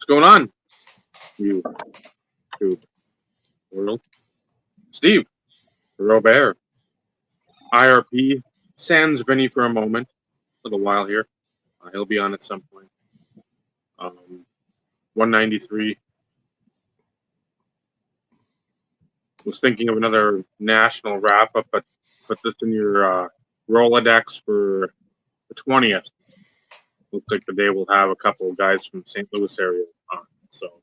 What's going on? You, world. Steve, Robert, IRP, sans Vinny for a moment, a little while here. He'll be on at some point. 193. Was thinking of another national wrap up, but put this in your Rolodex for the 20th. Looks like the day we'll have a couple of guys from the St. Louis area on. So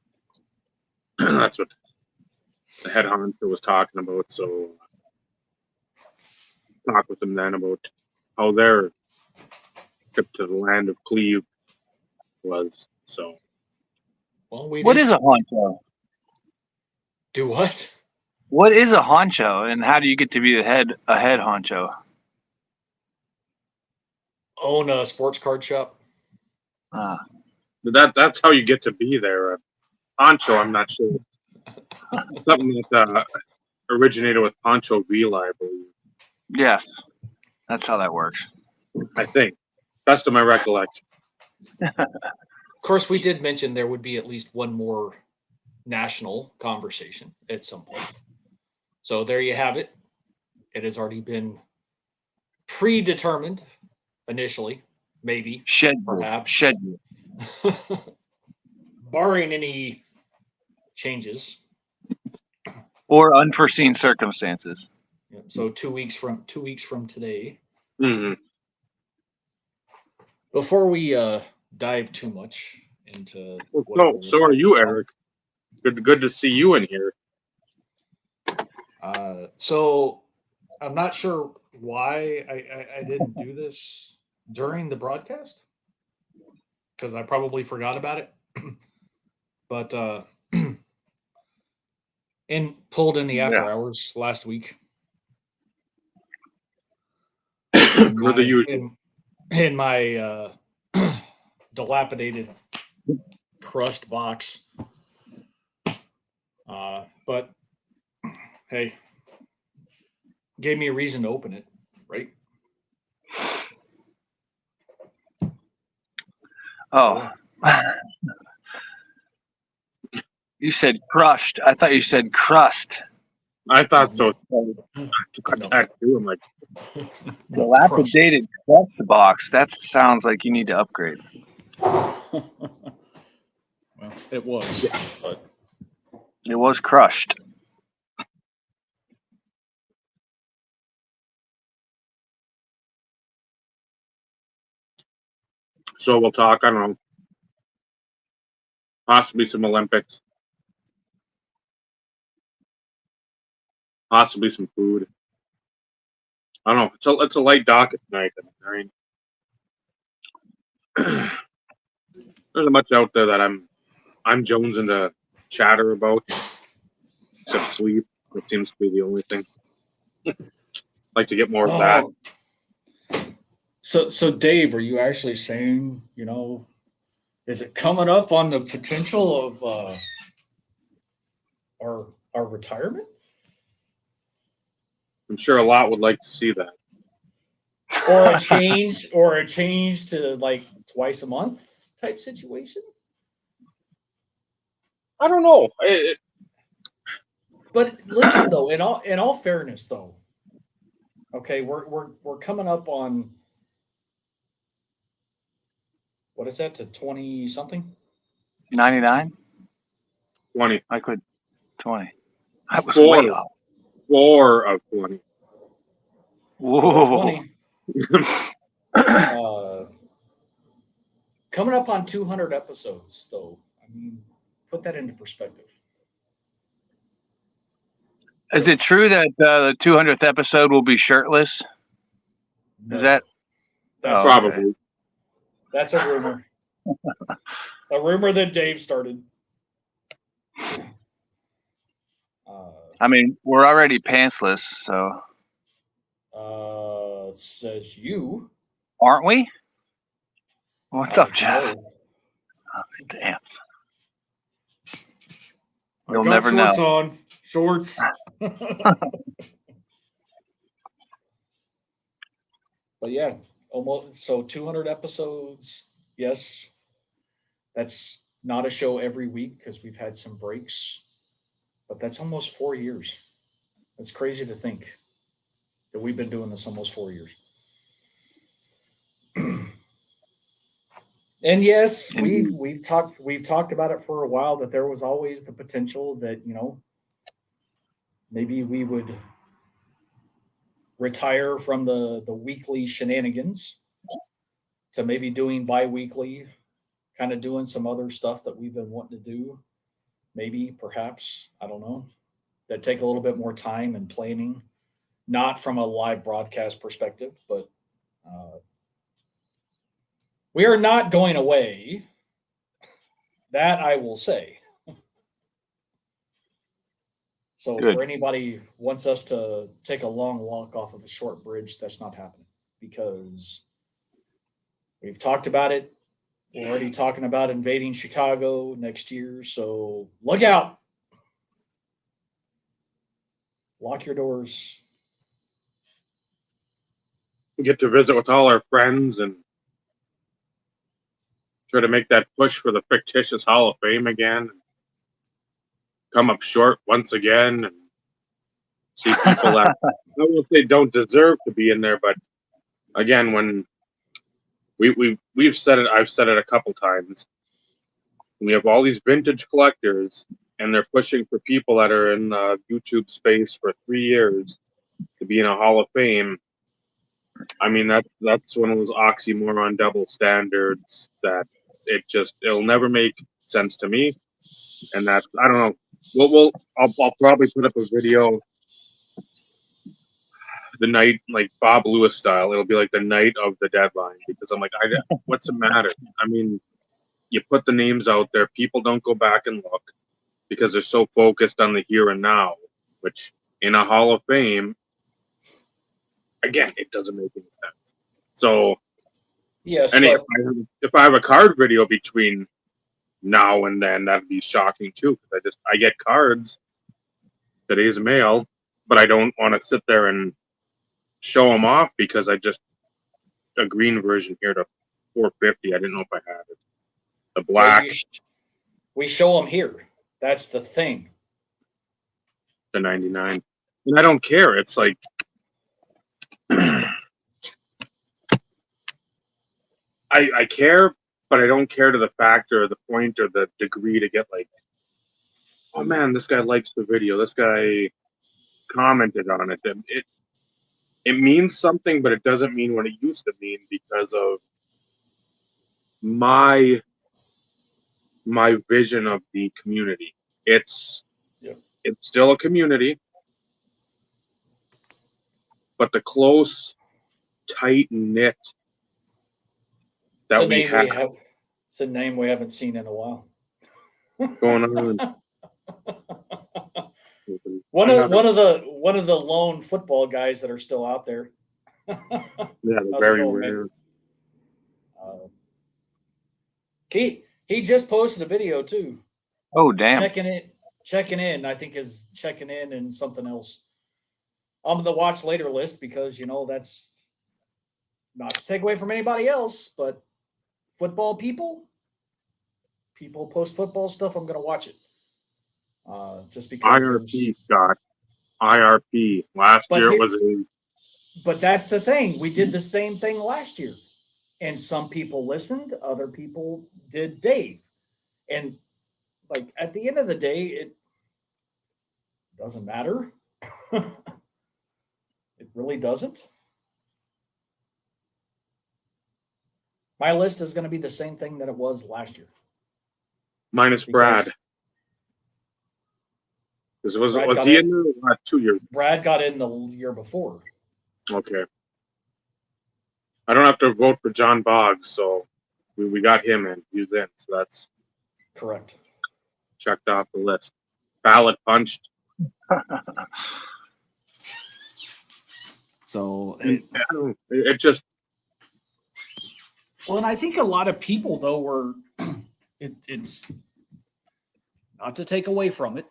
that's what the head honcho was talking about. So talk with them then about how their trip to the land of Cleve was. So Well, we What did is a honcho? do what? What is a honcho, and how do you get to be a head honcho? Own a sports card shop. that's how you get to be there. Honcho, I'm not sure. Something that originated with Pancho Villa, I believe. Yes, that's how that works. I think. Best of my recollection. Of course, we did mention there would be at least one more national conversation at some point. So there you have it. It has already been predetermined initially, maybe, perhaps. Schedule. Barring any changes. Or unforeseen circumstances. Yep. So 2 weeks from today. Mm-hmm. Before we dive too much into so are you, Eric. Good to see you in here. So I'm not sure why I didn't do this during the broadcast because I probably forgot about it. But and pulled in the after hours last week. We're the usual. In my dilapidated, crushed box. But hey, gave me a reason to open it, right? Oh. You said crushed. I thought you said crust. I thought so. No. I'm like, dilapidated crust box. That sounds like you need to upgrade. Well, it was, but it was crushed. So we'll talk, I don't know, possibly some Olympics, possibly some food. I don't know. It's a light docket tonight. I mean, there's much out there that I'm jonesing to chatter about, except sleep. It seems to be the only thing. Like to get more of that. So Dave, are you actually saying, is it coming up on the potential of our retirement? I'm sure a lot would like to see that. Or a change to like twice a month type situation? I don't know. But listen though, in all fairness though, okay, we're coming up on what is that, to 20 something? 99? 20. I could 20. I was way off. 4 of 20. Whoa. 20. Coming up on 200 episodes, though. I mean, put that into perspective. Is it true that the 200th episode will be shirtless? No. Is that? That's probably. Okay. That's a rumor. A rumor that Dave started. I mean, we're already pantsless, so. Says you. Aren't we? What's up, Jeff? No. Oh, damn. You'll never know. Shorts on. Shorts. But yeah, almost. So 200 episodes. Yes, that's not a show every week because we've had some breaks, but that's almost 4 years. That's crazy to think that we've been doing this almost 4 years. And yes, we've talked about it for a while, that there was always the potential that, maybe we would retire from the weekly shenanigans to maybe doing bi-weekly, kind of doing some other stuff that we've been wanting to do. Maybe, perhaps, I don't know, that take a little bit more time and planning, not from a live broadcast perspective, but we are not going away. That I will say. So Good. for anybody wants us to take a long walk off of a short bridge, that's not happening, because we've talked about it. We're already talking about invading Chicago next year, so look out. Lock your doors. We get to visit with all our friends and try to make that push for the fictitious Hall of Fame again. Come up short once again and see people that I won't say don't deserve to be in there, but again, when we've said it, I've said it a couple times. We have all these vintage collectors, and they're pushing for people that are in YouTube space for 3 years to be in a Hall of Fame. I mean, that's one of those oxymoron double standards that it'll never make sense to me. And that's, I don't know. I'll probably put up a video the night, like Bob Lewis style. It'll be like the night of the deadline, because I'm like, what's the matter? I mean, you put the names out there, people don't go back and look because they're so focused on the here and now, which in a Hall of Fame, again, it doesn't make any sense. So, Yes, and but if I have a card video between now and then, that'd be shocking too, because I get cards, today's mail, but I don't want to sit there and show them off because I just a green version here to 450. I didn't know if I had it. The black, we show them here. That's the thing. the 99, and I don't care. It's like I care, but I don't care to the factor or the point or the degree to get like, oh man, this guy likes the video. This guy commented on it. It means something, but it doesn't mean what it used to mean because of my vision of the community. It's still a community, but the close, tight knit that we have. It's a name we haven't seen in a while. Going on. One of the lone football guys that are still out there. Yeah, very rare. He just posted a video too. Oh damn! Checking in. I think is checking in and something else. I'm on the watch later list because that's not to take away from anybody else, but football people post football stuff. I'm going to watch it. Just because IRP, Scott. IRP. Last year it was a. But that's the thing. We did the same thing last year. And some people listened, other people did Dave. And like at the end of the day, it doesn't matter. It really doesn't. My list is going to be the same thing that it was last year. Minus Brad. Was he in there 2 years? Brad got in the year before. Okay. I don't have to vote for John Boggs, so we got him in. He's in, so that's correct. Checked off the list. Ballot punched. So it just. Well, and I think a lot of people though were. It's not to take away from it.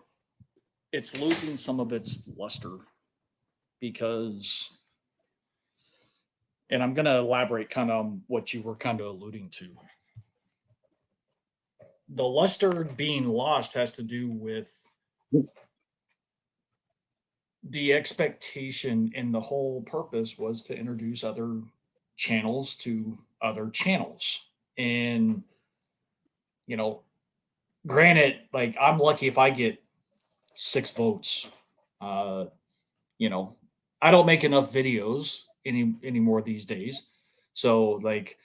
It's losing some of its luster because. And I'm going to elaborate kind of on what you were kind of alluding to. the luster being lost has to do with the expectation, and the whole purpose was to introduce other channels to other channels. And, you know, granted, like, I'm lucky if I get 6 votes. You know, I don't make enough videos anymore these days. So, like,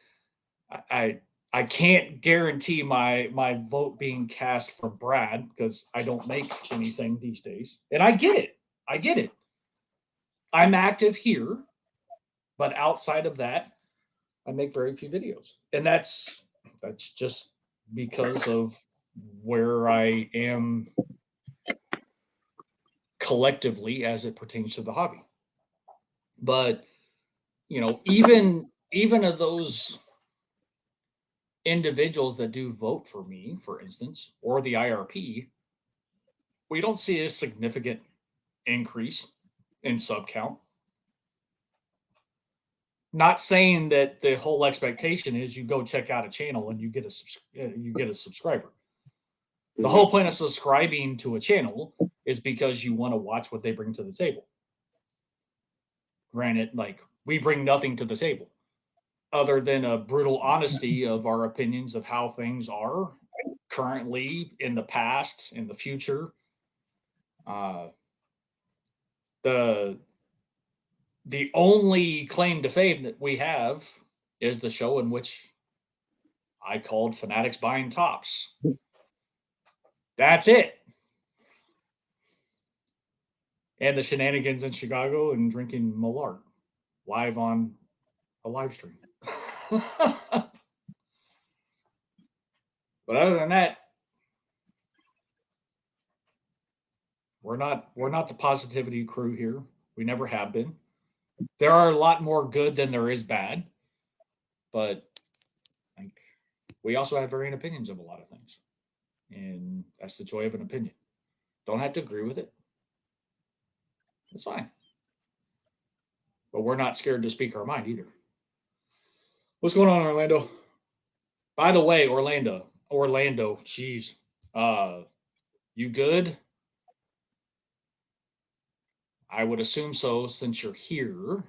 I I can't guarantee my vote being cast for Brad because I don't make anything these days. And I get it. I get it. I'm active here, but outside of that, I make very few videos. And that's just because of where I am collectively as it pertains to the hobby. But, you know, even of those individuals that do vote for me, for instance, or the IRP, we don't see a significant increase in sub count. Not saying that the whole expectation is you go check out a channel and you get a subscriber. The whole point of subscribing to a channel is because you want to watch what they bring to the table. Granted, like, we bring nothing to the table other than a brutal honesty of our opinions of how things are currently, in the past, in the future. The only claim to fame that we have is the show in which I called Fanatics Buying Tops. That's it. And the shenanigans in Chicago and drinking Malart live on a live stream. But other than that, we're not the positivity crew here. We never have been. There are a lot more good than there is bad, but like, we also have varying opinions of a lot of things, and that's the joy of an opinion. Don't have to agree with it. That's fine, but we're not scared to speak our mind either. What's going on, Orlando? By the way, Orlando, jeez, you good? I would assume so, since you're here.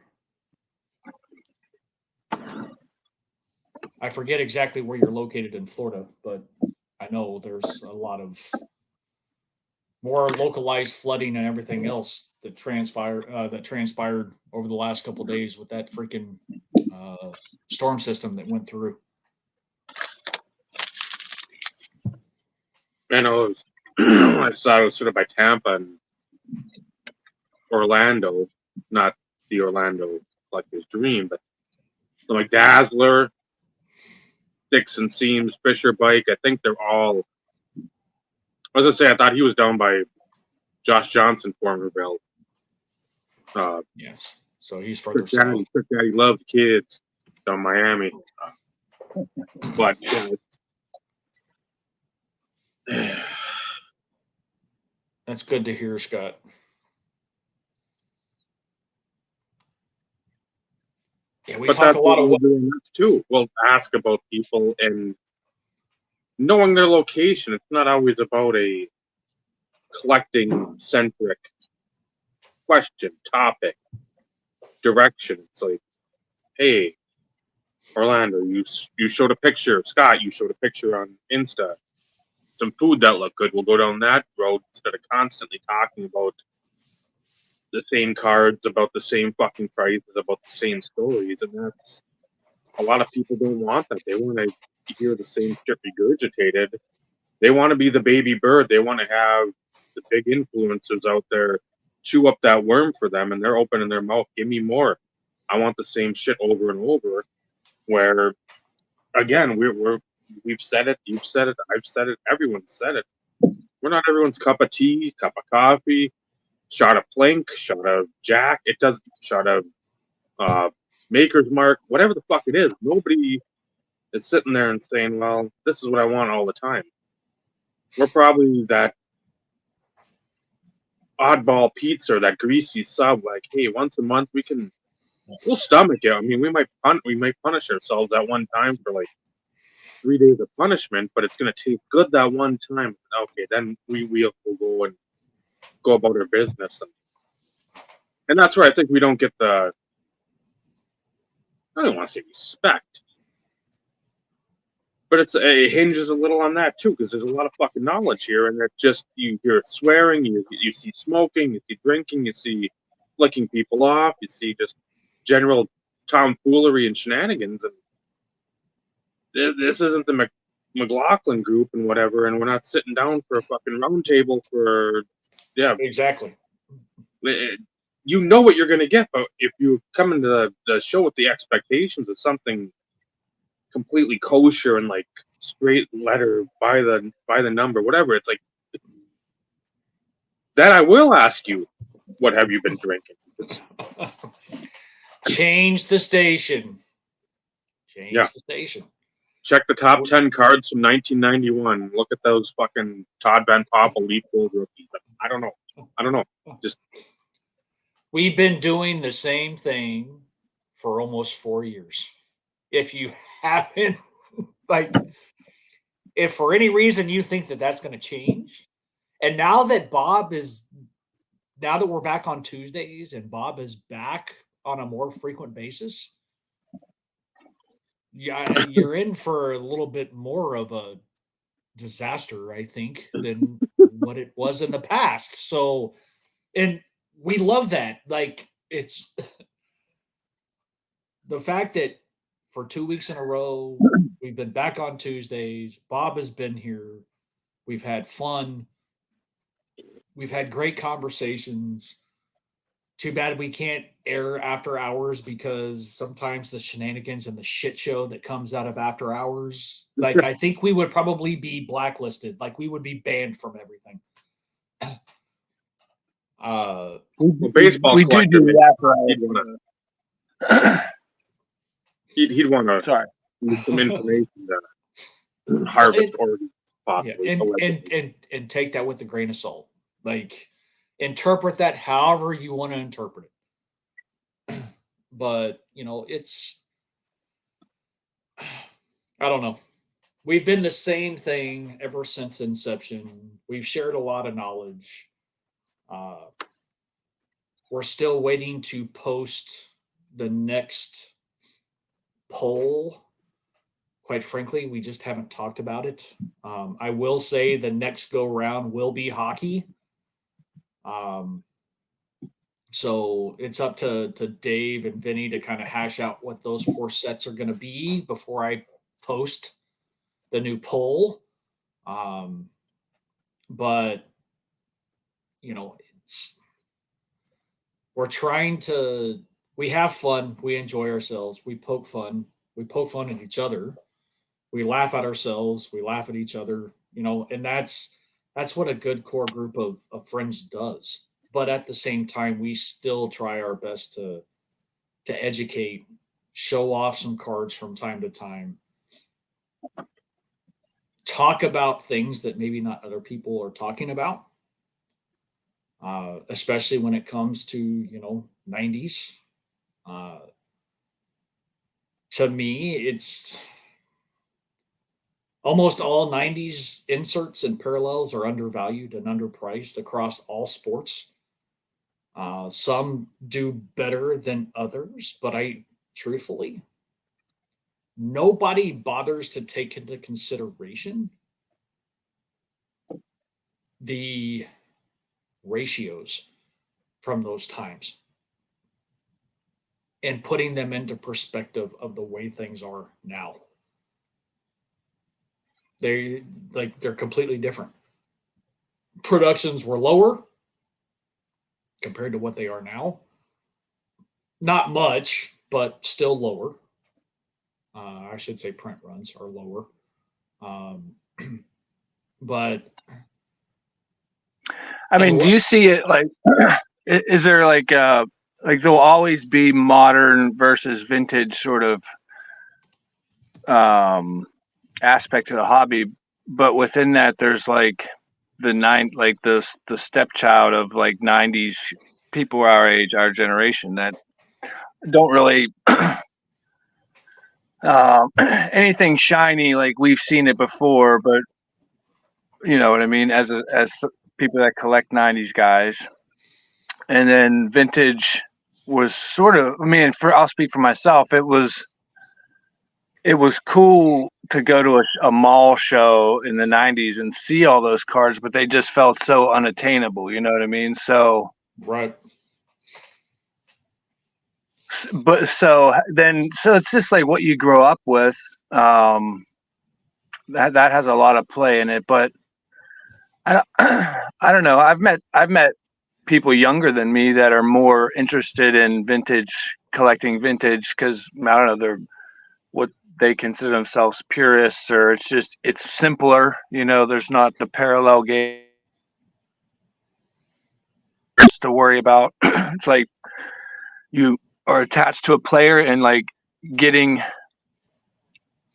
I forget exactly where you're located in Florida, but I know there's a lot of more localized flooding and everything else that transpired over the last couple of days with that freaking storm system that went through. I know. I saw it was sort of by Tampa and Orlando, not the Orlando like his dream, but like Dazzler, Sticks and Seams, Fisher Bike. I think they're all. I was gonna say, I thought he was down by Josh Johnson, Formerville. Yes, so he's further south. Daddy loves kids down Miami, but that's good to hear, Scott. Yeah, we talk a lot of what too. We'll ask about people and knowing their location. It's not always about a collecting centric question, topic, direction. It's like, hey, Orlando, you showed a picture. Scott, you showed a picture on Insta. Some food that looked good. We'll go down that road instead of constantly talking about the same cards, about the same fucking prices, about the same stories. And that's, a lot of people don't want that. They want to hear the same shit regurgitated. They want to be the baby bird. They want to have the big influencers out there chew up that worm for them, and they're opening their mouth. Give me more. I want the same shit over and over. Where, again, we've said it. You've said it. I've said it. Everyone's said it. We're not everyone's cup of tea, cup of coffee, shot of Plink, shot of Jack. It does shot of Maker's Mark, whatever the fuck it is. Nobody is sitting there and saying, "Well, this is what I want all the time." We're probably that oddball pizza or that greasy sub. Like, hey, once a month we'll stomach it. I mean, we might punish ourselves at one time for like 3 days of punishment, but it's going to taste good that one time. Okay, then we will go and go about our business. And that's where I think we don't get the, I don't want to say respect, but it hinges a little on that too, because there's a lot of fucking knowledge here, and it's just, you hear swearing, you see smoking, you see drinking, you see flicking people off, you see just general tomfoolery and shenanigans, and this isn't the McLaughlin group and whatever, and we're not sitting down for a fucking round table for, yeah, Exactly. you know what you're going to get, but if you come into the show with the expectations of something completely kosher and like straight letter by the number, whatever, it's like, that I will ask you, what have you been drinking? Change the station. Change Yeah. the station. Check the top 10 cards from 1991. Look at those fucking Todd Van Poppel Elite Gold rookies. I don't know. Just, we've been doing the same thing for almost 4 years. If you haven't, like, if for any reason you think that that's going to change, and now that we're back on Tuesdays and Bob is back on a more frequent basis, yeah, you're in for a little bit more of a disaster, I think, than what it was in the past. So, and we love that. Like, it's the fact that for 2 weeks in a row, we've been back on Tuesdays. Bob has been here. We've had fun. We've had great conversations. Too bad we can't air after hours, because sometimes the shenanigans and the shit show that comes out of after hours, like, I think we would probably be blacklisted. Like, we would be banned from everything. baseball we do that. that. He'd want to Sorry. some information to harvest already possibly. And take that with a grain of salt. Like, interpret that however you want to interpret it. But, it's, I don't know. We've been the same thing ever since inception. We've shared a lot of knowledge. We're still waiting to post the next poll. Quite frankly, we just haven't talked about it. I will say the next go round will be hockey. So it's up to Dave and Vinny to kind of hash out what those 4 sets are going to be before I post the new poll. But we're trying to, we have fun. We enjoy ourselves. We poke fun. We poke fun at each other. We laugh at ourselves. We laugh at each other, and that's what a good core group of friends does. But at the same time, we still try our best to educate, show off some cards from time to time, talk about things that maybe not other people are talking about, especially when it comes to 90s. To me, it's almost all 90s inserts and parallels are undervalued and underpriced across all sports. Some do better than others, but truthfully, nobody bothers to take into consideration the ratios from those times and putting them into perspective of the way things are now. They're completely different. Productions were lower compared to what they are now. Not much, but still lower. I should say print runs are lower. But I mean, do you see it like, is there like there'll always be modern versus vintage sort of aspect to the hobby, but within that there's like the stepchild of like 90s people our age, our generation, that don't really anything shiny, like we've seen it before, but you know what I mean, as people that collect 90s guys. And then vintage was sort of, I mean, I'll speak for myself. It was cool to go to a mall show in the 90s and see all those cards, but they just felt so unattainable, you know what I mean? So Right. so it's just like what you grow up with. That has a lot of play in it, but I don't know. I've met people younger than me that are more interested in collecting vintage, because I don't know, they're what they consider themselves purists, or it's simpler. You know, there's not the parallel game to worry about. It's like you are attached to a player and like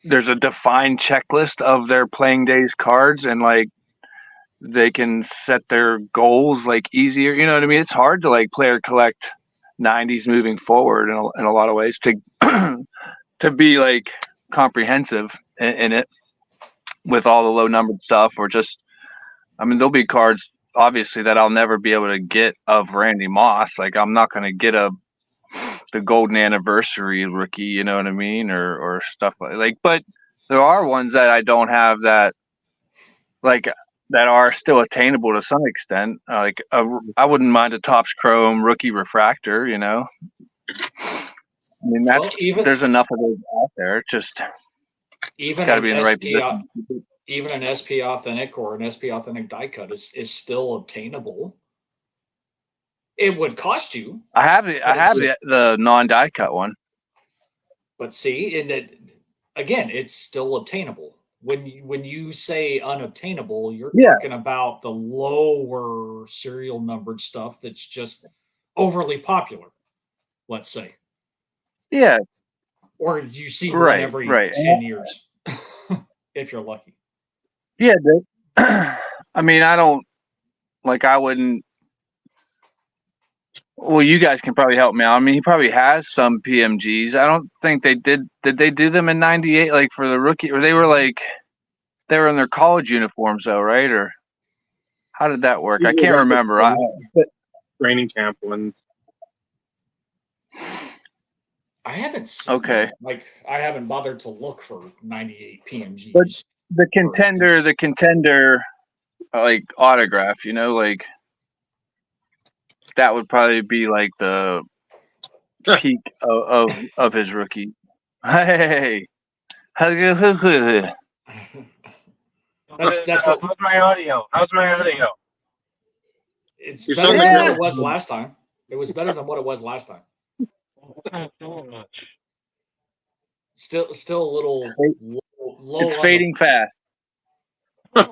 there's a defined checklist of their playing days cards, and like they can set their goals like easier. You know what I mean? It's hard to like player collect 90s moving forward in a lot of ways to to be like comprehensive in it with all the low numbered stuff, or just, I mean, there'll be cards obviously that I'll never be able to get of Randy Moss. Like I'm not going to get the golden anniversary rookie, you know what I mean? Or stuff like, but there are ones that I don't have that are still attainable to some extent. I wouldn't mind a Topps Chrome rookie refractor, you know. I mean, there's enough of those out there. It's just got to be in the right position. Even an SP Authentic or an SP Authentic die cut is still obtainable. It would cost you. I have the non die cut one. But see, again, it's still obtainable. When you say unobtainable, you're talking about the lower serial numbered stuff that's just overly popular, let's say. Yeah. Or you see one every 10 years, if you're lucky. Yeah. I mean, I wouldn't. Well, you guys can probably help me out. I mean, he probably has some PMGs. I don't think they did. Did they do them in '98, like for the rookie, or they were in their college uniforms though, right? Or how did that work? I can't remember. Training camp ones. I haven't seen. Okay. Like I haven't bothered to look for '98 PMGs. But the contender, like autograph, you know, like. That would probably be like the peak of his rookie. Hey, that's what. How's my audio? It's better than what it was last time. It was better than what it was last time. Still a little low. It's fading fast. I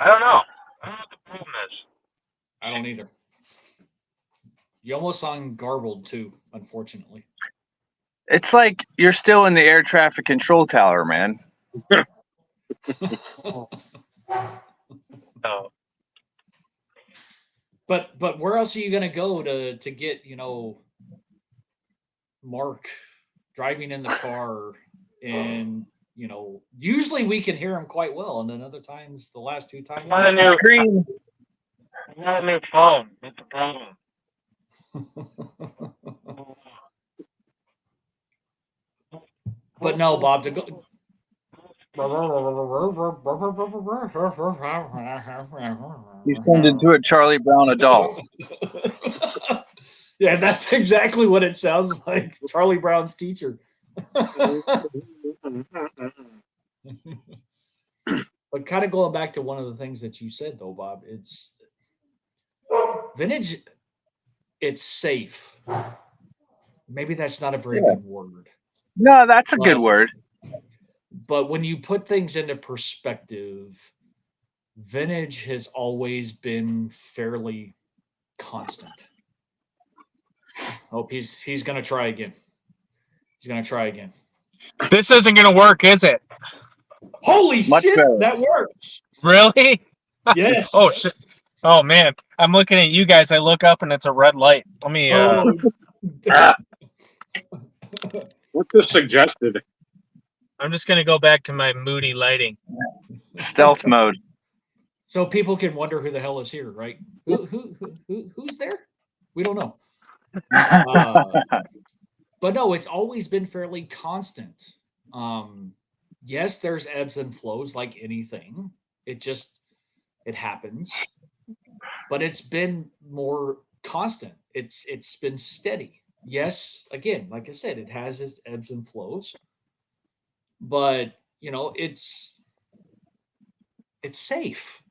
don't know. I don't know what the problem is. I don't either. You almost sound garbled too, unfortunately. It's like you're still in the air traffic control tower, man. No. But where else are you gonna go to get, you know, Mark driving in the car? And you know, usually we can hear him quite well, and then other times, the last two times, I'm not a new phone. That's the problem. But no, Bob, to go. He's turned into a Charlie Brown adult. Yeah, that's exactly what it sounds like. Charlie Brown's teacher. But kind of going back to one of the things that you said, though, Bob, it's vintage. It's safe. Maybe that's not a very good word. No, that's a good word. But when you put things into perspective, vintage has always been fairly constant. Hope he's going to try again. He's going to try again. This isn't going to work, is it? Holy Much shit, better. that works. Really? Yes. Oh, shit. Oh, man. I'm looking at you guys. I look up and it's a red light. Let me. What's the suggested? I'm just gonna go back to my moody lighting. Stealth mode. So people can wonder who the hell is here, right? Who's there? We don't know. But no, it's always been fairly constant. Yes, there's ebbs and flows like anything. It happens, but it's been more constant. It's been steady. Yes, again, like I said, it has its ebbs and flows, but it's safe.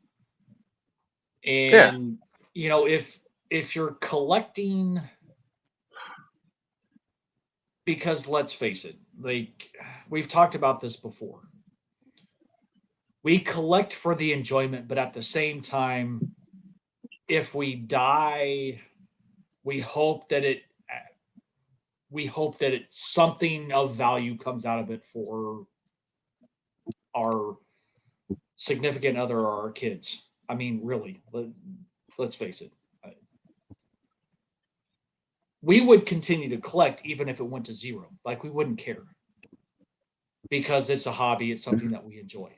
Yeah. And if you're collecting, because let's face it, like we've talked about this before, we collect for the enjoyment, but at the same time, if we die, we hope that something of value comes out of it for our significant other or our kids. I mean, really, let's face it. We would continue to collect even if it went to zero. Like, we wouldn't care because it's a hobby. It's something that we enjoy.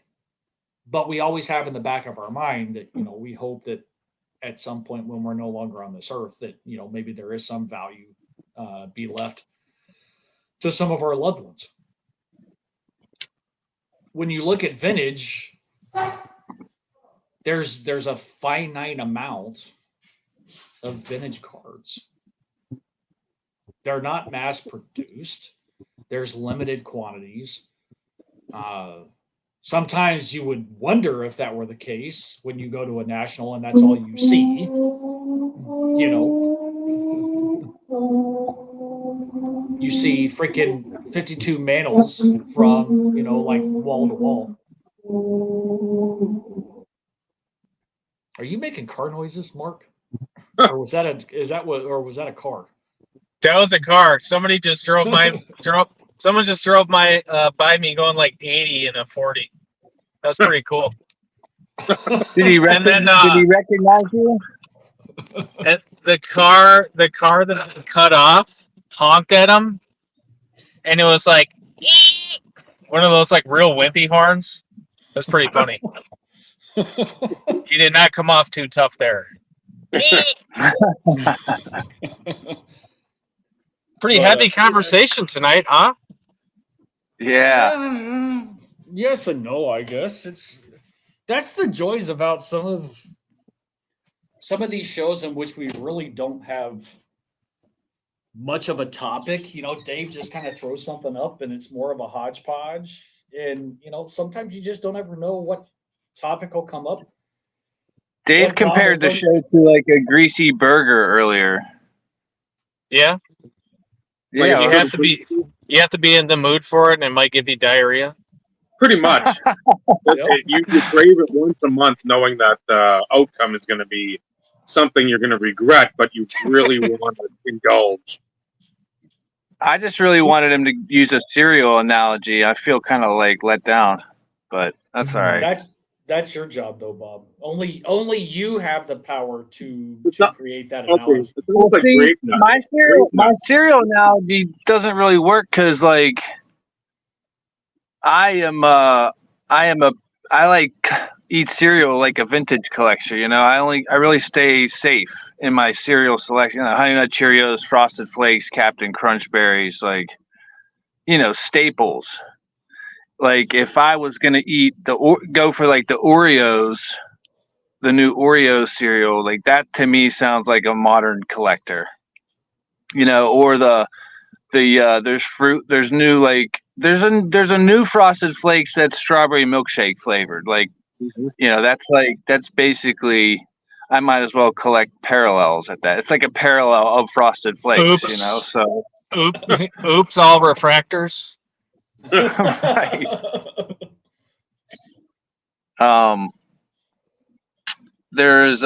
But we always have in the back of our mind that, we hope that at some point when we're no longer on this earth that, maybe there is some value be left to some of our loved ones. When you look at vintage, there's a finite amount of vintage cards. They're not mass produced. There's limited quantities. Sometimes you would wonder if that were the case when you go to a national and that's all you see. You see freaking 52 Manels from, like wall to wall. Are you making car noises, Mark? Or was that a car? That was a car. Somebody just drove someone just drove by me going like 80 in a 40. That's pretty cool. Did he And then recognize you? and the car that cut off honked at him, and it was like one of those like real wimpy horns. That's pretty funny. He did not come off too tough there. Pretty heavy conversation tonight, huh? Yeah. Yes and no, I guess. That's the joys about some of these shows in which we really don't have much of a topic. Dave just kind of throws something up and it's more of a hodgepodge. And sometimes you just don't ever know what topic will come up. Dave compared the show to like a greasy burger earlier. Yeah. Yeah. You have to be in the mood for it, and it might give you diarrhea. Pretty much. You crave it once a month, knowing that the outcome is going to be something you're going to regret, but you really want to indulge. I just really wanted him to use a cereal analogy. I feel kind of like let down, but that's all right. That's your job, though, Bob. Only you have the power to create that analogy. Well, see, my cereal analogy doesn't really work because, like, I like eat cereal like a vintage collector. I really stay safe in my cereal selection. Honey Nut Cheerios, Frosted Flakes, Captain Crunch Berries, like, staples. Like, if I was gonna go for like the Oreos, the new Oreo cereal, like that to me sounds like a modern collector. Or there's a new Frosted Flakes that's strawberry milkshake flavored. Like, that's basically, I might as well collect parallels at that. It's like a parallel of Frosted Flakes. Oops. So oops, all refractors. Right. There's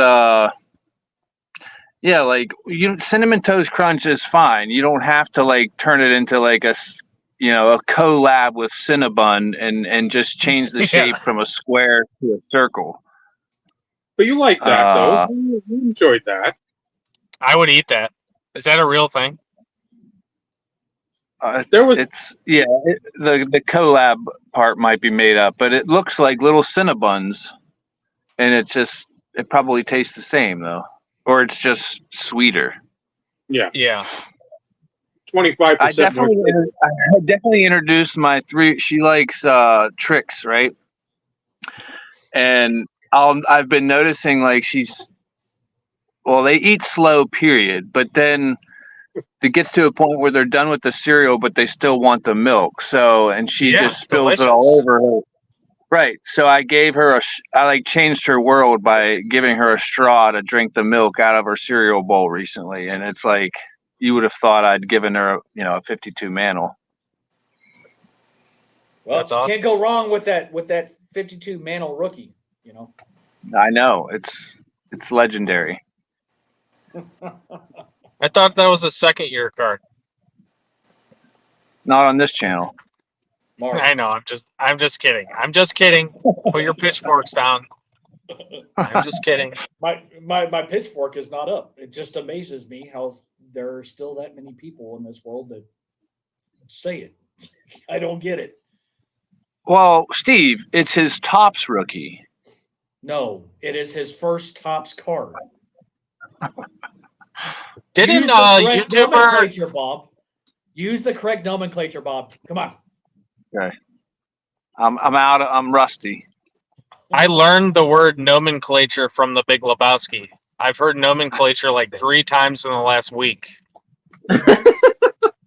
like Cinnamon Toast Crunch is fine. You don't have to like turn it into like a collab with Cinnabon and just change the shape from a square to a circle. But you like that though. You enjoyed that. I would eat that. Is that a real thing? There was The collab part might be made up, but it looks like little Cinnabons, and it probably tastes the same though, or it's just sweeter. yeah Yeah. 25% I more. definitely introduced my three. She likes tricks, right? And I've been noticing like they eat slow, period, but then it gets to a point where they're done with the cereal, but they still want the milk. So, and she Yeah, just spills it all over her. Right. So I gave her I changed her world by giving her a straw to drink the milk out of her cereal bowl recently. And it's like, you would have thought I'd given her, a 52 mantle. Well, That's you awesome. can't go wrong with that 52 mantle rookie. I know it's legendary. I thought that was a second year card. Not on this channel. Mark. I know. I'm just kidding. I'm just kidding. Put your pitchforks down. I'm just kidding. My pitchfork is not up. It just amazes me how there are still that many people in this world that say it. I don't get it. Well, Steve, it's his Topps rookie. No, it is his first Topps card. Didn't Use the correct YouTuber? nomenclature, Bob. Use the correct nomenclature, Bob. Come on. Okay. I'm out. I'm rusty. I learned the word nomenclature from The Big Lebowski. I've heard nomenclature like 3 times in the last week.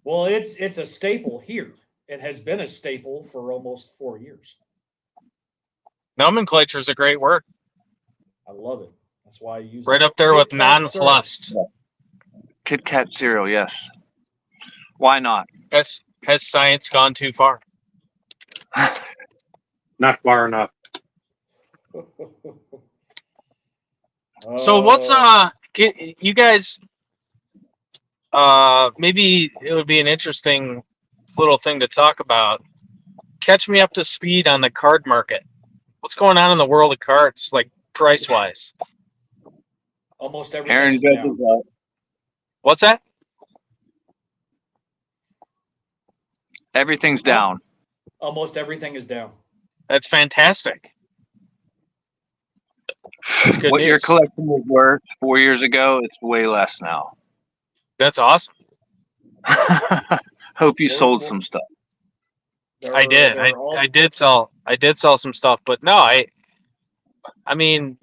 Well, it's a staple here. It has been a staple for almost 4 years. Nomenclature is a great word. I love it. That's why I use Right it. up there with Kit Kat syrup. nonplussed. Kit Kat cereal, yes. Why not? Has science gone too far? Not far enough. So what's you guys? Maybe it would be an interesting little thing to talk about. Catch me up to speed on the card market. What's going on in the world of cards, like price wise? almost everything Aaron is down. judges up. What's that? Everything's down. Almost everything is down. That's fantastic. That's good What your news. collection was worth 4 years ago, it's way less now. That's awesome. Hope you Well, sold well- some stuff. I did. I did sell some stuff, but no, I mean,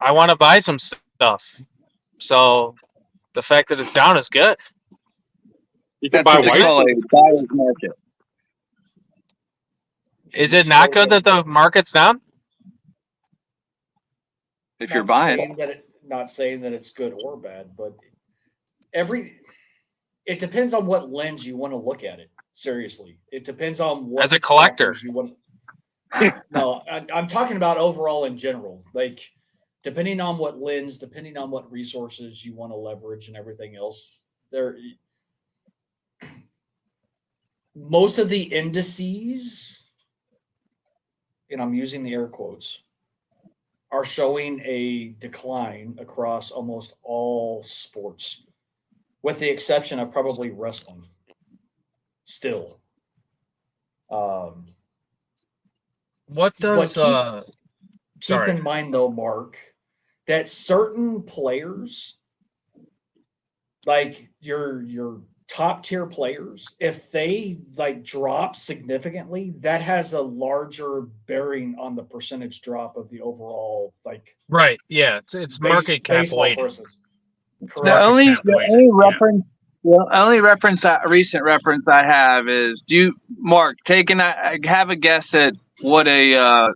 I want to buy some stuff. So the fact that it's down is good. You can That's buy what they white. call a buyer's market. Is it not good that the market's down? If you're buying. Not saying that it's good or bad, but it depends on what lens you want to look at it. Seriously, it depends on what As a collector. factors you want. No, I'm talking about overall in general. Like, depending on what lens, depending on what resources you want to leverage, and everything else. Most of the indices, and I'm using the air quotes, are showing a decline across almost all sports, with the exception of probably wrestling. Still, What does keep in mind though, Mark, that certain players, like your top tier players, if they like drop significantly, that has a larger bearing on the percentage drop of the overal right? Yeah, it's market cap baseball, weighted. for instance. Correct. The only recent reference I have is Mark, have a guess at what a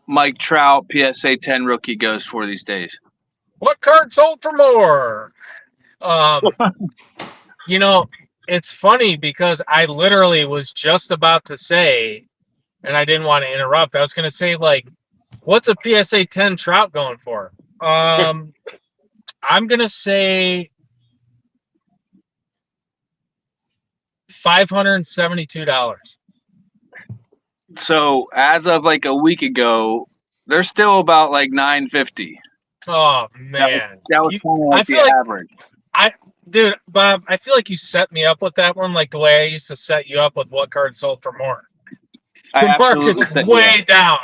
Mike Trout PSA 10 rookie goes for these days. What card sold for more? It's funny because I literally was just about to say, and I didn't want to interrupt. I was going to say, like, what's a PSA 10 Trout going for? I'm going to say $572. So as of like a week ago, they're still about like $950. Oh man, That was kind of like I feel the like- average. Dude, Bob, I feel like you set me up with that one like the way I used to set you up with what card sold for more. I The absolutely market's set you up. way down.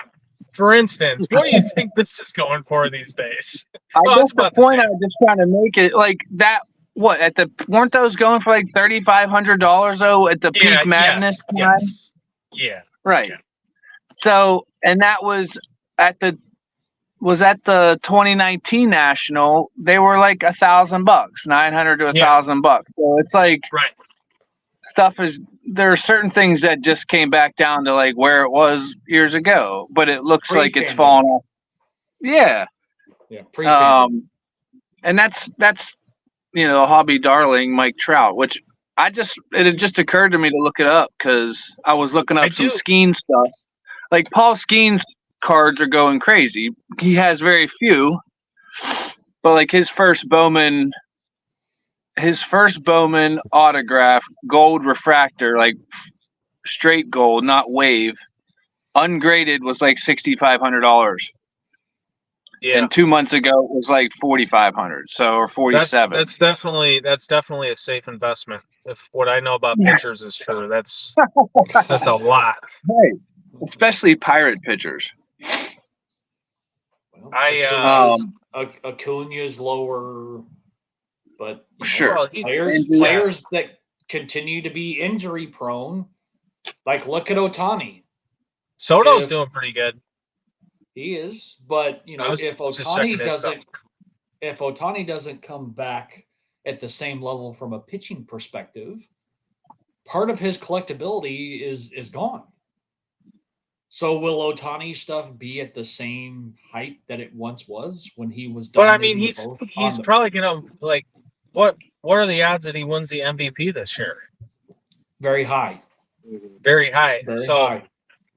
For instance, what do you think this is going for these days? I Oh, guess it's the about the point I same. was just trying to make it like that. What at the weren't those going for like $3,500 though at the Yeah, peak madness time? yes. Yeah. Right. Yeah. So, and that was at the 2019 national. They were like $1,000, 900 to Yeah. $1,000. So it's like Right. stuff is. There are certain things that just came back down to like where it was years ago, but it looks like it's fallen off. Yeah. Yeah, pre-pandemic. And that's a hobby darling, Mike Trout, which it had just occurred to me to look it up because I was looking up some Skeen stuff. Like Paul Skeen's cards are going crazy. He has very few, but like his first Bowman autograph, gold refractor, like straight gold, not wave, ungraded was like $6,500. Yeah. And 2 months ago it was like 4,500, so or 47. That's definitely a safe investment. If what I know about pitchers is true, that's a lot. Right. Especially pirate pitchers. Well, I Acuna's lower, but Sure. well, players that continue to be injury prone, like look at Ohtani. Soto's doing pretty good. He is, but if Ohtani doesn't come back at the same level from a pitching perspective, part of his collectability is gone. So will Ohtani stuff be at the same height that it once was when he was But I mean, dominating he's probably gonna like what are the odds that he wins the MVP this year? very high. Very high. Very so high.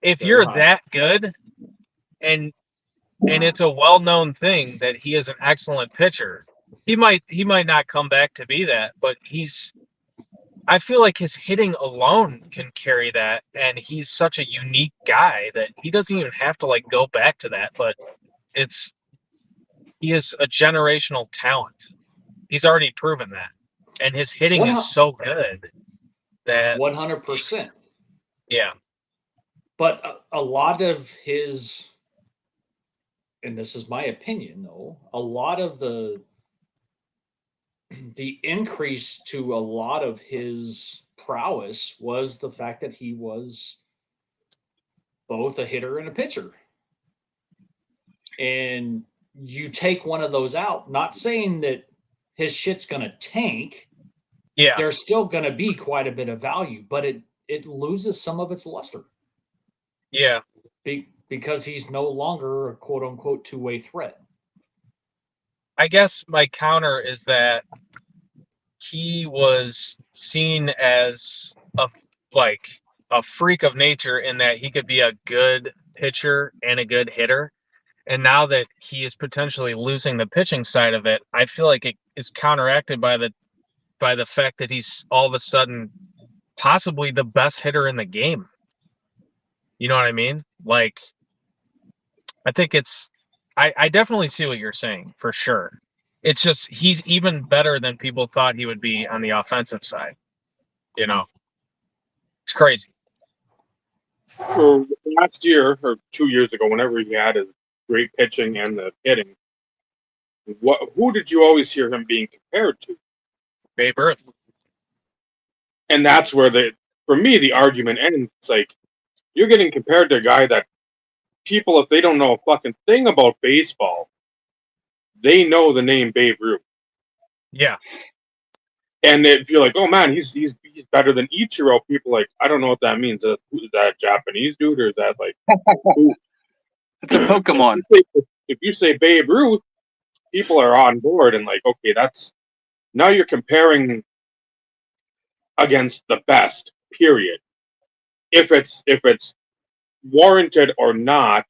if Very you're high. that good and it's a well-known thing that he is an excellent pitcher, he might not come back to be that, but I feel like his hitting alone can carry that, and he's such a unique guy that he doesn't even have to like go back to that, but he is a generational talent. He's already proven that. And his hitting is so good that 100%. Yeah. But a lot of his, and this is my opinion though, a lot of the increase to a lot of his prowess was the fact that he was both a hitter and a pitcher. And you take one of those out, not saying that his shit's going to tank. Yeah. There's still going to be quite a bit of value, but it loses some of its luster. Yeah. Because he's no longer a quote unquote two-way threat. I guess my counter is that he was seen as a freak of nature in that he could be a good pitcher and a good hitter. And now that he is potentially losing the pitching side of it, I feel like it is counteracted by the fact that he's all of a sudden possibly the best hitter in the game. You know what I mean? Like, I think I definitely see what you're saying for sure. It's just he's even better than people thought he would be on the offensive side. It's crazy. So last year or 2 years ago, whenever he had his great pitching and the hitting, who did you always hear him being compared to? Babe Ruth. And that's where for me, the argument ends. It's like, you're getting compared to a guy that people, if they don't know a fucking thing about baseball, they know the name Babe Ruth. Yeah. And if you're like, oh man, he's better than Ichiro, people like, I don't know what that means. Is that a Japanese dude or is that like who? It's a Pokemon. If you say Babe Ruth, people are on board and like, okay, now you're comparing against the best, period. If it's warranted or not,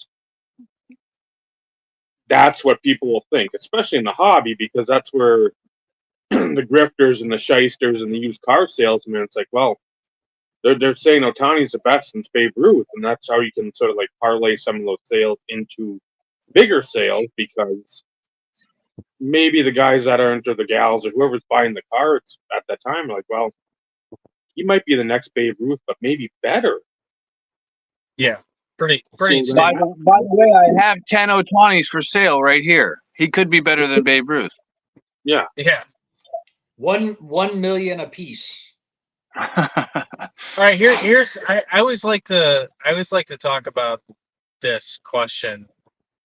that's what people will think, especially in the hobby, because that's where the grifters and the shysters and the used car salesmen, it's like, well, they're saying Ohtani's the best since Babe Ruth, and that's how you can sort of like parlay some of those sales into bigger sales, because maybe the guys that aren't or the gals or whoever's buying the cards at that time are like, well, he might be the next Babe Ruth, but maybe better. Yeah, pretty So then- standard. By the way, I have 10 Otanis for sale right here. He could be better than Babe Ruth. Yeah. Yeah. 1 million a piece. All right, here's I always like to talk about this question.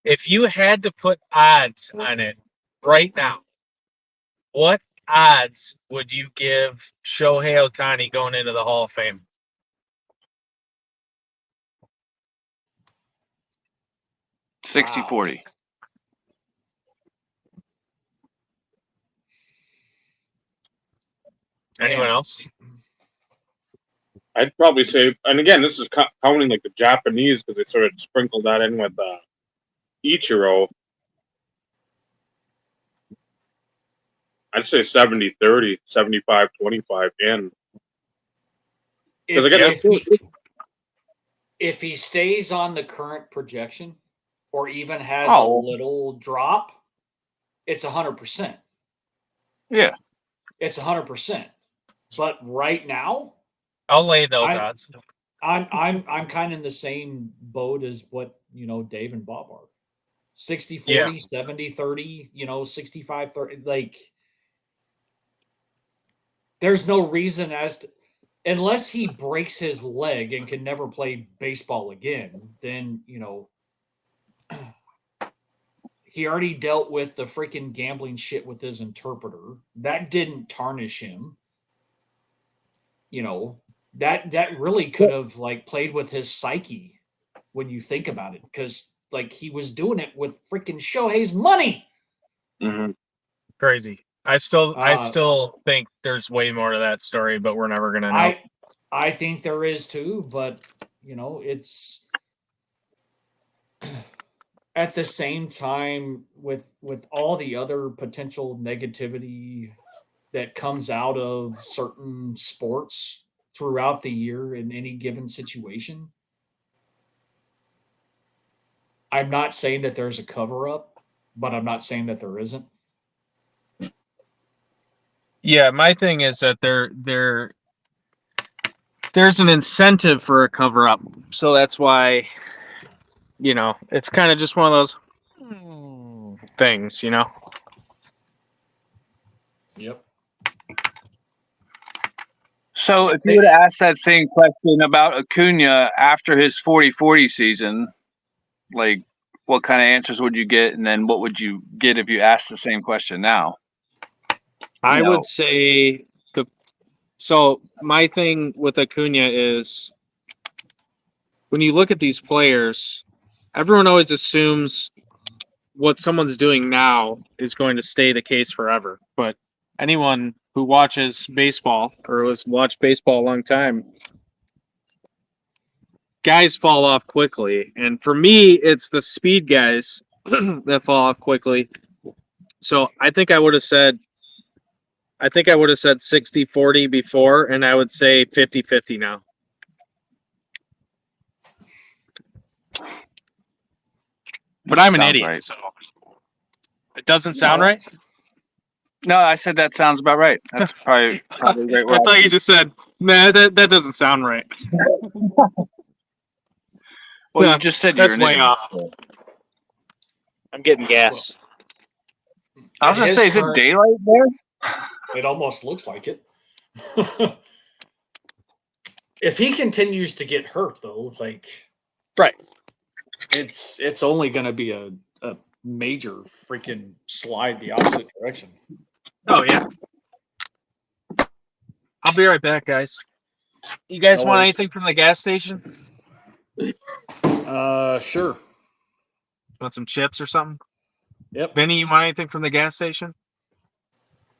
If you had to put odds on it right now, what odds would you give Shohei Ohtani going into the Hall of Fame? Wow. 60-40. Anyone else? I'd probably say, and again, this is counting like the Japanese because they sort of sprinkled that in with Ichiro. I'd say 70-30, 75-25 in. Because again, if he stays on the current projection or even has Oh. a little drop, it's 100%. Yeah. It's 100%. But right now, I'll lay those odds. I'm kind of in the same boat as what, Dave and Bob are. 60-40, Yeah. 70-30, 65-30. Like, there's no reason unless he breaks his leg and can never play baseball again, then, he already dealt with the freaking gambling shit with his interpreter. That didn't tarnish him. That really could have played with his psyche when you think about it, because he was doing it with freaking Shohei's money. Mm-hmm. Crazy. I still think there's way more to that story, but we're never gonna know. I think there is too, but it's at the same time with all the other potential negativity that comes out of certain sports throughout the year in any given situation. I'm not saying that there's a cover up, but I'm not saying that there isn't. Yeah, my thing is that there's an incentive for a cover up, so that's why it's kind of just one of those things. Yep. So if you would have asked that same question about Acuna after his 40-40 season, what kind of answers would you get, and then what would you get if you asked the same question now? I would say so my thing with Acuna is when you look at these players, everyone always assumes what someone's doing now is going to stay the case forever. But anyone who watches baseball or has watched baseball a long time, guys fall off quickly. And for me, it's the speed guys that fall off quickly. So I think I would have said 60-40 before, and I would say 50-50 now. But I'm an Sounds idiot. right. So it doesn't sound right? No, I said that sounds about right. That's probably right. I thought you just said, nah, that doesn't sound right. Well, Yeah, you just said that's you're an way idiot, off. so. I'm getting gas. I was going to say, is it daylight there? It almost looks like it. If he continues to get hurt, though, Right. it's only going to be a major freaking slide the opposite direction. Oh, yeah. I'll be right back, guys. You guys No want worries. anything from the gas station? Sure. Want some chips or something? Yep. Vinny, you want anything from the gas station?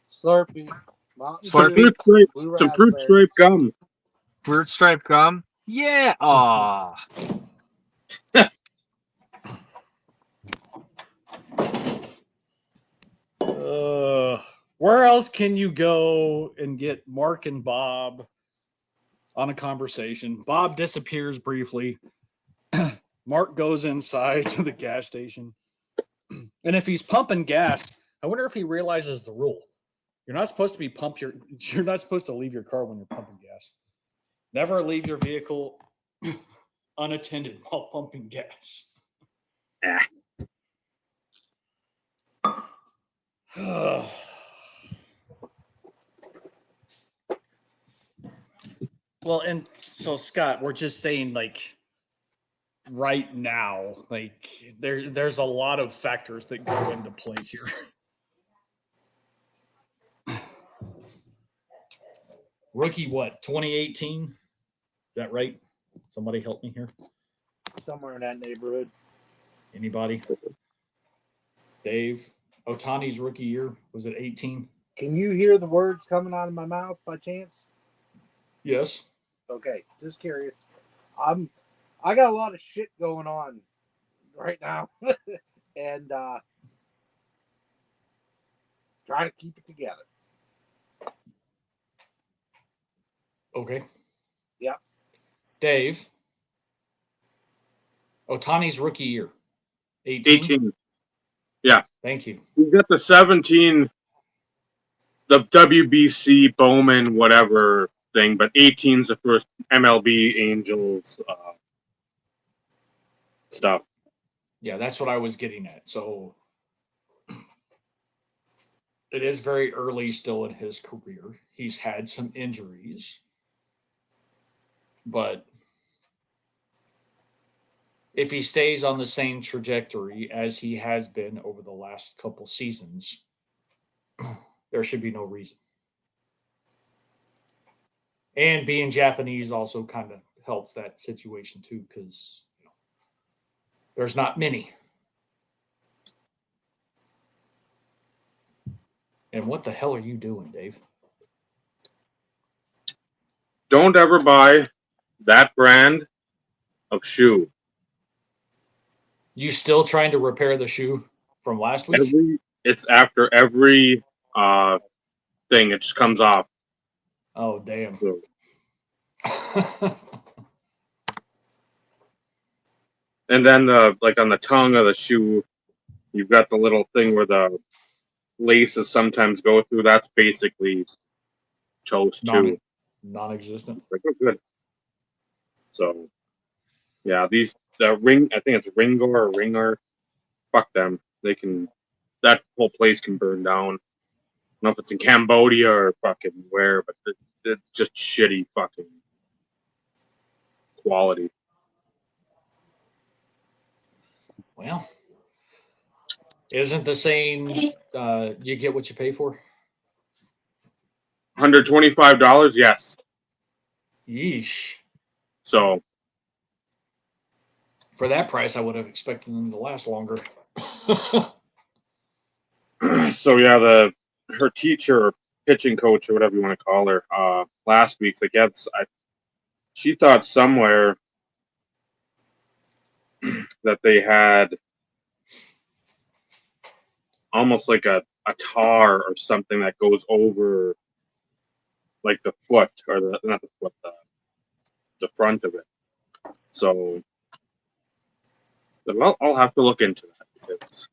Slurpee. Mountain Slurpee. Dew, blue Some fruit raspberry. stripe gum. Fruit stripe gum? Yeah. Aw. Where else can you go and get Mark and Bob on a conversation? Bob disappears briefly. Mark goes inside to the gas station. And if he's pumping gas, wonder if he realizes the rule. You're not supposed to be you're not supposed to leave your car when you're pumping gas. Never leave your vehicle unattended while pumping gas. Well, and so Scott, we're just saying like right now, like there's a lot of factors that go into play here. Rookie, what, 2018? Is that right? Somebody help me here. Somewhere in that neighborhood. Anybody? Dave, Otani's rookie year, was it 18? Can you hear the words coming out of my mouth by chance? Yes. Okay, just curious. I got a lot of shit going on right now, and trying to keep it together. Okay. Yep. Dave, Otani's rookie year, 18? 18. Yeah. Thank you. You got the 17, the WBC Bowman whatever thing, but 18's the first MLB Angels stuff. Yeah, that's what I was getting at. So it is very early still in his career. He's had some injuries, but if he stays on the same trajectory as he has been over the last couple seasons, there should be no reason. And being Japanese also kind of helps that situation too, because there's not many. And what the hell are you doing, Dave? Don't ever buy that brand of shoe. You still trying to repair the shoe from last week? It's after every thing, it just comes off. Oh, damn. So, and then like on the tongue of the shoe, you've got the little thing where the laces sometimes go through. That's basically toast too. Non-existent. Like, oh, good. So, yeah, the ring. I think it's Ringo or Ringer. Fuck them. That whole place can burn down. I don't know if it's in Cambodia or fucking where, but it's just shitty fucking quality. Well, isn't the saying you get what you pay for? $125, yes. Yeesh. So, For that price, I would have expected them to last longer. so yeah, her teacher, or pitching coach, or whatever you want to call her, last week's like, yeah, she thought somewhere that they had almost like a tar or something that goes over like the foot, or not the foot, the front of it. So, well, I'll have to look into that because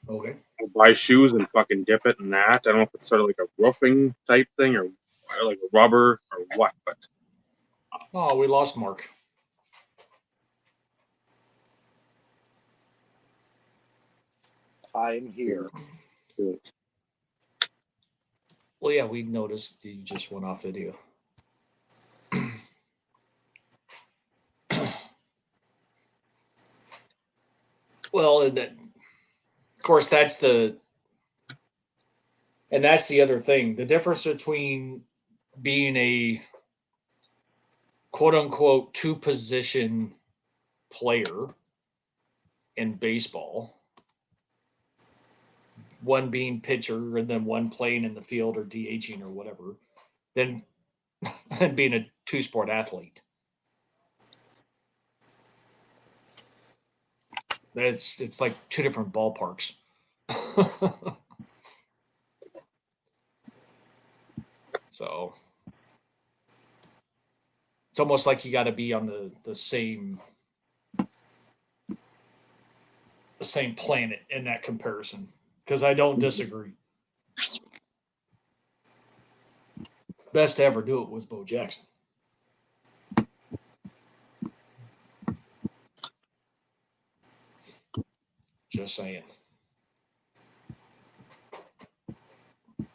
Okay. I'll buy shoes and fucking dip it in that. I don't know if it's sort of like a roofing type thing or like a rubber or what, but Oh, we lost Mark. I am here. Well, yeah, we noticed you just went off video. Well, and of course, that's the other thing. The difference between being a quote unquote two position player in baseball, one being pitcher and then one playing in the field or DHing or whatever, than being a two sport athlete. It's like two different ballparks. So it's almost like you got to be on the same same planet in that comparison because I don't disagree. Best to ever do it was Bo Jackson. Just saying.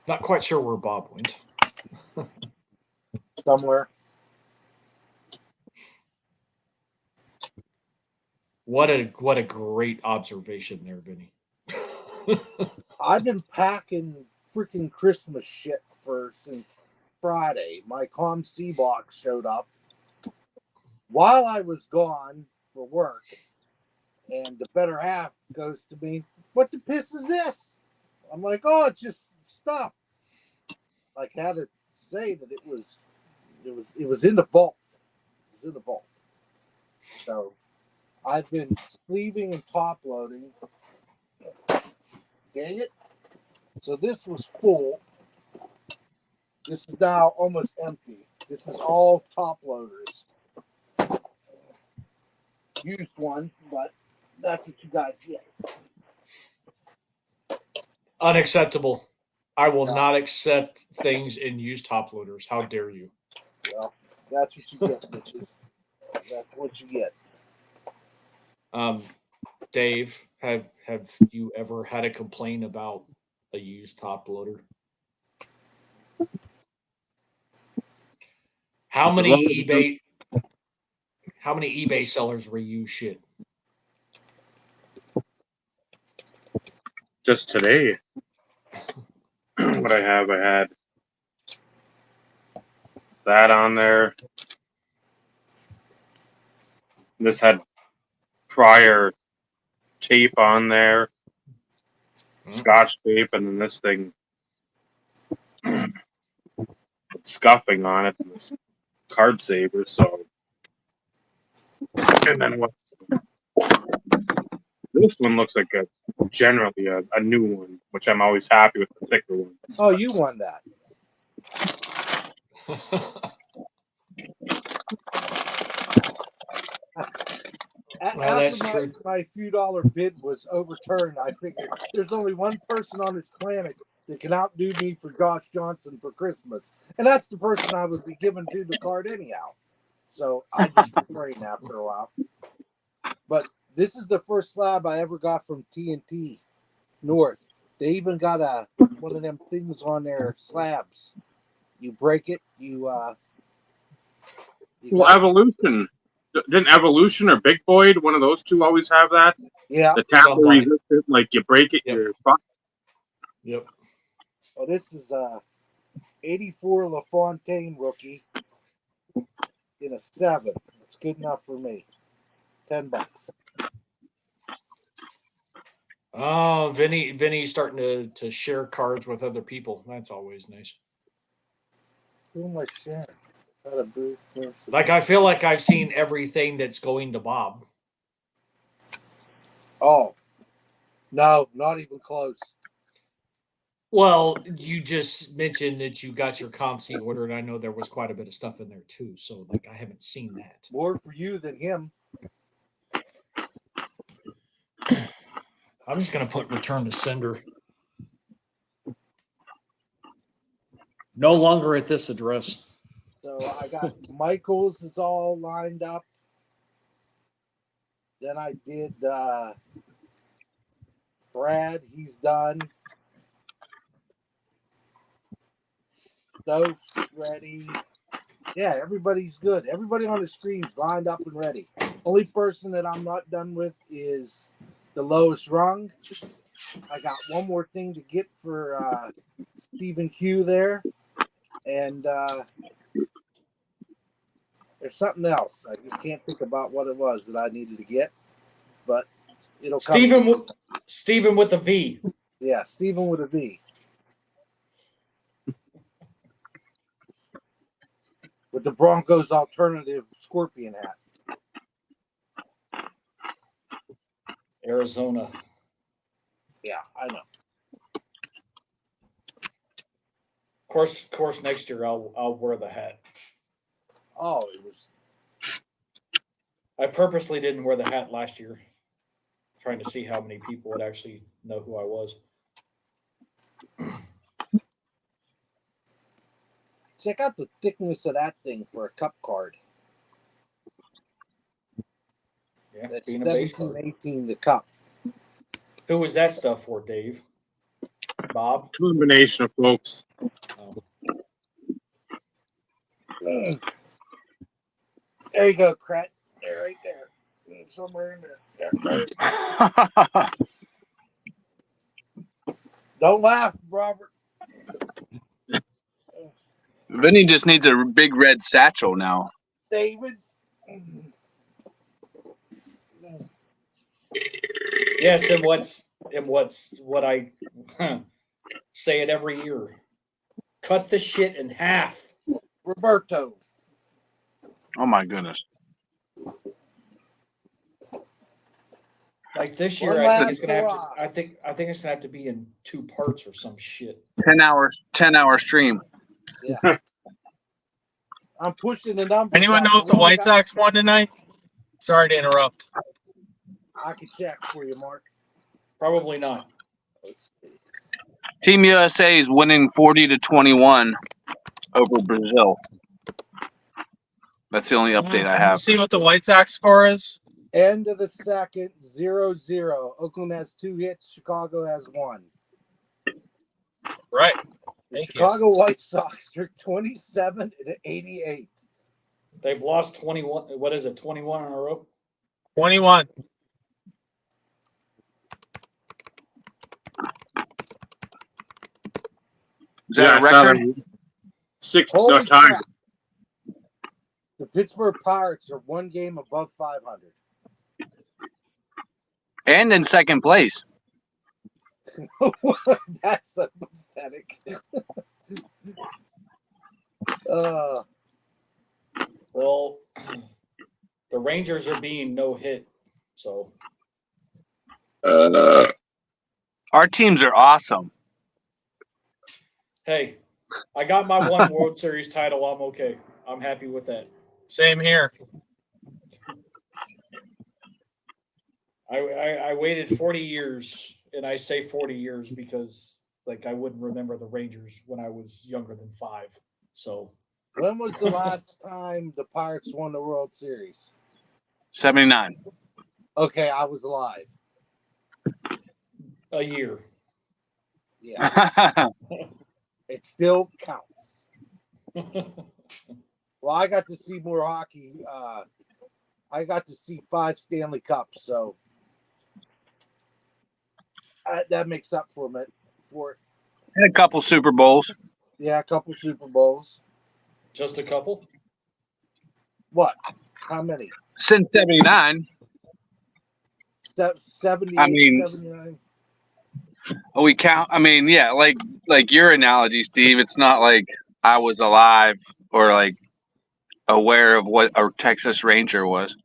Not quite sure where Bob went. Somewhere. What a great observation there, Vinny. I've been packing freaking Christmas shit since Friday. My ComC box showed up while I was gone for work, and the better half goes to me, "What the piss is this?" I'm like, "Oh, it's just stuff." Like, had to say that it was in the vault. It was in the vault. So I've been sleeving and top loading. Dang it. So this was full. This is now almost empty. This is all top loaders. Used one, but that's what you guys get. Unacceptable. I will not accept things in used top loaders. How dare you? Well, that's what you get, bitches. That's what you get. Dave, have you ever had a complaint about a used top loader? How many eBay sellers reuse shit? Just today, what I had that on there. This had prior tape on there, Scotch tape, and then this thing scuffing on it, and this card saver. So, and then what? This one looks like generally a new one, which I'm always happy with the thicker ones. Oh, you won that. That's After true. my few dollar bid was overturned, I figured there's only one person on this planet that can outdo me for Josh Johnson for Christmas, and that's the person I would be giving to the card anyhow. So I just refrained after a while. But this is the first slab I ever got from TNT North. They even got one of them things on their slabs. You break it, Well, Evolution. Didn't Evolution or Big Boyd, one of those two, always have that? Yeah. The tackle resistant, like you break it, you're fucked. Yep. Oh, this is 84 LaFontaine rookie in a 7. It's good enough for me. $10. Oh, Vinny's starting to share cards with other people. That's always nice. Who am I sharing? Not a booth. Like, I feel like I've seen everything that's going to Bob. Oh, no, not even close. Well, you just mentioned that you got your ComC order, and I know there was quite a bit of stuff in there too. So, like, I haven't seen that. More for you than him. I'm just going to put return to sender. No longer at this address. So I got Michael's is all lined up. Then I did Brad. He's done. Stove's ready. Yeah, everybody's good. Everybody on the stream's lined up and ready. Only person that I'm not done with is the lowest rung. I got one more thing to get for Stephen Q there. And there's something else. I just can't think about what it was that I needed to get. But it'll come. Stephen with a V. Yeah, Stephen with a V. With the Broncos alternative scorpion hat. Arizona. Yeah, I know. Of course, next year I'll wear the hat. Oh, it was. I purposely didn't wear the hat last year. Trying to see how many people would actually know who I was. Check out the thickness of that thing for a cup card. Yeah, That's being a base 17-18 the cup. Who was that stuff for, Dave? Bob? Combination of folks. Oh. There you go, Cret. There, right there. Somewhere in there. Don't laugh, Robert. Vinny just needs a big red satchel now. David's. Yes, and what's what I say it every year. Cut the shit in half. Roberto. Oh my goodness. Like this One year, I think last it's gonna have to. hurrah. I think it's gonna have to be in 2 parts or some shit. 10-hour stream. Yeah. I'm pushing the numbers. Anyone up. know if the We only White got- Sox won tonight? Sorry to interrupt. I can check for you, Mark. Probably not. Let's see. Team USA is winning 40-21 over Brazil. That's the only update I have. See what the White Sox score is? End of the second, 0-0. Oakland has 2 hits. Chicago has 1. Right. The Thank you. Chicago White Sox are 27-88. They've lost 21. What is it? 21 in a row. 21. Is that a record? 6 Holy times. crap. The Pittsburgh Pirates are 1 game above 500. And in second place. That's so pathetic. Well, the Rangers are being no hit. So Our teams are awesome. hey, I got my 1 World Series title. I'm okay. I'm happy with that. Same here. I waited 40 years, and I say 40 years because like I wouldn't remember the Rangers when I was younger than 5. So When was the last time the Pirates won the World Series? 79. Okay, I was alive. a year. Yeah, it still counts. Well, I got to see more hockey. I got to see 5 Stanley Cups, so that makes up for it. And a couple Super Bowls. Yeah, a couple Super Bowls. Just a couple. What? How many? Since 79. 78, I mean- 79. We count. I mean, yeah, like your analogy, Steve. It's not like I was alive or like aware of what a Texas Ranger was.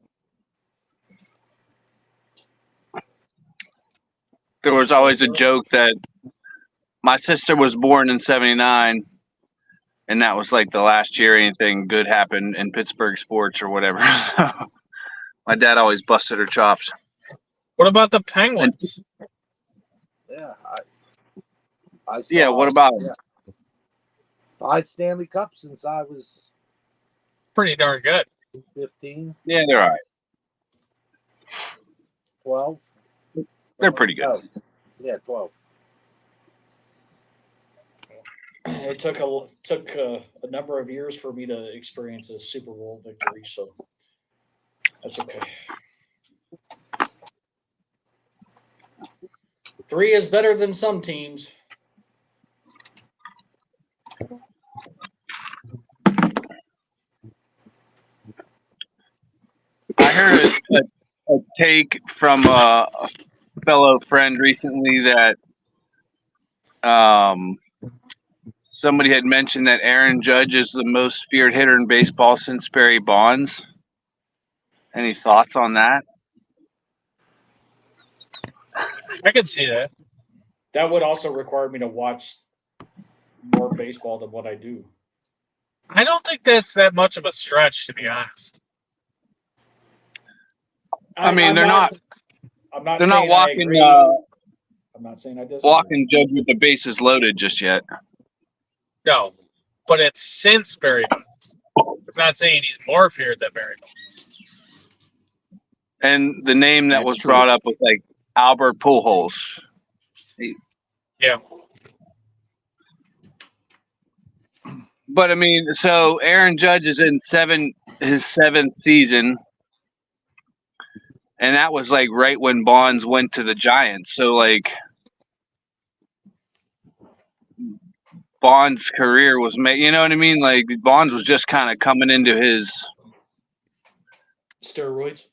There was always a joke that my sister was born in 79, and that was like the last year anything good happened in Pittsburgh sports or whatever. My dad always busted her chops. What about the Penguins? Yeah, I saw. Yeah, what about yeah, 5 Stanley Cups since I was Pretty darn good. 15, Yeah, they're all right. 12. They're pretty good. Oh, yeah, 12. It took a number of years for me to experience a Super Bowl victory, so that's okay. 3 is better than some teams. I heard a take from a fellow friend recently that somebody had mentioned that Aaron Judge is the most feared hitter in baseball since Barry Bonds. Any thoughts on that? I can see that. That would also require me to watch more baseball than what I do. I don't think that's that much of a stretch, to be honest. I mean, I'm they're not- I'm not They're saying not walking I agree. I'm not saying I disagree. walking Judge with the bases loaded just yet. No, but it's since Barry Bonds. It's not saying he's more feared than Barry Bonds. And the name that That's was true. brought up was like Albert Pujols. Yeah. But I mean, so Aaron Judge is in his seventh season, and that was like right when Bonds went to the Giants. So like Bonds' career was you know what I mean? Like Bonds was just kind of coming into his Steroids.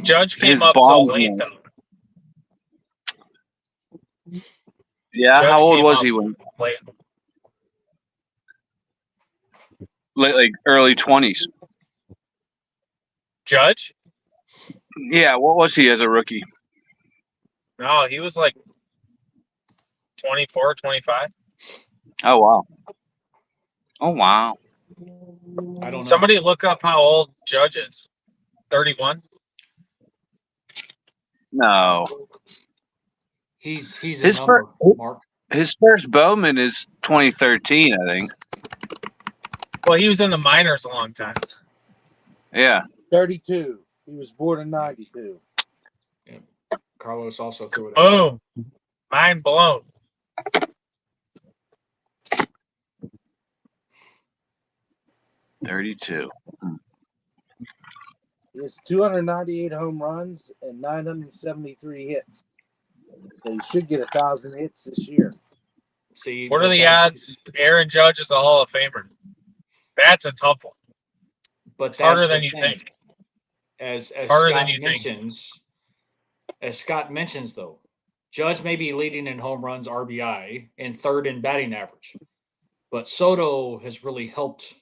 Judge came his up so Bonds late, name. though. Yeah, Judge how old came was up he when late. like early 20s? Judge? Yeah, what was he as a rookie? No, he was like 24, 25. Oh wow. Oh wow. I don't know. Somebody look up how old Judge is. 31? No. He's a His number, first, Mark. his first Bowman is 2013, I think. Well, he was in the minors a long time. Yeah. 32. He was born in 92. Carlos also threw it. Boom. Mind blown. $32. He has 298 home runs and 973 hits. So he should get 1,000 hits this year. See, What are but the that's- odds Aaron Judge is a Hall of Famer? That's a tough one. But It's harder that's than the you thing. think. As harder than Scott you think. mentions, though, Judge may be leading in home runs, RBI, and third in batting average, but Soto has really helped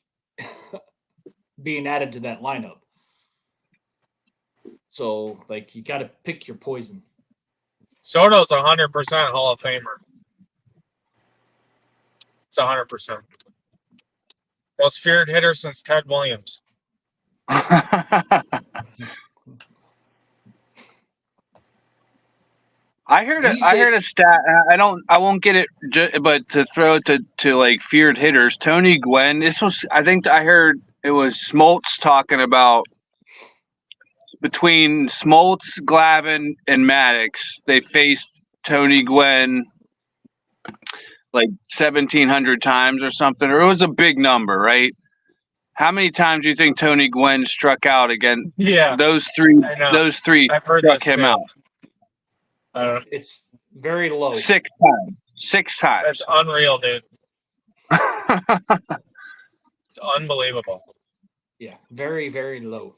being added to that lineup. So, like, you got to pick your poison. Soto's 100% Hall of Famer. It's 100%. Most feared hitter since Ted Williams. I heard a stat. I won't get it, but to throw it to like feared hitters, Tony Gwynn. I think I heard it was Smoltz talking about between Smoltz, Glavine, and Maddox. They faced Tony Gwynn like 1,700 times or something, or it was a big number, right? How many times do you think Tony Gwynn struck out again? Yeah. Those three I've heard struck that him too. out. It's very low. 6 times. 6 times. That's unreal, dude. It's unbelievable. Yeah, very, very low.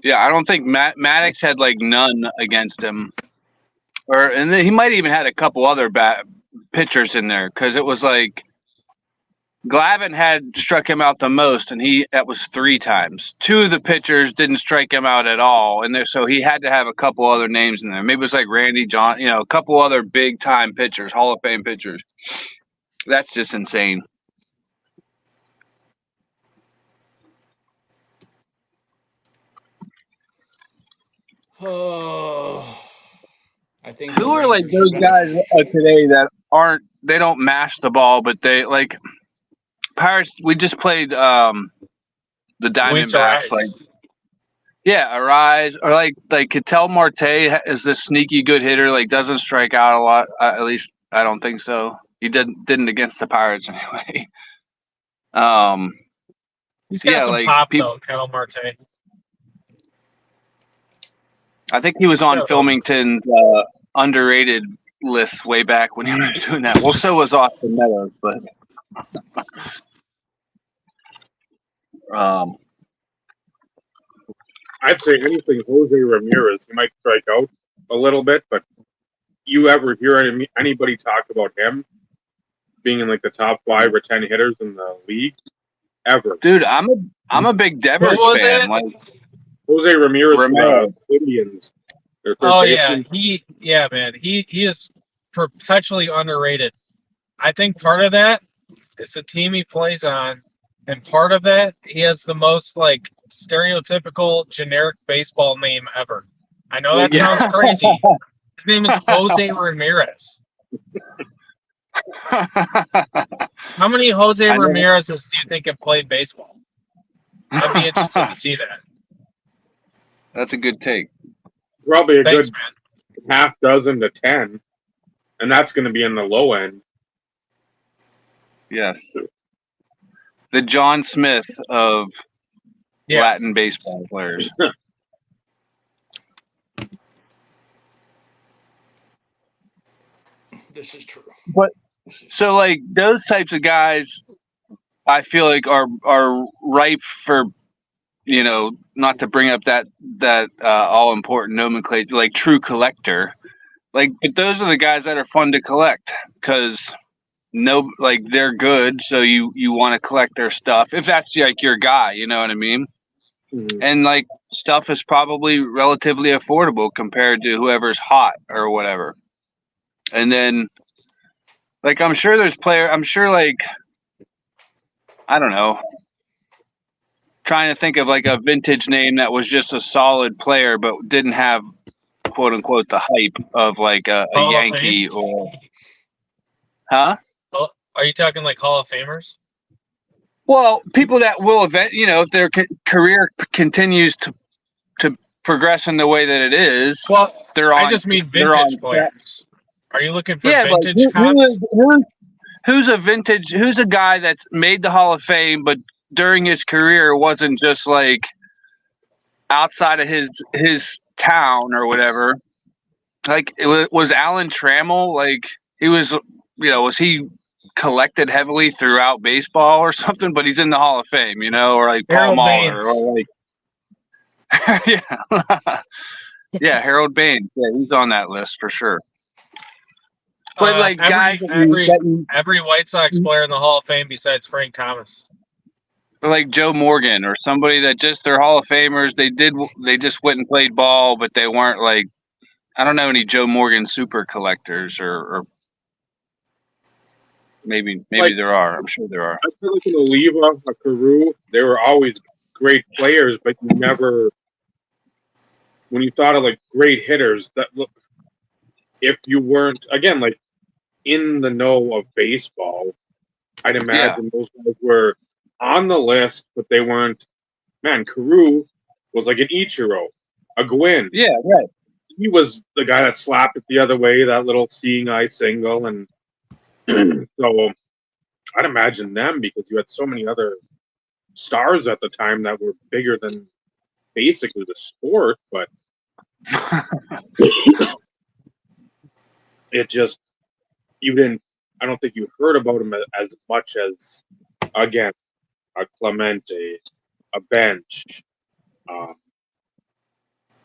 Yeah, I don't think Maddox had like none against him, and then he might even had a couple other bad pitchers in there because it was like Glavine had struck him out the most, and that was 3 times. 2 of the pitchers didn't strike him out at all, and so he had to have a couple other names in there. Maybe it was like Randy John, a couple other big time pitchers, Hall of Fame pitchers. That's just insane. Oh, I think Who are like those guys today that they don't mash the ball, but they like Pirates. We just played the Diamondbacks. Like, yeah, Arise or like Ketel Marte is this sneaky good hitter. Like doesn't strike out a lot. At least I don't think so. He didn't against the Pirates anyway. He's got some like pop though, Ketel Marte. I think he was on Filmington's underrated list way back when he was doing that. Well, so was Austin Meadows, but I'd say anything Jose Ramirez. He might strike out a little bit, but you ever hear anybody talk about him being in like the top 5 or 10 hitters in the league ever? Dude, I'm a big Devers fan. Like Jose Ramirez from the Indians. Oh yeah, man. He is perpetually underrated. I think part of that is the team he plays on, and part of that he has the most like stereotypical generic baseball name ever. I know that Yeah. sounds crazy. His name is Jose Ramirez. How many Jose I know. Ramirez's do you think have played baseball? I'd be interested to see that. That's a good take. Probably a Thanks, good man. half dozen to 10, and that's going to be in the low end. Yes. The John Smith of Yeah. Latin baseball players. This is true. But so like those types of guys I feel like are ripe for, you know, not to bring up that all important nomenclature, like true collector. Like, but those are the guys that are fun to collect because like they're good, so you want to collect their stuff if that's like your guy, you know what I mean? Mhm. And like stuff is probably relatively affordable compared to whoever's hot or whatever. And then like I'm sure like I don't know, trying to think of like a vintage name that was just a solid player but didn't have quote unquote the hype of like a Hall of Yankee Fame? or huh? Are you talking like Hall of Famers? Well, people that will event, you know, if their career continues to progress in the way that it is, Well, they're I on. just mean They're on. vintage players. Are you looking for Yeah, but vintage hops? who's a vintage? Who's a guy that's made the Hall of Fame, but during his career wasn't just like outside of his town or whatever. Like was Alan Trammell, like he was, you know, was he collected heavily throughout baseball or something? But he's in the Hall of Fame, you know, or like Paul Harold Bain. Mahler, or like yeah, yeah, Harold Baines. Yeah, he's on that list for sure. But like guys, every White Sox player in the Hall of Fame besides Frank Thomas. or like Joe Morgan or somebody that just they're Hall of Famers. They just went and played ball, but they weren't like, I don't know any Joe Morgan super collectors or maybe Like- there are. I'm sure there are. I feel like in Oliva, a Carew, they were always great players, but you never, when you thought of like great hitters, that look, if you weren't again like in the know of baseball, I'd imagine those guys were on the list, but they weren't. Man, Carew was like an Ichiro, a Gwynn. Yeah, right. He was the guy that slapped it the other way, that little seeing eye single, and so I'd imagine them because you had so many other stars at the time that were bigger than basically the sport, but it just you didn't. I don't think you heard about him as much as again a Clemente, a Bench,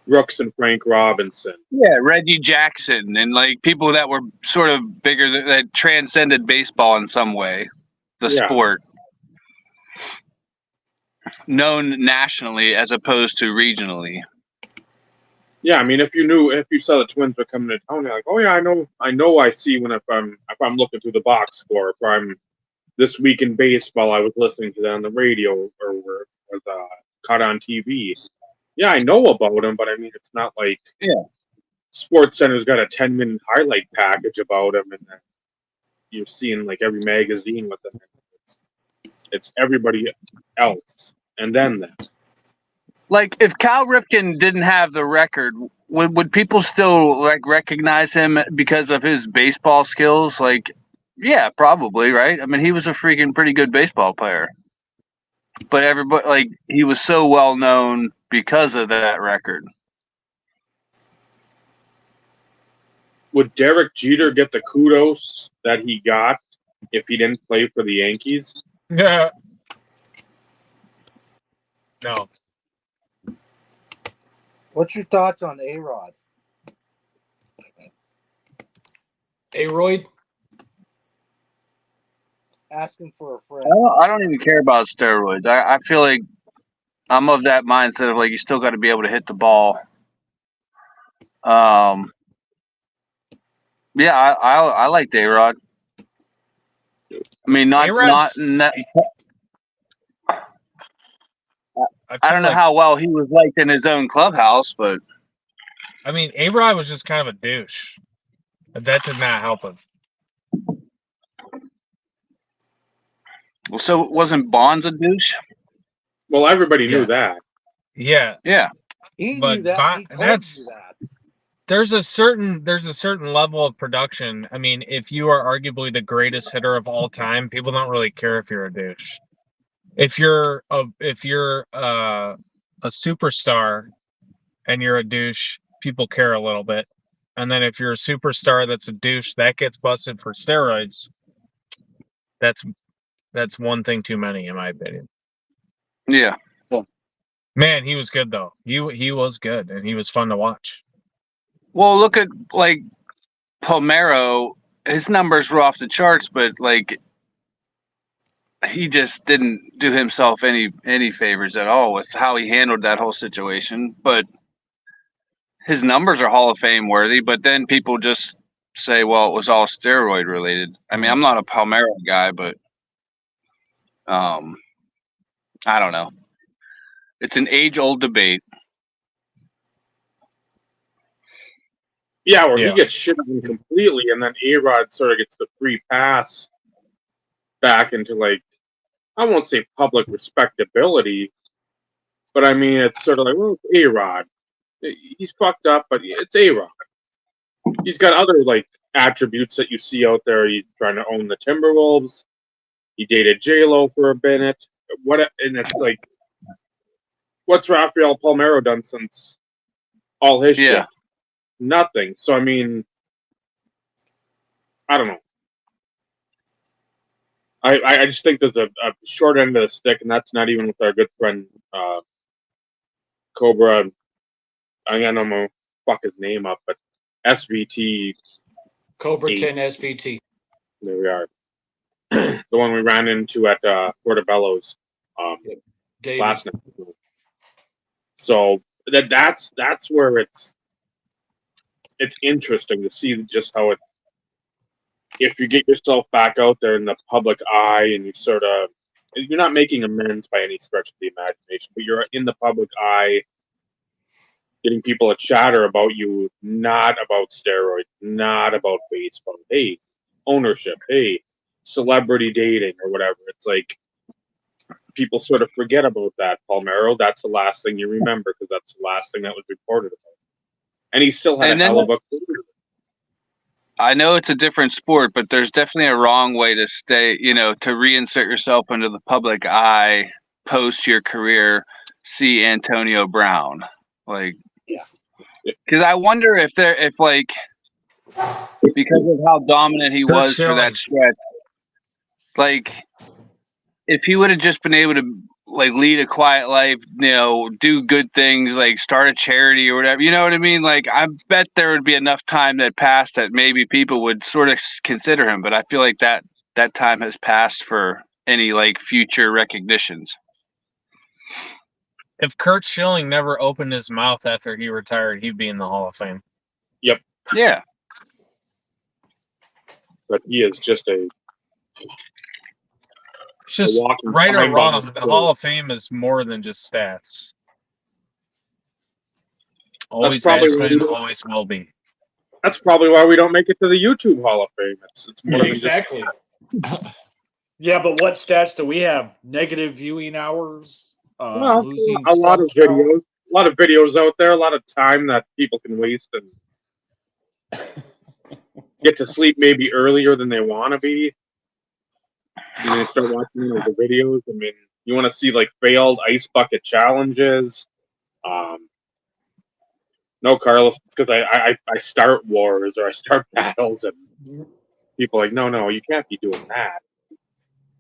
Brooks and Frank Robinson. Yeah, Reggie Jackson and like people that were sort of bigger that transcended baseball in some way, the sport. Known nationally as opposed to regionally. Yeah, I mean, if you saw the Twins were coming to town, you're like, oh yeah, I know, I see when if I'm looking through the box score, if I'm this week in baseball, I was listening to that on the radio or was caught on TV. Yeah, I know about him, but I mean, it's not like Sports Center's got a 10-minute highlight package about him, and then you're seeing like every magazine with him. It's everybody else, and then that. Like if Cal Ripken didn't have the record, would people still like recognize him because of his baseball skills? Like, yeah, probably, right? I mean, he was a freaking pretty good baseball player, but everybody like he was so well known because of that record. Would Derek Jeter get the kudos that he got if he didn't play for the Yankees? Yeah. No. What's your thoughts on A-Rod? A-Royd? Asking for a friend. I don't even care about steroids. I feel like I'm of that mindset of like you still got to be able to hit the ball. Yeah, I like A-Rod. I mean, not I feel don't know like- how well he was liked in his own clubhouse, but I mean, A-Rod was just kind of a douche. That did not help him. well, so wasn't Bonds a douche? Well, everybody knew Yeah. that. Yeah, Yeah. He But knew that. Bon- He told that's- you that. there's a certain level of production. I mean, if you are arguably the greatest hitter of all time, people don't really care if you're a douche. If you're a superstar and you're a douche, people care a little bit. And then if you're a superstar that's a douche that gets busted for steroids, that's one thing too many, in my opinion. Yeah. Man, he was good though. He was good, and he was fun to watch. Well, look at like Palmeiro. His numbers were off the charts, but like he just didn't do himself any favors at all with how he handled that whole situation. But his numbers are Hall of Fame worthy. But then people just say, "Well, it was all steroid related." I mean, I'm not a Palmeiro guy, but I don't know. It's an age-old debate. Yeah, where Yeah. he gets shit on completely, and then A-Rod sort of gets the free pass back into, like, I won't say public respectability, but I mean, it's sort of like, well, it's A-Rod. He's fucked up, but it's A-Rod. He's got other, like, attributes that you see out there. He's trying to own the Timberwolves. He dated J-Lo for a minute. And it's like, what's Rafael Palmeiro done since all his Yeah. shit? Nothing. So, I mean, I don't know. I just think there's a short end of the stick, and that's not even with our good friend Cobra. I'm gonna fuck his name up, but SVT. Cobra Eight. 10 SVT. There we are. The one we ran into at Portobello's David. last night. So that's where it's interesting to see just how it. If you get yourself back out there in the public eye and you're not making amends by any stretch of the imagination, but you're in the public eye, getting people to chatter about you, not about steroids, not about baseball. Hey, ownership. Hey, celebrity dating or whatever. It's like people sort of forget about that. Palmeiro, that's the last thing you remember because that's the last thing that was reported about. And he still had And a then hell of a career. I know it's a different sport, but there's definitely a wrong way to stay, to reinsert yourself into the public eye post your career. See Antonio Brown, like, because I wonder if because of how dominant he was for that stretch, like, if he would have just been able to like lead a quiet life, do good things, like start a charity or whatever, you know what I mean? Like, I bet there would be enough time that passed that maybe people would sort of consider him, but I feel like that time has passed for any like future recognitions. If Kurt Schilling never opened his mouth after he retired, he'd be in the Hall of Fame. Yep. Yeah. But he is just a It's just walking right or time wrong. bomb. The Hall of Fame is more than just stats. Always has probably been, always will be. That's probably why we don't make it to the YouTube Hall of Fame. It's more than Exactly. Yeah, but what stats do we have? Negative viewing hours, losing a lot of sub count. videos out there, a lot of time that people can waste and get to sleep maybe earlier than they want to be. And they start watching the videos. I mean, you want to see like failed ice bucket challenges. No, Carlos, it's because I start wars or I start battles, and people are like, no, you can't be doing that.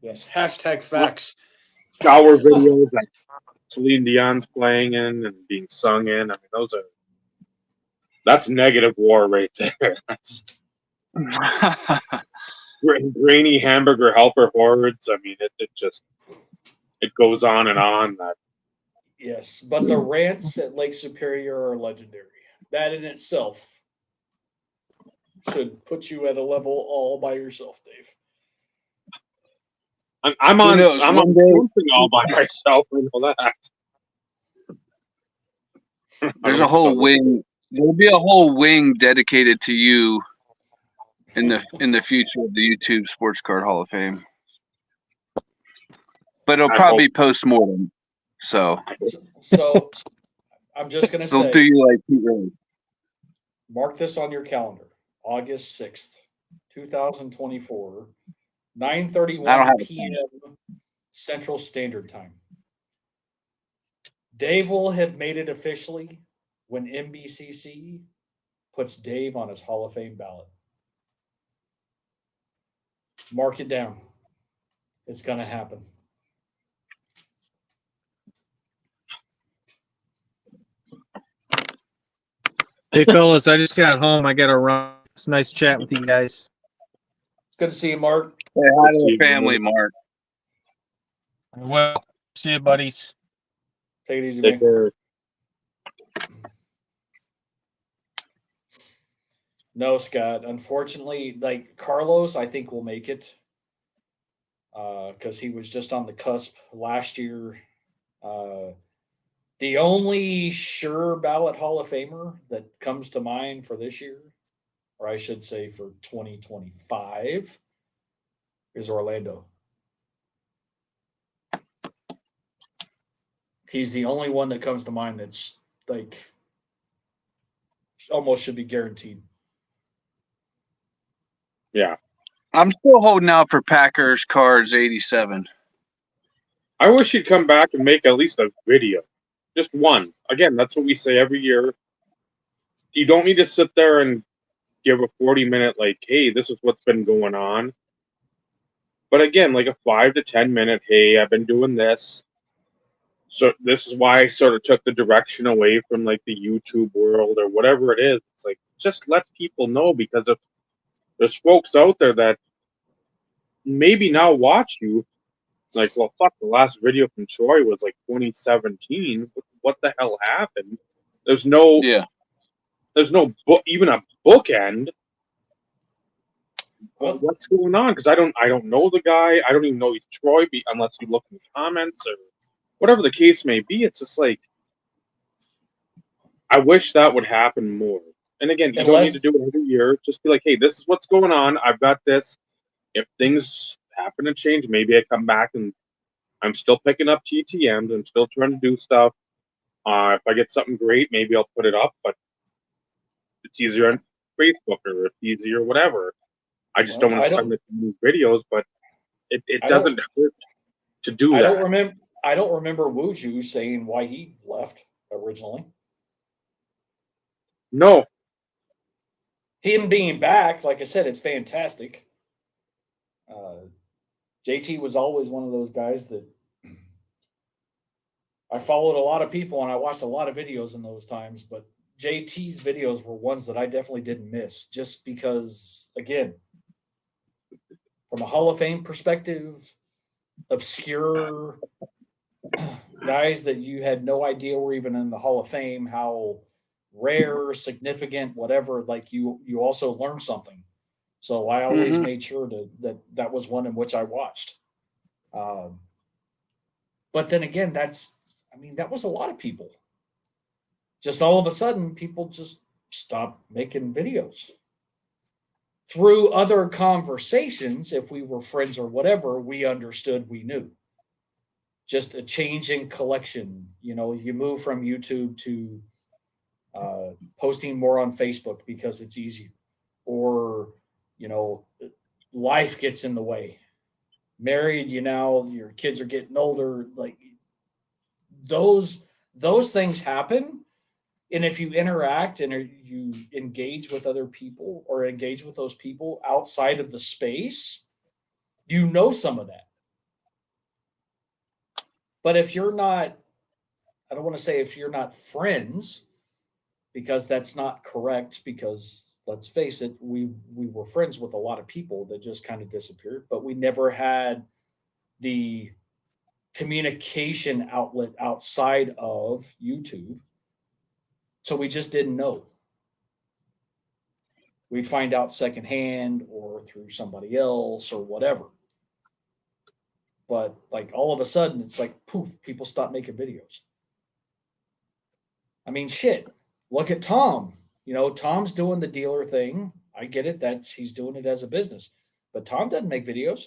Yes, hashtag facts. Scour videos that Celine Dion's playing in and being sung in. I mean, that's negative war right there. That's grainy hamburger helper hordes. I mean, it goes on and on. That Yes, but the rants at Lake Superior are legendary. That in itself should put you at a level all by yourself, Dave. I'm Who on knows? I'm One on day- something all by myself. I know that. There's know a whole if wing. There'll be a whole wing dedicated to you in the future of the YouTube Sports Card Hall of Fame. But it'll I probably be post-mortem. So So I'm just gonna they'll do say, you like Pete Rose. mark this on your calendar, August 6th, 2024, I don't 9:31 have a p.m. Central Standard Time. Dave will have made it officially when NBCC puts Dave on his Hall of Fame ballot. Mark it down. It's going to happen. Hey, fellas, I just got home. I got to run. It's nice chatting with you guys. It's good to see you, Mark. Say hi to See the you, family, man. Mark. Well, see you, buddies. Take it easy, Take man. care. No, Scott. Unfortunately, like Carlos, I think will make it because he was just on the cusp last year. The only sure ballot Hall of Famer that comes to mind for this year, or I should say for 2025, is Orlando. He's the only one that comes to mind that's like almost should be guaranteed. Yeah. I'm still holding out for Packers Cards 87. I wish he'd come back and make at least a video. Just one. Again, that's what we say every year. You don't need to sit there and give a 40-minute, like, hey, this is what's been going on. But again, like a 5 to 10-minute, hey, I've been doing this. So this is why I sort of took the direction away from like the YouTube world or whatever it is. It's like, just let people know, because if there's folks out there that maybe now watch you, like, well, fuck, the last video from Troy was like 2017. What the hell happened? There's no Yeah. book, even a bookend. Well, What's going on? Because I don't know the guy. I don't even know he's Troy, unless you look in the comments or whatever the case may be. It's just like, I wish that would happen more. And again, you don't need to unless do it every year. Just be like, hey, this is what's going on. I've got this. If things happen to change, maybe I come back and I'm still picking up TTMs. I'm still trying to do stuff. If I get something great, maybe I'll put it up. But it's easier on Facebook, or it's easier whatever. I just don't well, want to spend the videos, but it I doesn't don't hurt to do I don't that. remember I don't remember Wuju saying why he left originally. No, Him being back, like I said, it's fantastic. JT was always one of those guys that I followed a lot of people and I watched a lot of videos in those times, but JT's videos were ones that I definitely didn't miss just because, again, from a Hall of Fame perspective, obscure guys that you had no idea were even in the Hall of Fame, how rare, significant, whatever, like you also learn something. So I always made sure that was one in which I watched. Um, but then again, that was a lot of people. Just all of a sudden, people just stopped making videos. Through other conversations, if we were friends or whatever, we understood, we knew. Just a change in collection. You move from YouTube to posting more on Facebook because it's easier, or you know, life gets in the way. Married, your kids are getting older. Like those things happen, and if you interact and you engage with other people or engage with those people outside of the space, some of that. But if you're not, I don't want to say if you're not friends, because that's not correct, because let's face it, we were friends with a lot of people that just kind of disappeared, but we never had the communication outlet outside of YouTube. So we just didn't know. We'd find out secondhand or through somebody else or whatever. But like all of a sudden, it's like poof, people stop making videos. I mean, shit. Look at Tom. Tom's doing the dealer thing. I get it. He's doing it as a business, but Tom doesn't make videos.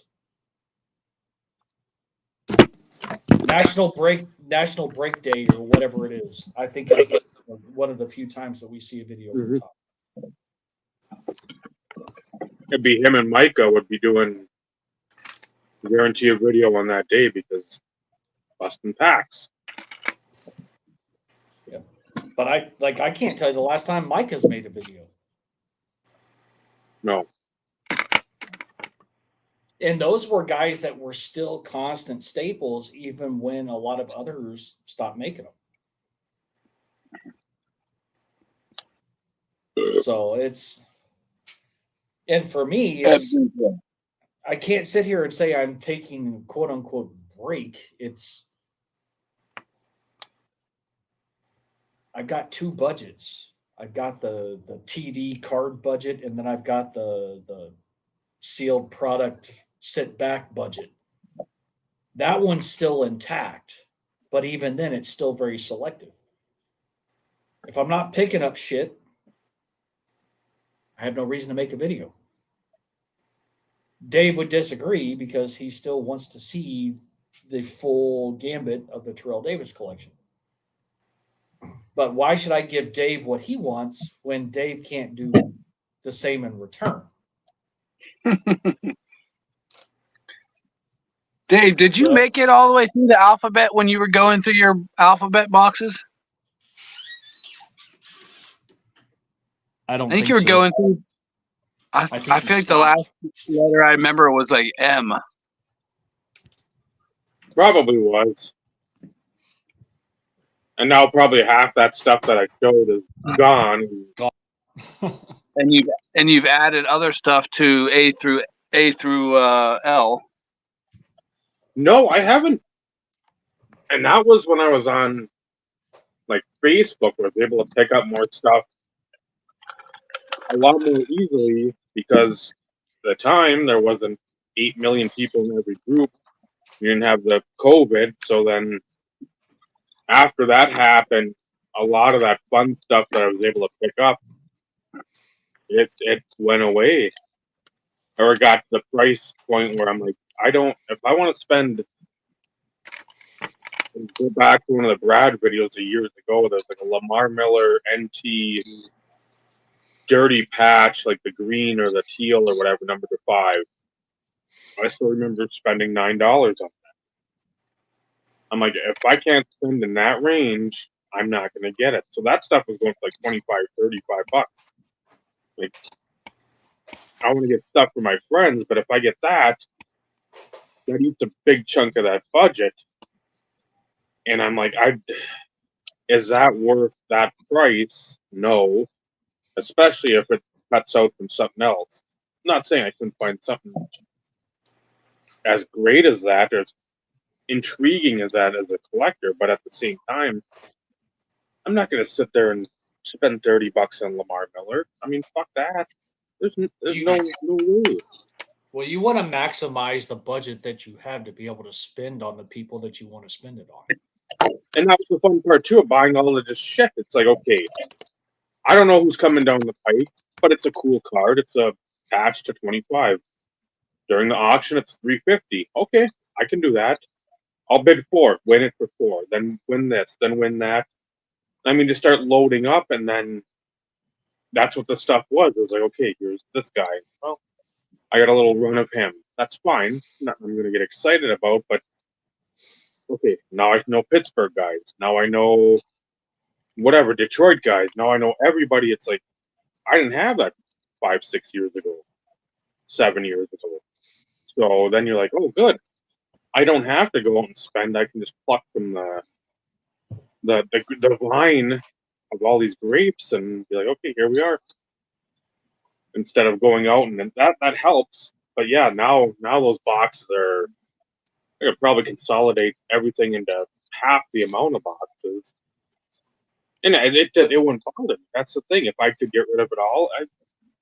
National Break Day or whatever it is. I think is one of the few times that we see a video from Tom. It'd be him and Micah would be doing guarantee a video on that day because busting packs. Yeah, but I can't tell you the last time Micah's made a video. No. And those were guys that were still constant staples, even when a lot of others stopped making them. So and for me, I can't sit here and say I'm taking quote unquote break. I've got two budgets. I've got the TD card budget, and then I've got the sealed product sit back budget. That one's still intact, but even then it's still very selective. If I'm not picking up shit, I have no reason to make a video. Dave would disagree because he still wants to see the full gambit of the Terrell Davis collection. But why should I give Dave what he wants when Dave can't do the same in return? Dave, did you make it all the way through the alphabet when you were going through your alphabet boxes? I don't think you were going through. I feel like the last letter I remember was like M. Probably was. And now probably half that stuff that I showed is gone. and you've added other stuff to A through L. No, I haven't. And that was when I was on like Facebook, where I was able to pick up more stuff a lot more easily because at the time there wasn't 8 million people in every group. You didn't have the COVID, so then after that happened, a lot of that fun stuff that I was able to pick up, it went away. Or it got to the price point where I'm like, if I want to spend, go back to one of the Brad videos of years ago, there's like a Lamar Miller NT dirty patch, like the green or the teal or whatever, number 5. I still remember spending $9 on that. I'm like, if I can't spend in that range, I'm not going to get it. So that stuff was going for like 25, 35 bucks. Like, I want to get stuff for my friends, but if I get that eats a big chunk of that budget. And I'm like, is that worth that price? No. Especially if it cuts out from something else. I'm not saying I couldn't find something as great as that or as intriguing as that as a collector, but at the same time, I'm not going to sit there and spend $30 on Lamar Miller. I mean, fuck that. There's no way. Well, you want to maximize the budget that you have to be able to spend on the people that you want to spend it on. And that's the fun part too of buying all of this shit. It's like, okay, I don't know who's coming down the pipe, but it's a cool card. It's a patch to 25. During the auction, it's 350. Okay, I can do that. I'll bid 4, win it for 4, then win this, then win that. I mean, to start loading up, and then that's what the stuff was. It was like, okay, here's this guy. Well, I got a little run of him. That's fine. Nothing I'm going to get excited about, but okay, now I know Pittsburgh guys. Now I know whatever, Detroit guys. Now I know everybody. It's like, I didn't have that 5, 6 years ago, 7 years ago. So then you're like, oh, good. I don't have to go out and spend. I can just pluck from the line of all these grapes and be like, okay, here we are. Instead of going out, and that helps. But yeah, now those boxes are, I could probably consolidate everything into half the amount of boxes. And it wouldn't bother me. That's the thing. If I could get rid of it all,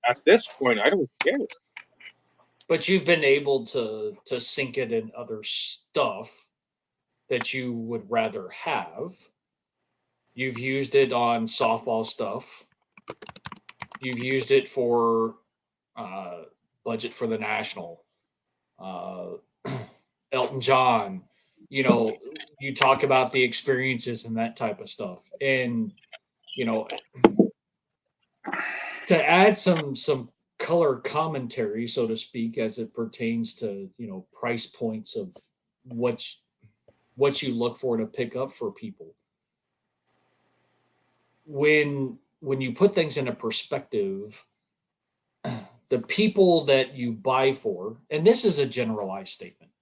at this point, I don't care. But you've been able to sink it in other stuff that you would rather have. You've used it on softball stuff. You've used it for budget for the national. Uh, Elton John. You know, you talk about the experiences and that type of stuff, and you know, to add some color commentary, so to speak, as it pertains to price points of what you look for to pick up for people. When you put things into perspective, the people that you buy for, and this is a generalized statement,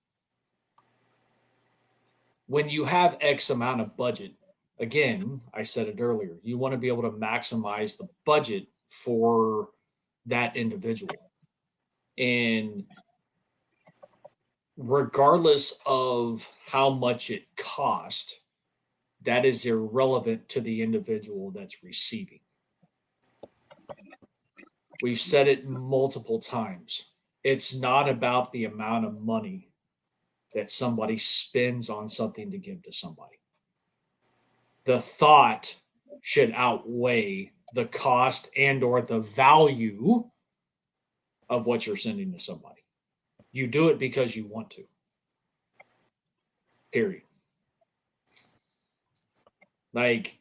when you have X amount of budget, again, I said it earlier, you want to be able to maximize the budget for that individual. And regardless of how much it cost, that is irrelevant to the individual that's receiving. We've said it multiple times. It's not about the amount of money that somebody spends on something to give to somebody. The thought should outweigh the cost and or the value of what you're sending to somebody. You do it because you want to. Period. Like,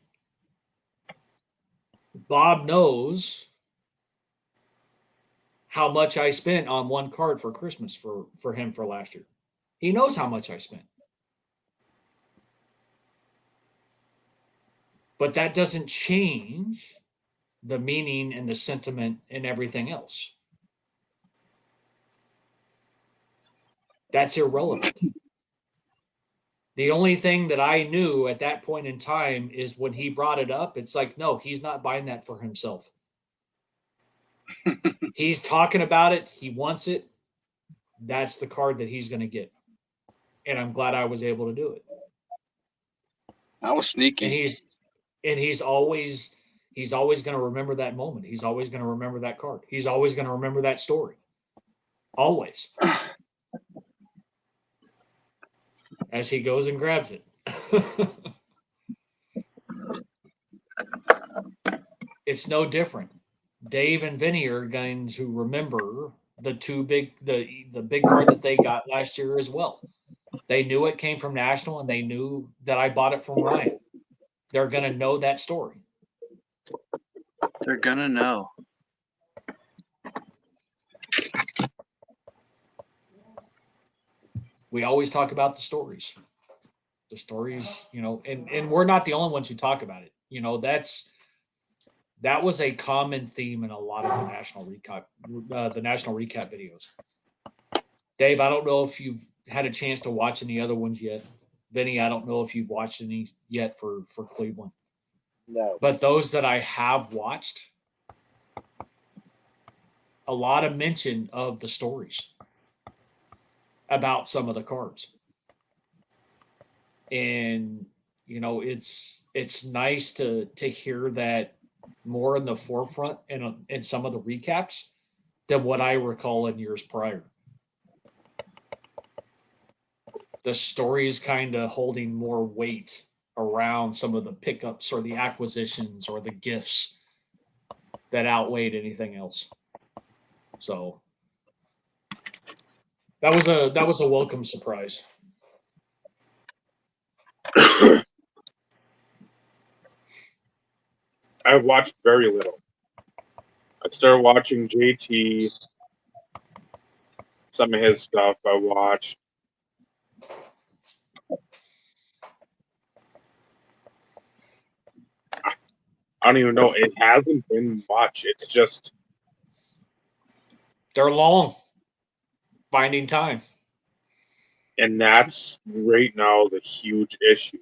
Bob knows how much I spent on one card for Christmas for him for last year. He knows how much I spent. But that doesn't change the meaning and the sentiment and everything else. That's irrelevant. The only thing that I knew at that point in time is when he brought it up, it's like, no, he's not buying that for himself. He's talking about it. He wants it. That's the card that he's going to get. And I'm glad I was able to do it. That was sneaky. And he's always going to remember that moment. He's always going to remember that card. He's always going to remember that story. Always. As he goes and grabs it. It's no different. Dave and Vinny are going to remember the big card that they got last year as well. They knew it came from National, and they knew that I bought it from Ryan. They're going to know that story. They're going to know. We always talk about the stories. The stories, and we're not the only ones who talk about it. That was a common theme in a lot of the national recap videos. Dave, I don't know if you've had a chance to watch any other ones yet. Vinny, I don't know if you've watched any yet for Cleveland. No. But those that I have watched, a lot of mention of the stories about some of the cards. And it's nice to hear that more in the forefront in some of the recaps than what I recall in years prior. The story is kind of holding more weight around some of the pickups or the acquisitions or the gifts that outweighed anything else. So that was a welcome surprise. I've watched very little. I started watching JT, some of his stuff I watched. I don't even know. It hasn't been much. It's just they're long. Finding time. And that's right now the huge issue.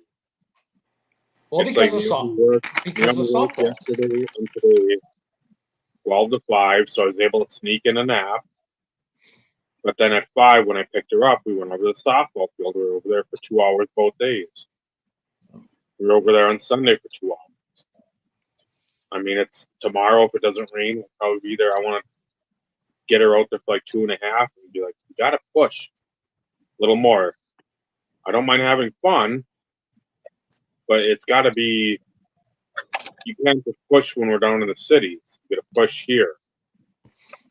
Well, because of softball. Yesterday and today, 12 to 5, so I was able to sneak in a nap. But then at 5, when I picked her up, we went over to the softball field. We were over there for 2 hours both days. We were over there on Sunday for 2 hours. I mean, it's tomorrow. If it doesn't rain, we'll probably be there. I want to get her out there for like 2.5 and be like, you got to push a little more. I don't mind having fun, but it's got to be you can't just push when we're down in the cities. You got to push here.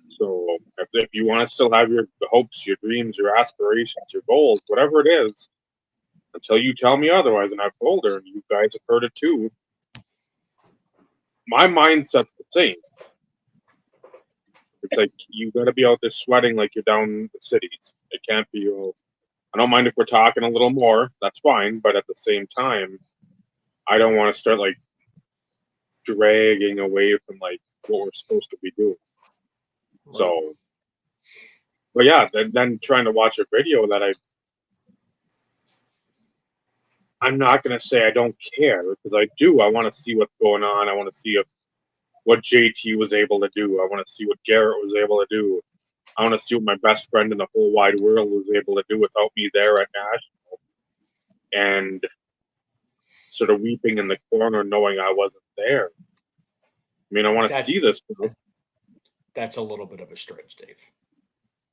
So if you want to still have your hopes, your dreams, your aspirations, your goals, whatever it is, until you tell me otherwise, and I've told her, and you guys have heard it too, my mindset's the same. It's like you got to be out there sweating like you're down in the cities. It can't be. I don't mind if we're talking a little more. That's fine. But at the same time, I don't want to start like dragging away from like what we're supposed to be doing. Right. So, but yeah, then trying to watch a video that I'm not gonna say I don't care, because I do. I want to see what's going on. I want to see what JT was able to do. I want to see what Garrett was able to do. I want to see what my best friend in the whole wide world was able to do without me there at National, and sort of weeping in the corner knowing I wasn't there. I mean, I want to see this stuff. That's a little bit of a stretch, Dave.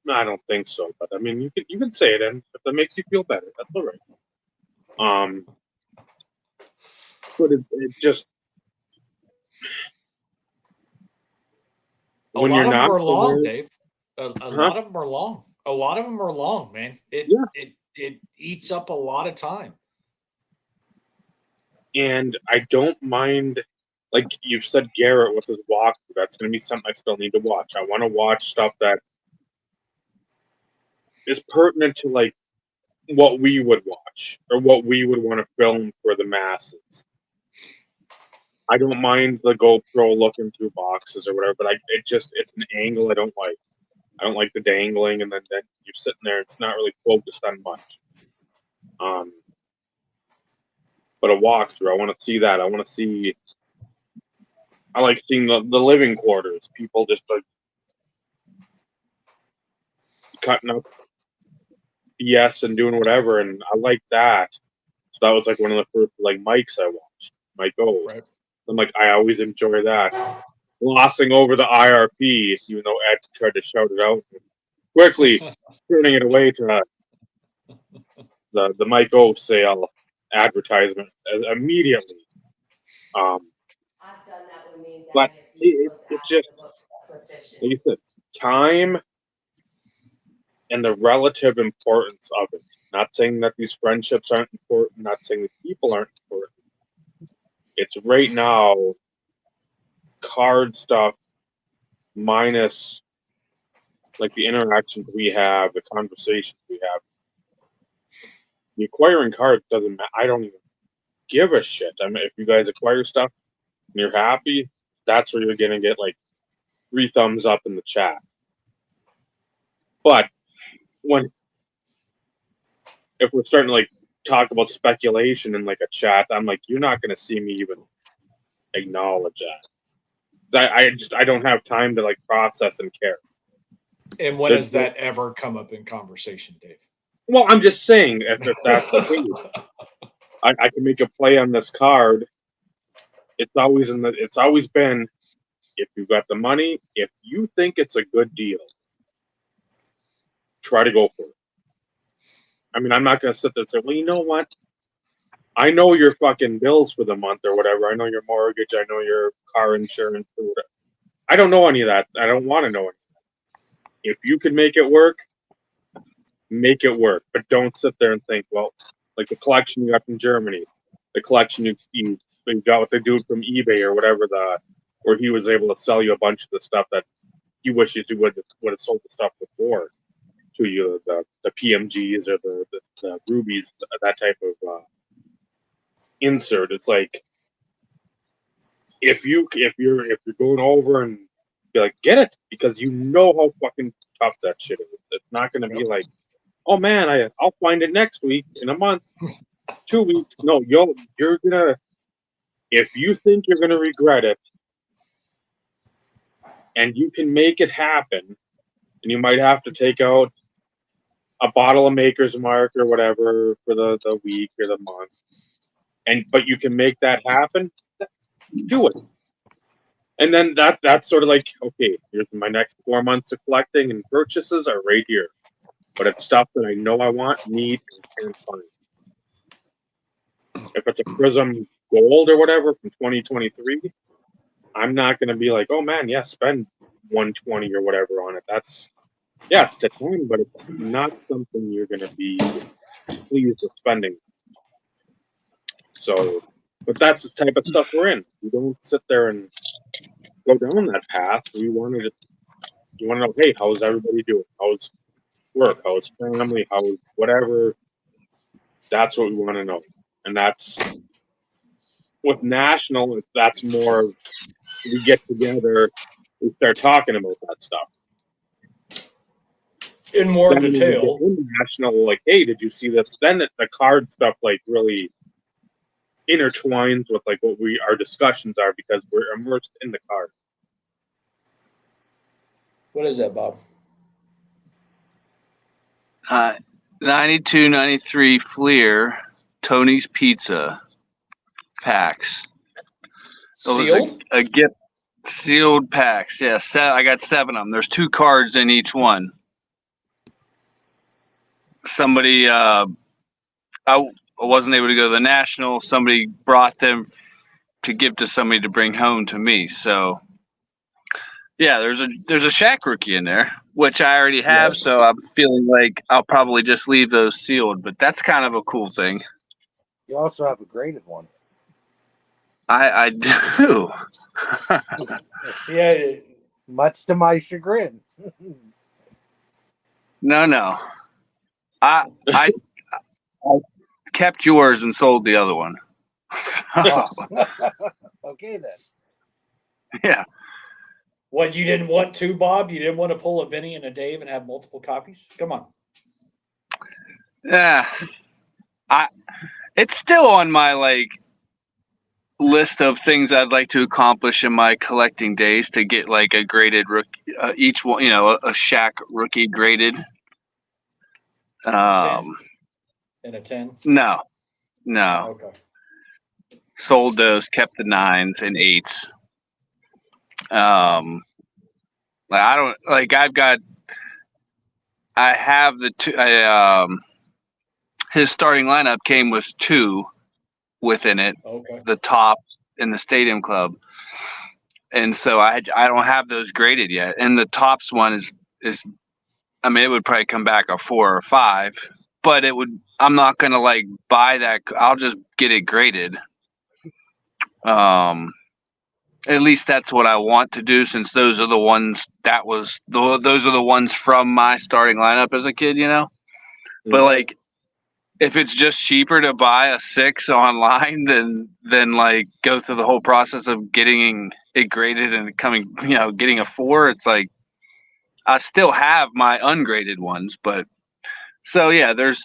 No, I don't think so, but I mean, you can say it, and if that makes you feel better, that's all right. But it just when you're not are long, aware, Dave. A lot of them are long. A lot of them are long, man. It eats up a lot of time. and I don't mind. Like you've said, Garrett with his walk, that's going to be something I still need to watch. I want to watch stuff that is pertinent to like what we would watch or what we would want to film for the masses. I don't mind the GoPro looking through boxes or whatever, but it's an angle I don't like. I don't like the dangling, and then you're sitting there. It's not really focused on much. But a walkthrough, I want to see that. I want to see. I like seeing the living quarters. People just like cutting up BS and doing whatever, and I like that. So that was like one of the first like mics I watched. Mike O. Right. I'm like, I always enjoy that. Glossing over the IRP, even though Ed tried to shout it out, quickly turning it away to the Mike O sale advertisement immediately. I've done that with me. But it just, like you said, time and the relative importance of it. Not saying that these friendships aren't important, not saying that people aren't important. It's right now card stuff minus like the interactions we have, the conversations we have. The acquiring cards doesn't matter. I don't even give a shit. I mean, if you guys acquire stuff and you're happy, that's where you're gonna get like 3 thumbs up in the chat. But if we're starting to like talk about speculation in like a chat, I'm like, you're not gonna see me even acknowledge that. I don't have time to like process and care. And when does that ever come up in conversation, Dave? Well, I'm just saying if that's the thing, I can make a play on this card. It's always been, if you've got the money, if you think it's a good deal, try to go for it. I mean, I'm not gonna sit there and say, well, you know what? I know your fucking bills for the month or whatever. I know your mortgage. I know your car insurance or whatever. I don't know any of that. I don't want to know any of that. If you can make it work, make it work. But don't sit there and think, well, like the collection you got from Germany, the collection you got with the dude from eBay or whatever, where he was able to sell you a bunch of the stuff that he wishes he would have sold the stuff before to you, the PMGs or the rubies, that type of insert. It's like if you're going over and be like, get it, because you know how fucking tough that shit is. It's not gonna be like, oh man, I'll find it next week, in a month, 2 weeks. No, you're gonna, if you think you're gonna regret it, and you can make it happen, and you might have to take out a bottle of Maker's Mark or whatever for the week or the month, but you can make that happen, do it. And then that's sort of like, okay, here's my next 4 months of collecting, and purchases are right here. But it's stuff that I know I want, need, and can't find. If it's a Prism gold or whatever from 2023, I'm not going to be like, oh man, yeah, spend 120 or whatever on it. That's, yeah, it's the time, but it's not something you're going to be pleased with spending. So, but that's the type of stuff we're in. We don't sit there and go down that path. We want to, you want to know, hey, how's everybody doing? How's work? How's family? How's whatever? That's what we want to know. And that's with national. That's more. We get together, we start talking about that stuff In more then detail. National, like, hey, did you see this? Then the card stuff like really intertwines with like what our discussions are because we're immersed in the card. What is that, Bob? 92, 93 Fleer, Tony's Pizza packs. Those Sealed? a gift, sealed packs. Yeah, I got 7 of them. There's 2 cards in each one. Somebody, I wasn't able to go to the national. Somebody brought them to give to somebody to bring home to me. So, yeah, there's a Shaq rookie in there, which I already have. Yes. So I'm feeling like I'll probably just leave those sealed. But that's kind of a cool thing. You also have a graded one. I do. Yeah. Much to my chagrin. No. I kept yours and sold the other one. Okay then. Yeah. What, you didn't want to, Bob? You didn't want to pull a Vinny and a Dave and have multiple copies? Come on. Yeah. It's still on my list of things I'd like to accomplish in my collecting days to get like a graded rookie, each one, a Shaq rookie graded. 10 and a 10? No. Okay. Sold those, kept the 9s and 8s. I have the 2. His starting lineup came with 2 within it. Okay. The tops in the Stadium Club, and so I don't have those graded yet. And the tops one is I mean, it would probably come back a 4 or 5, but it would. I'm not gonna buy that. I'll just get it graded. At least that's what I want to do, since those are the ones those are the ones from my starting lineup as a kid, But if it's just cheaper to buy a 6 online than go through the whole process of getting it graded and getting a 4, it's like I still have my ungraded ones, but so yeah, those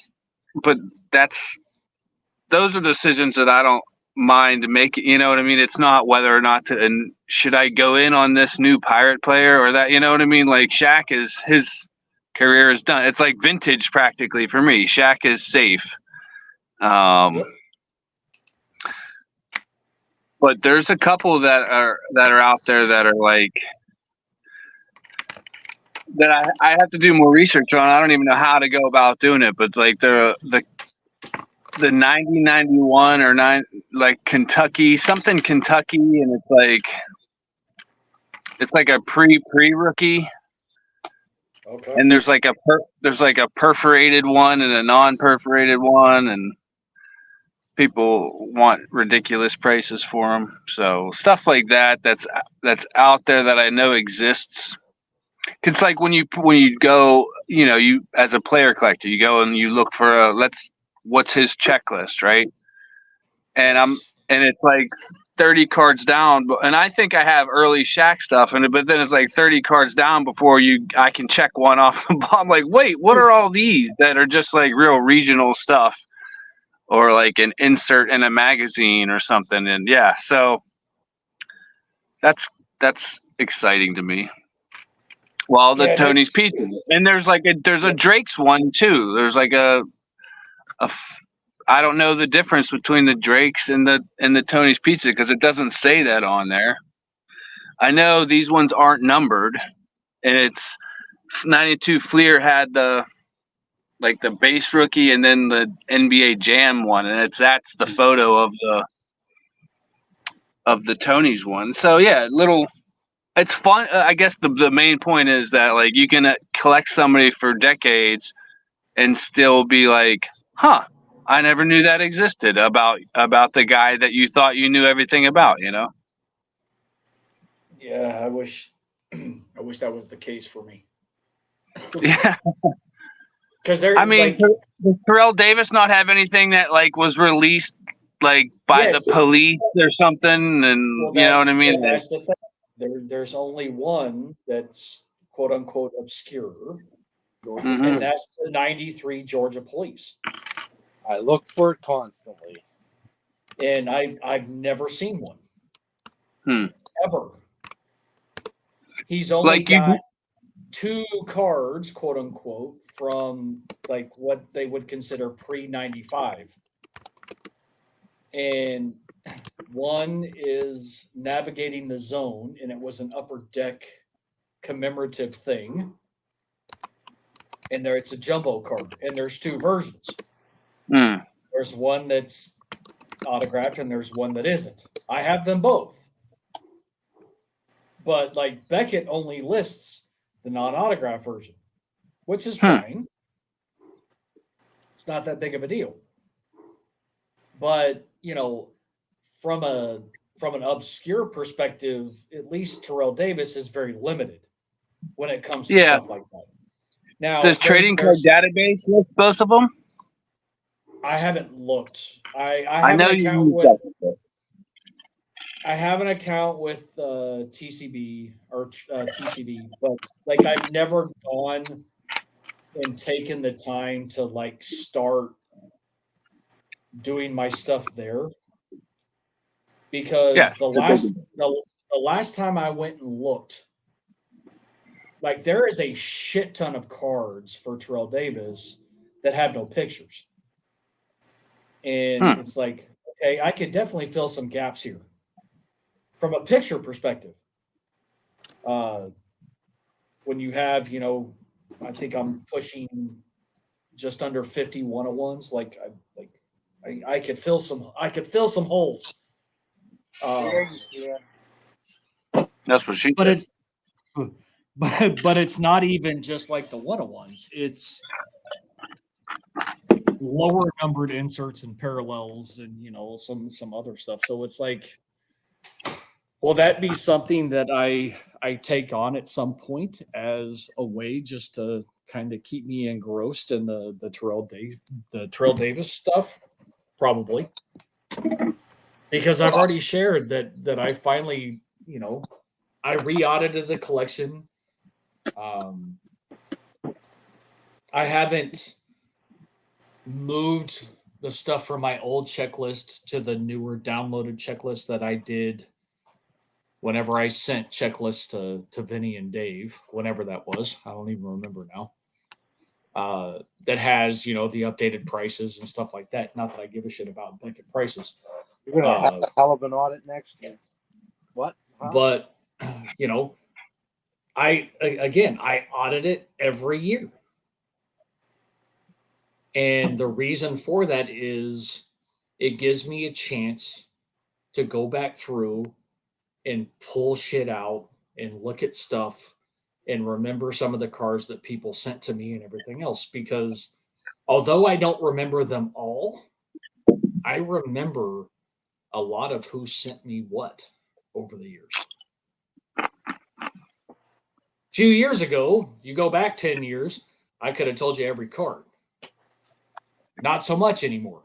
are decisions that I don't mind making, you know what I mean? It's not whether or not to, and should I go in on this new Pirate player or that, you know what I mean? Like Shaq his career is done. It's like vintage practically for me. Shaq is safe. Yep. But there's a couple that are out there that are that I have to do more research on. I don't even know how to go about doing it, but the 90-91 or 9 Kentucky, and it's like a pre-rookie. Okay. And there's a perforated one and a non-perforated one, and people want ridiculous prices for them. So stuff like that's out there that I know exists. It's like when you go, you as a player collector, you go and you look for what's his checklist, right? And it's like 30 cards down, and I think I have early Shaq stuff in it, but then it's like 30 cards down before I can check one off the bottom. Like, wait, what are all these that are just like real regional stuff, or like an insert in a magazine or something? And yeah, so that's exciting to me. Well, the Tony's Pizza, and there's a Drake's one too. There's like I don't know the difference between the Drake's and the Tony's Pizza because it doesn't say that on there. I know these ones aren't numbered, and it's 92 Fleer had the base rookie and then the NBA Jam one, and that's the photo of of the Tony's one. So yeah, little. It's fun. I guess the main point is that like you can collect somebody for decades and still be like, huh, I never knew that existed about the guy that you thought you knew everything about. You know. Yeah, I wish I wish that was the case for me. Yeah. Because they're I mean, like, does Terrell Davis not have anything that like was released like by the yes, police or something? And well, you know what I mean? Like, that's the thing. There's only one that's quote unquote obscure, Georgia Mhm. and Police. that's the '93 Georgia Police. I look for it constantly. And I've never seen one Hmm. ever. He's only Like you, got 2 cards, quote unquote, from like what they would consider pre 95. And one is navigating the zone, and it was an upper deck commemorative thing. And there it's a jumbo card, and there's 2 versions. hmm. There's one that's autographed, and there's one that isn't. I have them both. But like Beckett only lists the non-autograph version, which is fine. It's not that big of a deal. But, you know, from an obscure perspective, at least Terrell Davis is very limited when it comes to Yeah. stuff like that. Now, Does trading card database list both of them? I haven't looked. I I have know an you account use with that. I have an account with TCB or TCB, but like I've never gone and taken the time to like start doing my stuff there because Yeah. the last time I went and looked, like there is a shit ton of cards for Terrell Davis that have no pictures. And it's like, okay, I could definitely fill some gaps here from a picture perspective. When you have, you know, I think I'm pushing just under 50 101s. I could fill some holes. Yeah. That's what she But said. it's but it's not even just like the 101s. It's lower numbered inserts and parallels and you know some other stuff. So it's like, will that be something that I take on at some point as a way just to kind of keep me engrossed in the Terrell Davis stuff? Probably. Because I've already shared that I finally, you know, I re-audited the collection. I haven't moved the stuff from my old checklist to the newer downloaded checklist that I did whenever I sent checklists to Vinny and Dave, whenever that was. I don't even remember now. That has, you know, the updated prices and stuff like that. Not that I give a shit about blanket prices. You're going to have a hell of an audit next year. What? Huh? But, you know, I audit it every year. And the reason for that is it gives me a chance to go back through and pull shit out and look at stuff and remember some of the cards that people sent to me and everything else. Because although I don't remember them all, I remember a lot of who sent me what over the years. A few years ago, you go back 10 years, I could have told you every card. Not so much anymore.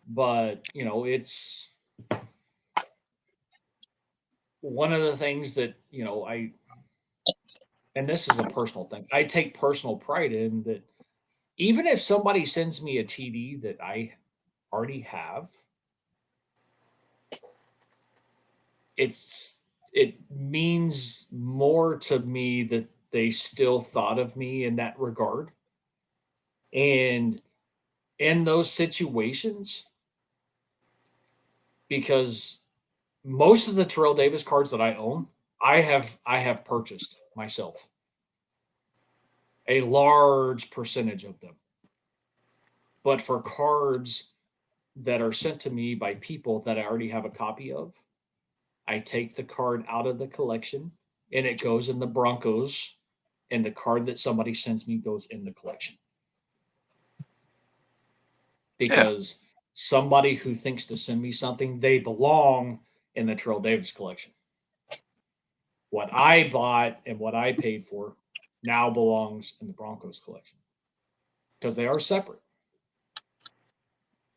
But, you know, it's one of the things that, you know, and this is a personal thing, I take personal pride in that even if somebody sends me a TD that I already have, it means more to me that they still thought of me in that regard. And in those situations, because most of the Terrell Davis cards that I own, I have purchased myself. A large percentage of them. But for cards that are sent to me by people that I already have a copy of, I take the card out of the collection and it goes in the Broncos, and the card that somebody sends me goes in the collection. Because somebody who thinks to send me something, they belong in the Terrell Davis collection. What I bought and what I paid for now belongs in the Broncos collection. Because they are separate.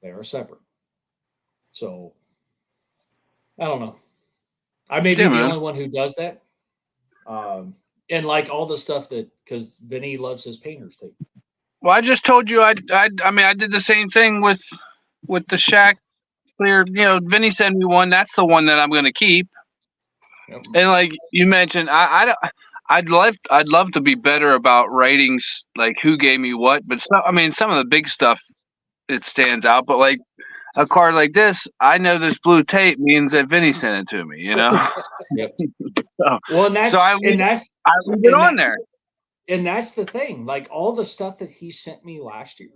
They are separate. So, I don't know. I may be the only one who does that. And like all the stuff that, because Vinny loves his painter's tape. Well, I just told you I mean I did the same thing with the Shaq clear. You know, Vinny sent me one. That's the one that I'm going to keep. Yep. And like you mentioned, I'd love to be better about ratings, like who gave me what. But I mean, some of the big stuff it stands out. But like a card like this, I know this blue tape means that Vinny sent it to me. You know. Yep. Well, and that's I leave it on there. And that's the thing. Like all the stuff that he sent me last year,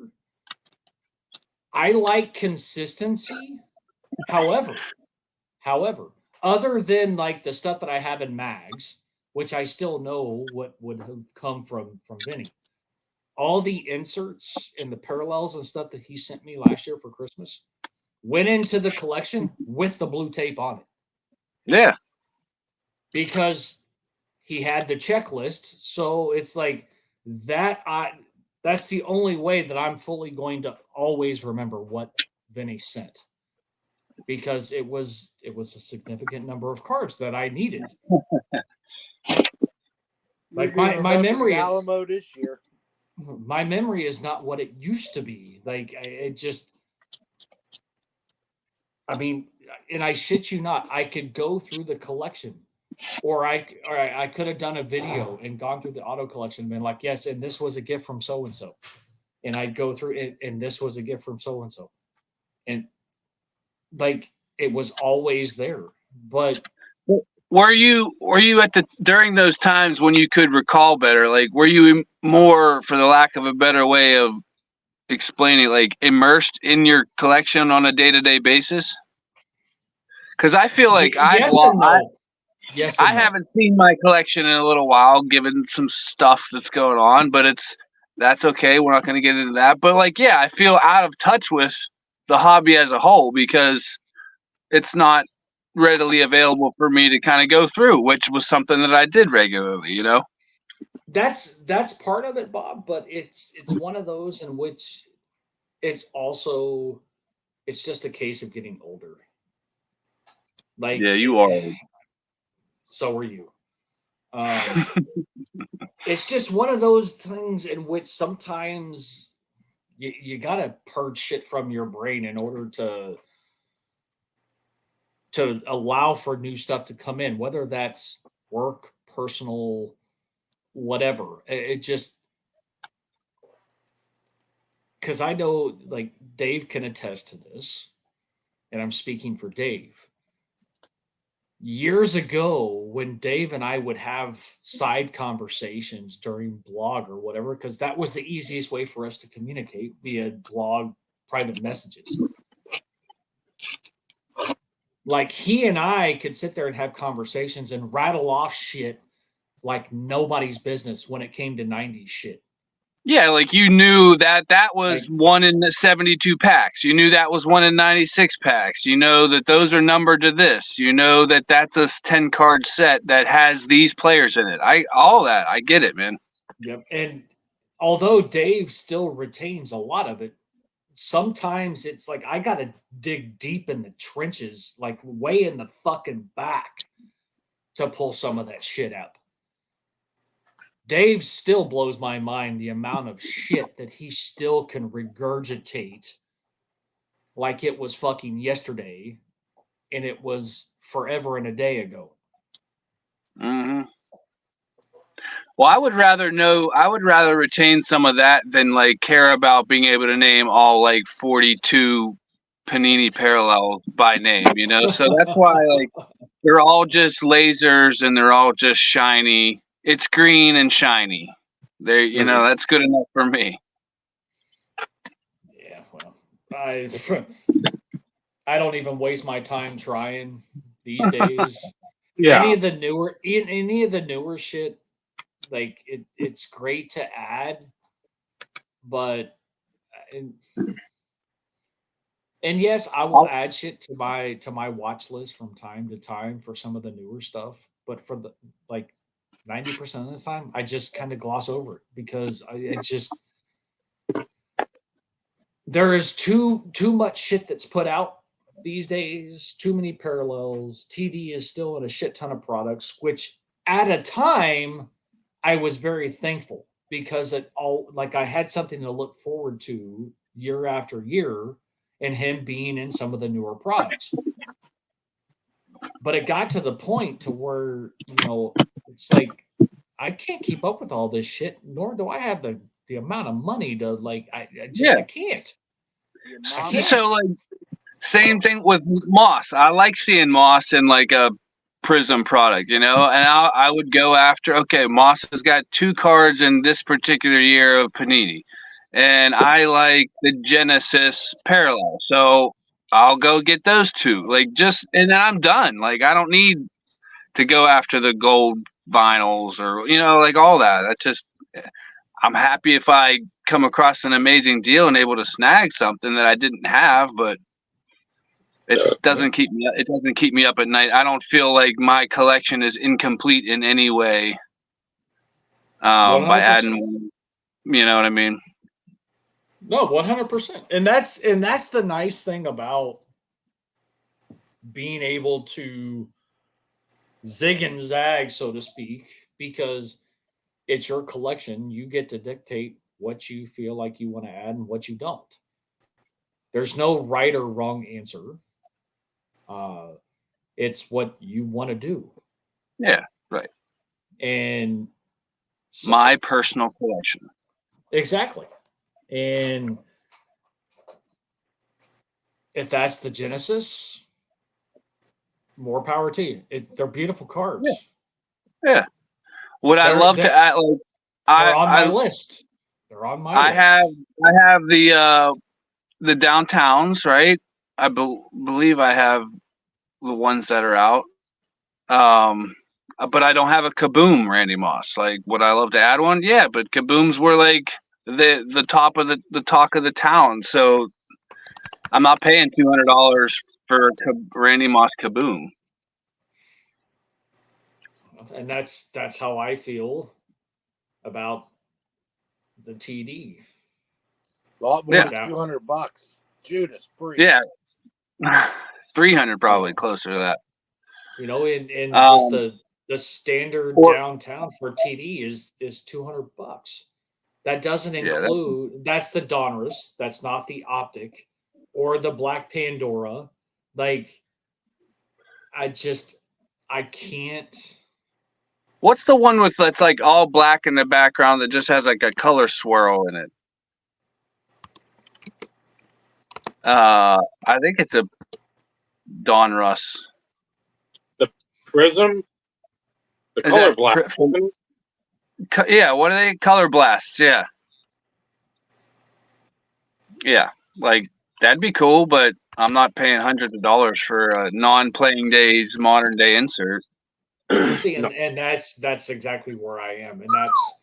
I like consistency. However, other than like the stuff that I have in mags, which I still know what would have come from Vinny, all the inserts and the parallels and stuff that he sent me last year for Christmas went into the collection with the blue tape on it. Yeah. Because he had the checklist. So it's like that's the only way that I'm fully going to always remember what Vinny sent. Because it was a significant number of cards that I needed. Like my memory is Alamo this year. My memory is not what it used to be. Like it just, I mean, and I shit you not, I could go through the collection, or I could have done a video and gone through the auto collection and been like, yes, and this was a gift from so and so, and I'd go through it, and this was a gift from so and so, and like it was always there. But were you at during those times when you could recall better? Like, were you more, for the lack of a better way of explaining, like immersed in your collection on a day-to-day basis? Because I feel like I haven't seen my collection in a little while, given some stuff that's going on. But that's okay. We're not going to get into that. But like, yeah, I feel out of touch with the hobby as a whole because it's not readily available for me to kind of go through, which was something that I did regularly, you know. That's part of it, Bob, but it's one of those in which it's just a case of getting older. Like, yeah, you are. So are you. It's just one of those things in which sometimes you gotta purge shit from your brain in order to allow for new stuff to come in, whether that's work, personal, whatever. It just, because I know like Dave can attest to this, and I'm speaking for Dave. Years ago, when Dave and I would have side conversations during blog or whatever, because that was the easiest way for us to communicate via blog private messages. Like he and I could sit there and have conversations and rattle off shit like nobody's business when it came to 90s shit. Yeah, like you knew that was one in the 72 packs. You knew that was one in 96 packs. You know that those are numbered to this. You know that that's a 10 card set that has these players in it. All that. I get it, man. Yep. And although Dave still retains a lot of it, sometimes it's like I got to dig deep in the trenches, like way in the fucking back to pull some of that shit up. Dave still blows my mind the amount of shit that he still can regurgitate like it was fucking yesterday and it was forever and a day ago. Mm-hmm. Well, I would rather retain some of that than like care about being able to name all like 42 Panini parallels by name, you know? So that's why like they're all just lasers and they're all just shiny. It's green and shiny. There, you know, that's good enough for me. Yeah, well, I I don't even waste my time trying these days. Yeah. Any of the newer shit, like it's great to add, but and, and yes, I will add shit to my watch list from time to time for some of the newer stuff. But for the like 90% of the time, I just kind of gloss over it because it just there is too much shit that's put out these days, too many parallels. TD is still in a shit ton of products, which at a time I was very thankful because it all like I had something to look forward to year after year and him being in some of the newer products. But it got to the point to where, it's like I can't keep up with all this shit, nor do I have the amount of money to like I can't. I can't. So like same thing with Moss. I like seeing Moss in like a Prism product, and I would go after. Okay, Moss has got 2 cards in this particular year of Panini, and I like the Genesis parallel, so I'll go get those 2. Like and then I'm done. Like I don't need to go after the gold vinyls or like all that. That's just I'm happy if I come across an amazing deal and able to snag something that I didn't have, but it doesn't keep me up at night. I don't feel like my collection is incomplete in any way by 100%. adding one. You know what I mean? No, 100%. And that's the nice thing about being able to zig and zag, so to speak, because it's your collection. You get to dictate what you feel like you want to add and what you don't. There's no right or wrong answer. It's what you want to do. Yeah, right. And so, my personal collection. Exactly. And if that's the Genesis, more power to you. They're beautiful cards. Yeah. Would I love to add? Like, they're on my list. They're on my list. I have the downtowns, right? I believe I have the ones that are out. But I don't have a Kaboom Randy Moss. Like, would I love to add one? Yeah, but Kabooms were like the top of the talk of the town. So I'm not paying $200 for Randy Moss Kaboom. And that's how I feel about the TD. Well, more than $200. Judas Priest. Yeah. 300 probably closer to that. And just the standard downtown for TD is $200. That doesn't include that's the Donruss, that's not the Optic or the Black Pandora. Like I can't. What's the one with that's like all black in the background that just has like a color swirl in it? I think it's a Donruss. The Prism? The Color Blast. Yeah, what are they? Color Blasts, yeah. Yeah, like that'd be cool, but I'm not paying hundreds of dollars for a non-playing days modern day insert. See, and that's exactly where I am. And that's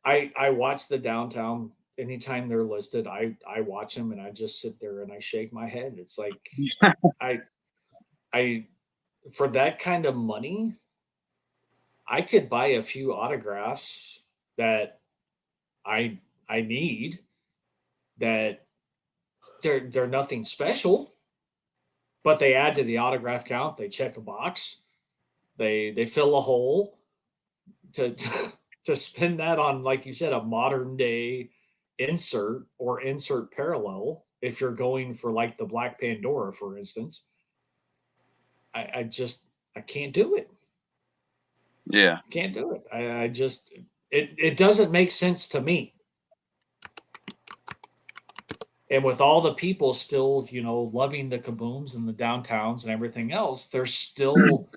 I watch the downtown anytime they're listed. I watch them and I just sit there and I shake my head. It's like I for that kind of money, I could buy a few autographs that I need that they're nothing special, but they add to the autograph count. They check a box. They fill a hole to spend that on, like you said, a modern day insert or insert parallel. If you're going for like the Black Pandora, for instance, I can't do it. Yeah, can't do it. It doesn't make sense to me. And with all the people still, loving the Kabooms and the downtowns and everything else, there's still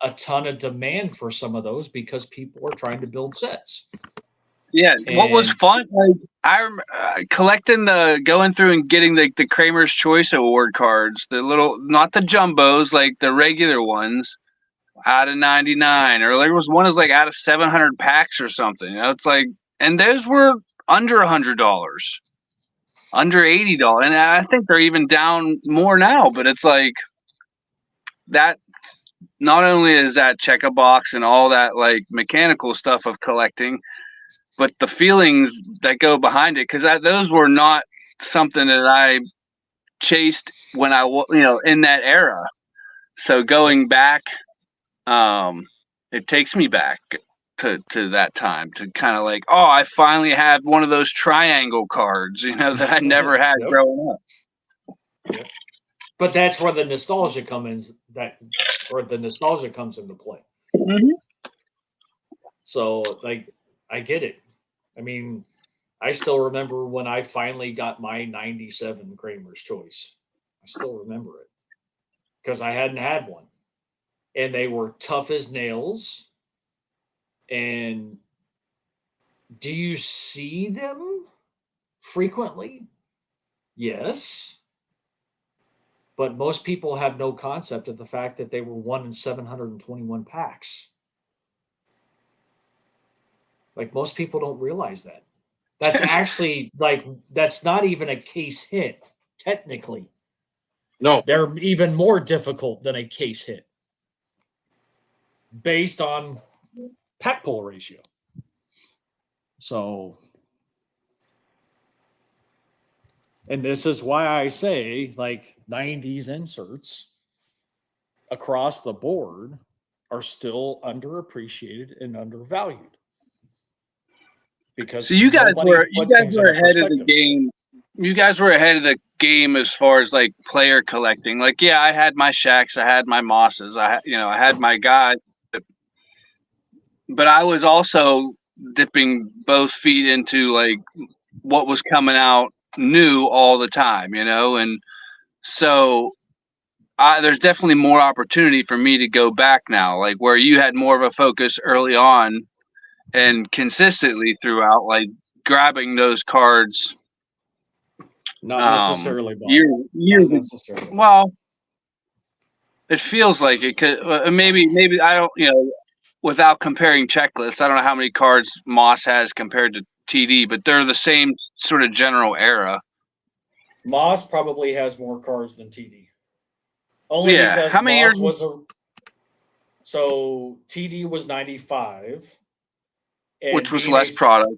a ton of demand for some of those because people are trying to build sets. Yeah, what was And- fun? Like collecting going through and getting the Kramer's Choice Award cards, the little, not the jumbos, like the regular ones, out of 99, or there was one is like out of 700 packs or something. It's like, and those were under $100, under $80, and I think they're even down more now. But it's like that. Not only is that check a box and all that like mechanical stuff of collecting, but the feelings that go behind it, because those were not something that I chased when in that era. So going back, it takes me back to that time, to kind of like, oh, I finally have one of those triangle cards, that I never had Yep. growing up. Yep. But that's where the nostalgia comes into play. Mm-hmm. So, like, I get it. I mean, I still remember when I finally got my 97 Kramer's Choice. I still remember it because I hadn't had one. And they were tough as nails. And do you see them frequently? Yes. But most people have no concept of the fact that they were 1 in 721 packs. Like, most people don't realize that. That's actually, like, that's not even a case hit, technically. No, They're even more difficult than a case hit based on pack pull ratio. So, and this is why I say, like, 90s inserts across the board are still underappreciated and undervalued. Because So you guys nobody were puts things into ahead of the perspective. game. You guys were ahead of the game as far as like player collecting. Like, yeah, I had my Shaqs, I had my Mosses, I had my guys, but I was also dipping both feet into like what was coming out new all the time, and so there's definitely more opportunity for me to go back now, like where you had more of a focus early on and consistently throughout, like grabbing those cards. Not necessarily, Bob. Not necessarily. Well, it feels like it could. Maybe I don't. Without comparing checklists, I don't know how many cards Moss has compared to TD, but they're the same sort of general era. Moss probably has more cards than TD. Only Yeah. because How many Moss years? was a. So TD was 95. And Which was being less product.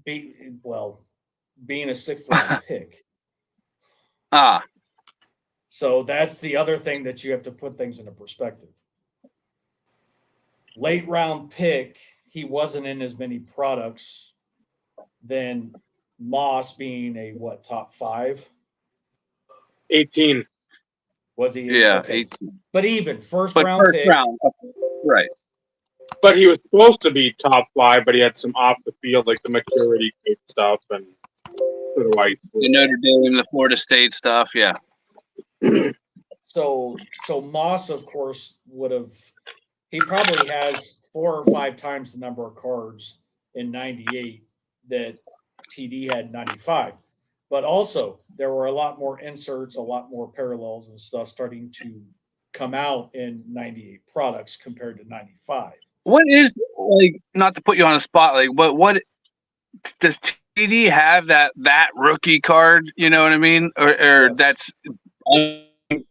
Being a 6th round pick. Ah. So that's the other thing that you have to put things into perspective. Late round pick, he wasn't in as many products than Moss being a top 5? 18. Was he? Yeah, okay. 18. But even first round pick. Right. But he was supposed to be top 5, but he had some off the field, like the maturity type stuff and the Notre Dame, the Florida State stuff. Yeah. So Moss, of course, he probably has 4 or 5 times the number of cards in 98 that TD had in 95. But also, there were a lot more inserts, a lot more parallels and stuff starting to come out in 98 products compared to 95. What is, like, not to put you on the spot, like, what does TD have that rookie card? You know what I mean? Or Yes.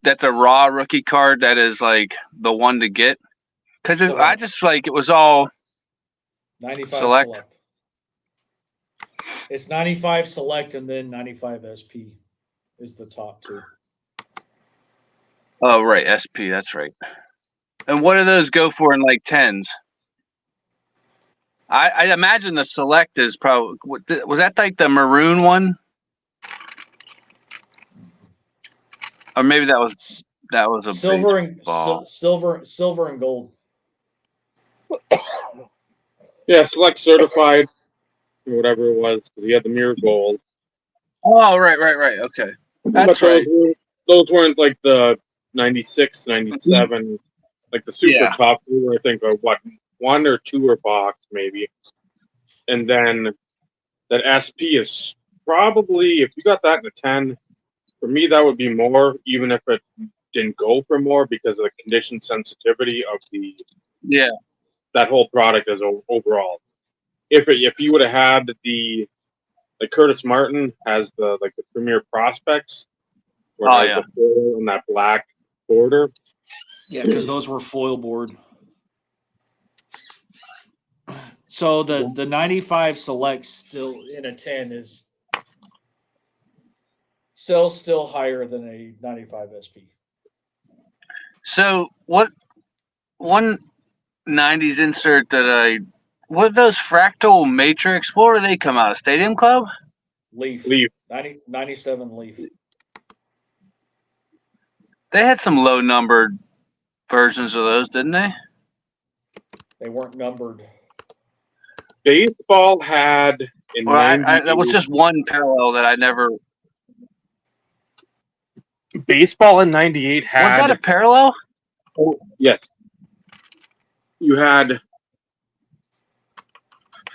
that's a raw rookie card that is like the one to get? Because I just like it was all 95 select. It's 95 select and then 95 SP is the top 2. Oh, right. SP. That's right. And what do those go for in like 10s? I imagine the select is probably, was that like the maroon one? Or maybe that was a silver and gold. Yeah, select certified, or whatever it was. He had the mirror gold. Oh, right. Okay. That's right. Those weren't like the 96, 97, like the super top. We were, I think, 1 or 2 or box maybe. and then that SP is probably, if you got that in a 10, for me that would be more, even if it didn't go for more, because of the condition sensitivity of that whole product as overall. If you would have had the Curtis Martin has the Premier Prospects, where it has the foil and that black border. Yeah, because those were foil board. So the 95 Select still in a 10 is still higher than a 95 SP. So what one 90s insert that what are those fractal matrix? What do they come out of? Stadium Club? Leaf. 97 Leaf. They had some low numbered versions of those, didn't they? They weren't numbered. Baseball had in that was just one parallel that I never. Baseball in '98 had. Was that a parallel? Oh yes. You had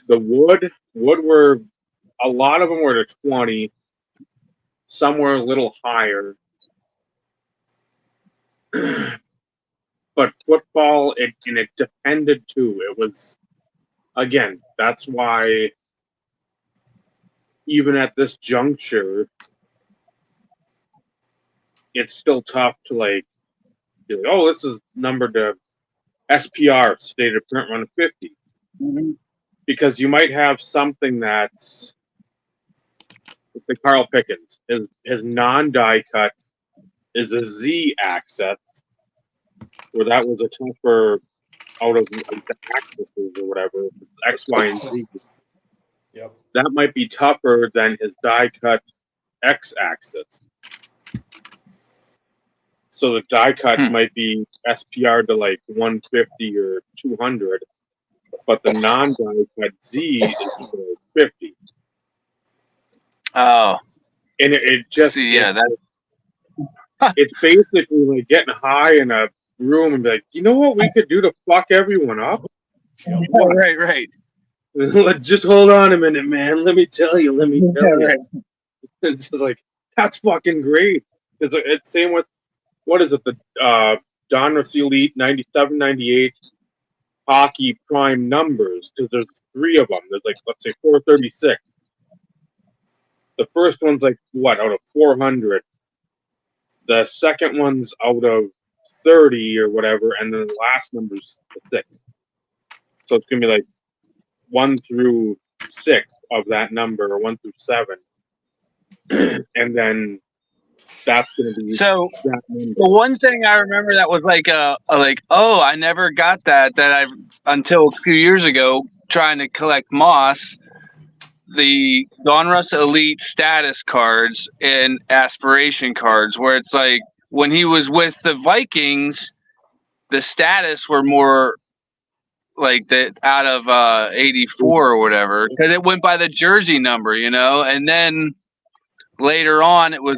the wood. Wood were a lot of them were to 20. Some were a little higher. But football, it depended too. It was, again, that's why even at this juncture, it's still tough to be like, oh, this is numbered to SPR, stated print run 50. Mm-hmm. Because you might have something that's like Carl Pickens. His non-die cut is a Z access, where that was a tougher out of the axes or whatever, X, Y, and Z. Yep. That might be tougher than his die cut X axis. So the die cut might be SPR to 150 or 200, but the non-die cut Z is 50. Oh. And it just it's basically like getting high in a room and be like, you know what we could do to fuck everyone up? Yep. Right. Just hold on a minute, man. Let me tell you. Right. It's just like, that's fucking great. It's same with, what is it, the Donruss Elite 97, 98 hockey prime numbers, because there's 3 of them. There's let's say 436. The first one's what, out of 400? The second one's out of 30 or whatever, and then the last number's 6. So it's going to be 1 through 6 of that number, or 1 through 7. And then that's going to be so. The one thing I remember that was oh, I never got that until a few years ago trying to collect moss, the Donruss Elite status cards and aspiration cards, where it's when he was with the Vikings, the status were more the out of 84 or whatever, because it went by the jersey number, and then later on it was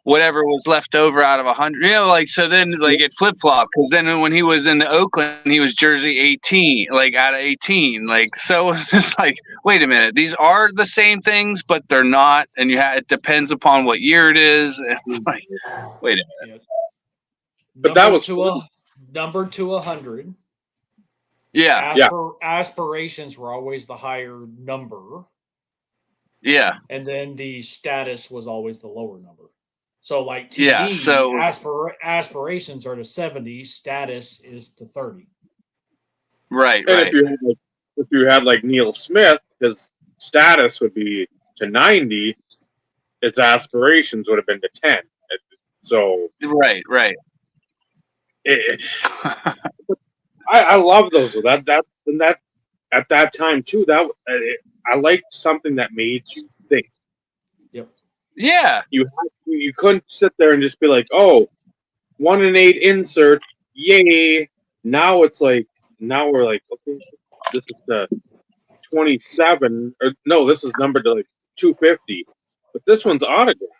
whatever was left over out of 100, so then it flip-flopped, because then when he was in the Oakland, he was jersey 18, out of 18, so it's just wait a minute, these are the same things, but they're not, and it depends upon what year it is. It's wait a minute. But that was number to 100. Yeah. Aspirations were always the higher number. Yeah. And then the status was always the lower number. So TD, aspirations are to 70, status is to 30. Right. And if you had Neil Smith, his status would be to 90, its aspirations would have been to 10. So right. I love those. That at that time too. I liked something that made you think. Yep. Yeah. You couldn't sit there and just be like, oh, 1 in 8 insert, yay. Now it's now we're okay, this is the 27, or no, this is numbered to 250, but this one's autographed.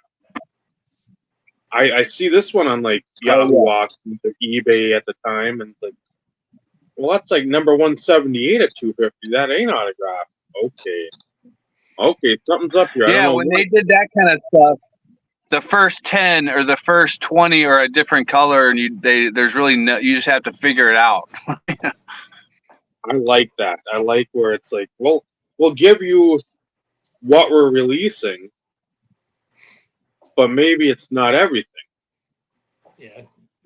I see this one on Yahoo Auctions or eBay at the time, and Well, that's like number 178 at 250. That ain't autographed. Okay, something's up here. I don't Yeah, know when what. they did that kind of stuff, the first 10 or the first 20 are a different color, and there's really no. You just have to figure it out. I like that. I like where it's like, well, we'll give you what we're releasing, but maybe it's not everything. Yeah,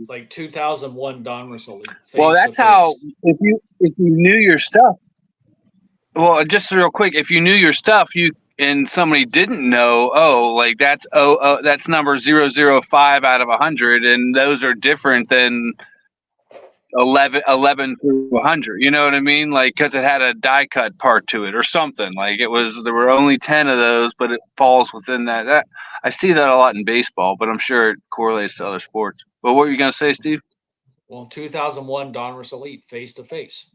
like 2001 Donruss Elite. Well, Face that's to how. face. If you knew your stuff. Well, just real quick, if you knew your stuff, and somebody didn't know, like that's number 005 out of 100, and those are different than 11 through 100. You know what I mean? Like, because it had a die cut part to it or something. Like there were only 10 of those, but it falls within that. I see that a lot in baseball, but I'm sure it correlates to other sports. But what were you gonna say, Steve? Well, 2001 Donruss Elite face to face.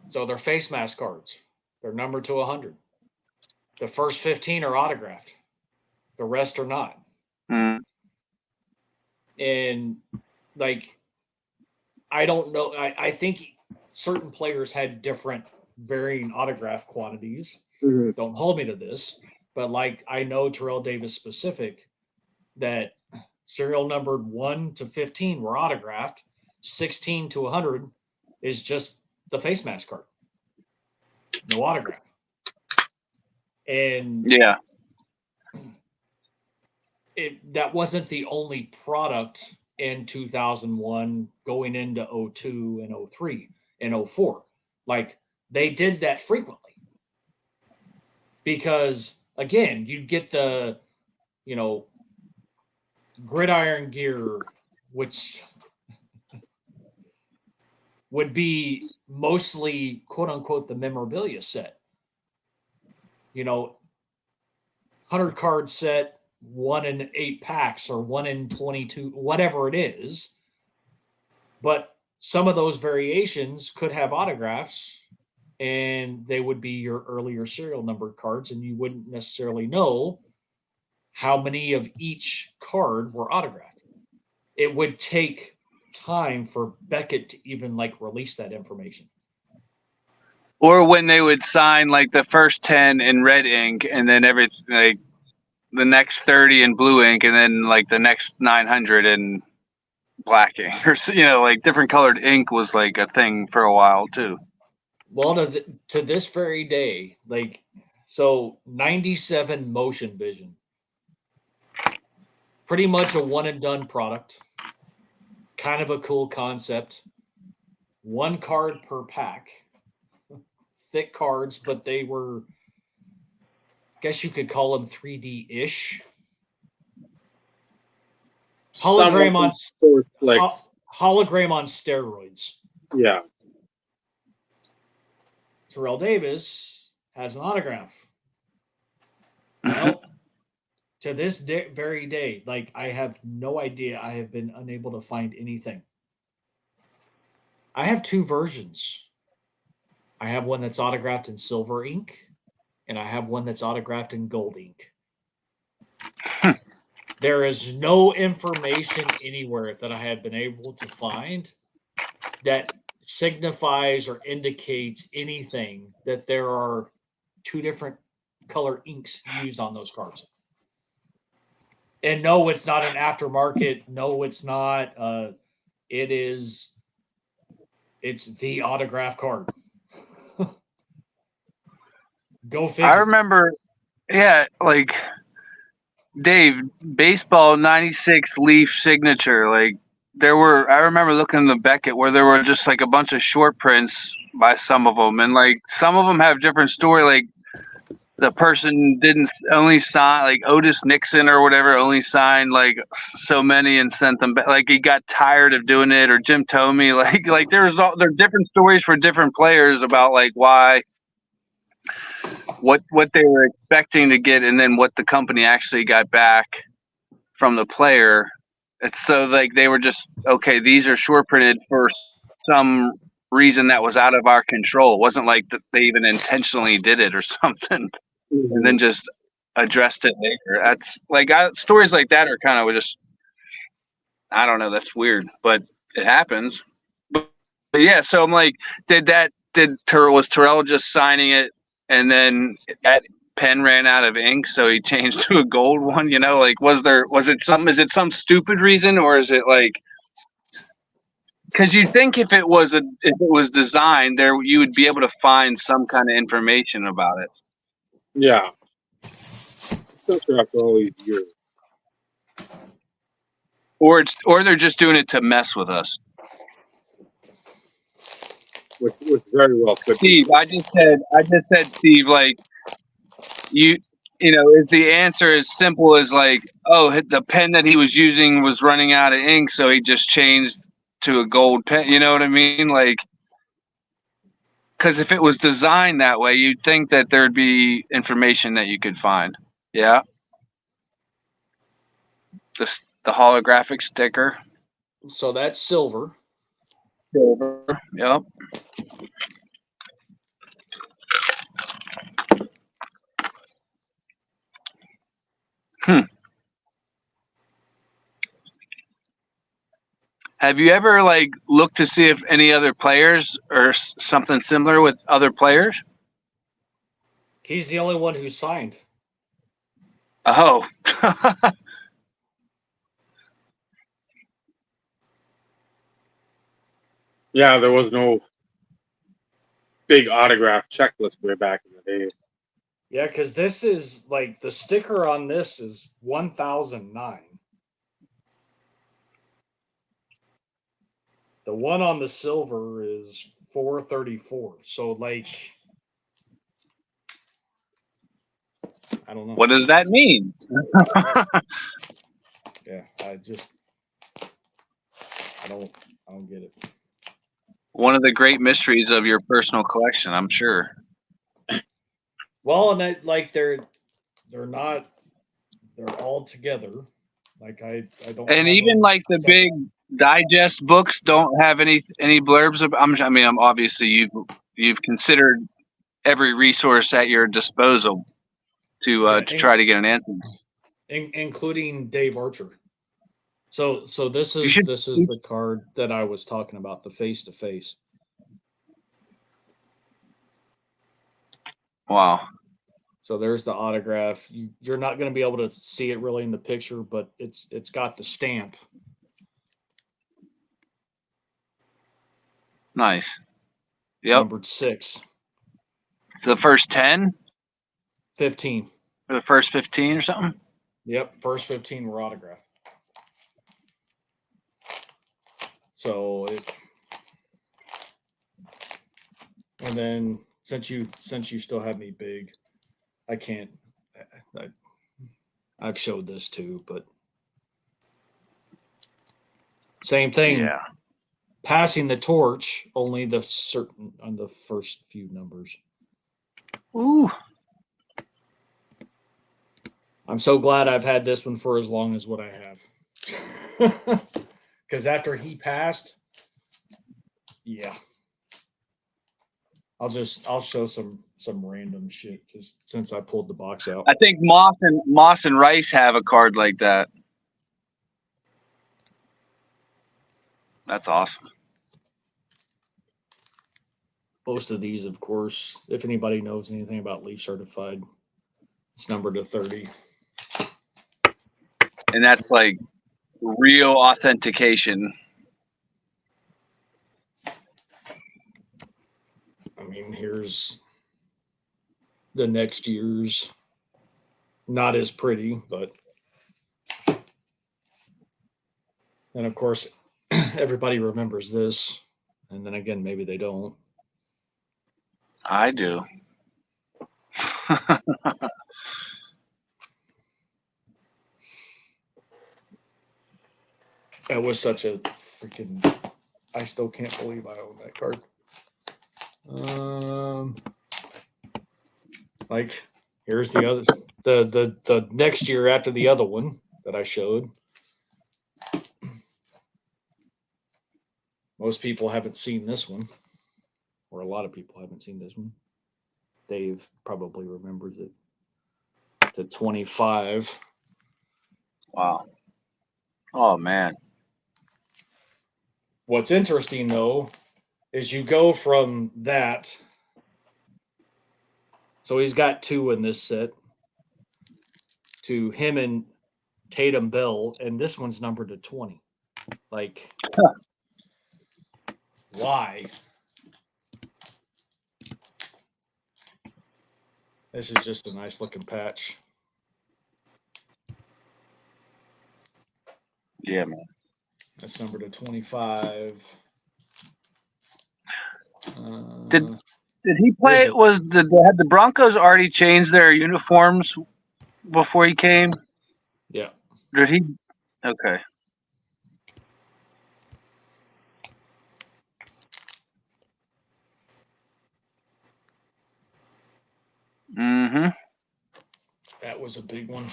So they're face mask cards. They're numbered to 100. The first 15 are autographed. The rest are not. Mm. And like, I don't know. I think certain players had different varying autograph quantities. Mhm. Don't hold me to this, but like I know Terrell Davis specific that serial numbered 1 to 15 were autographed. 16 to 100 is just the face mask card. No autograph. And Yeah. that wasn't the only product in 2001 going into 02 and 03 and 04. Like they did that frequently because again, you'd get the, gridiron gear, which would be mostly quote unquote the memorabilia set, 100 card set, 1 in 8 packs or 1 in 22, whatever it is. But some of those variations could have autographs and they would be your earlier serial numbered cards, and you wouldn't necessarily know how many of each card were autographed. It would take time for Beckett to even like release that information. Or when they would sign like the first 10 in red ink, and then the next 30 in blue ink, and then like the next 900 in black ink, or like different colored ink was like a thing for a while too. Well, to this very day, like, so 97 Motion Vision, pretty much a one and done product, kind of a cool concept. 1 card per pack, thick cards, but they were, guess you could call them 3D ish. Hologram on hologram on steroids. Yeah. Terrell Davis has an autograph. Well, to this very day, like I have no idea. I have been unable to find anything. I have 2 versions. I have one that's autographed in silver ink, and I have one that's autographed in gold ink. There is no information anywhere that I have been able to find that signifies or indicates anything that there are 2 different color inks used on those cards. And no, it's not an aftermarket. No, it's not. It's the autograph card. Go figure. I remember, yeah, like Dave, baseball 96 Leaf signature. Like I remember looking in the Beckett where there were just like a bunch of short prints by some of them. And like some of them have different story. Like the person didn't only sign, like Otis Nixon or whatever, only signed like so many and sent them back. Like he got tired of doing it, or Jim Thome. Like there are different stories for different players about like why, what they were expecting to get, and then what the company actually got back from the player. It's so like they were just, okay, these are short printed for some reason that was out of our control. It wasn't like that they even intentionally did it or something, and then just addressed it later. That's like stories like that are kind of just, I don't know, that's weird, but it happens. But yeah, so I'm like, was Terrell just signing it, and then that pen ran out of ink, so he changed to a gold one? You know, like is it some stupid reason, or is it like? Because you'd think if it was designed there, you would be able to find some kind of information about it. Yeah. Especially after all these years. Or they're just doing it to mess with us. Which very well could be. Steve, I just said, Steve, like you know, is the answer as simple as like, oh, the pen that he was using was running out of ink, so he just changed to a gold pen. You know what I mean? Like, because if it was designed that way, you'd think that there'd be information that you could find. Yeah. The holographic sticker. So that's silver. Silver. Yep. Have you ever like looked to see if any other players or something similar with other players? He's the only one who signed. Oh. Yeah, there was no big autograph checklist way back in the day. Yeah, because this is like the sticker on this is 1009. The one on the silver is 434. So like I don't know. What does that mean? Yeah, I don't get it. One of the great mysteries of your personal collection, I'm sure. Well, and that, like they're all together. Like I don't. And have even them like the separate. big digest books don't have any blurbs. I'm obviously you've considered every resource at your disposal to try to get an answer. Including Dave Archer. So this You is should- the card that I was talking about, the face to face. Wow. So there's the autograph. You're not going to be able to see it really in the picture, but it's got the stamp. Nice. Yep. Numbered 6. The first 10? 15. Or the first 15 or something? Yep, first 15 were autographed. So and then since you still have me big, I can't. I've showed this too, but same thing. Yeah. Passing the torch, only the certain on the first few numbers. Ooh. I'm so glad I've had this one for as long as what I have. Because after he passed, yeah. I'll show some random shit just since I pulled the box out. I think Moss and Rice have a card like that. That's awesome. Most of these, of course, if anybody knows anything about Leaf Certified, it's numbered to 30. And that's like real authentication. I mean, here's the next year's. Not as pretty, but. And of course, everybody remembers this. And then again, maybe they don't. I do. That was such a freaking. I still can't believe I own that card. Like here's the other the next year after the other one that I showed. Most people haven't seen this one, or a lot of people haven't seen this one. Dave probably remembers it. It's a 25. Wow. Oh man. What's interesting though is you go from that. So he's got 2 in this set to him and Tatum Bell, and this one's numbered to 20. Like, why? This is just a nice looking patch. Yeah, man. That's numbered to 25. Did he play? Here's a- Had the Broncos already changed their uniforms before he came? Yeah. Did he? Okay. Mm-hmm. That was a big one.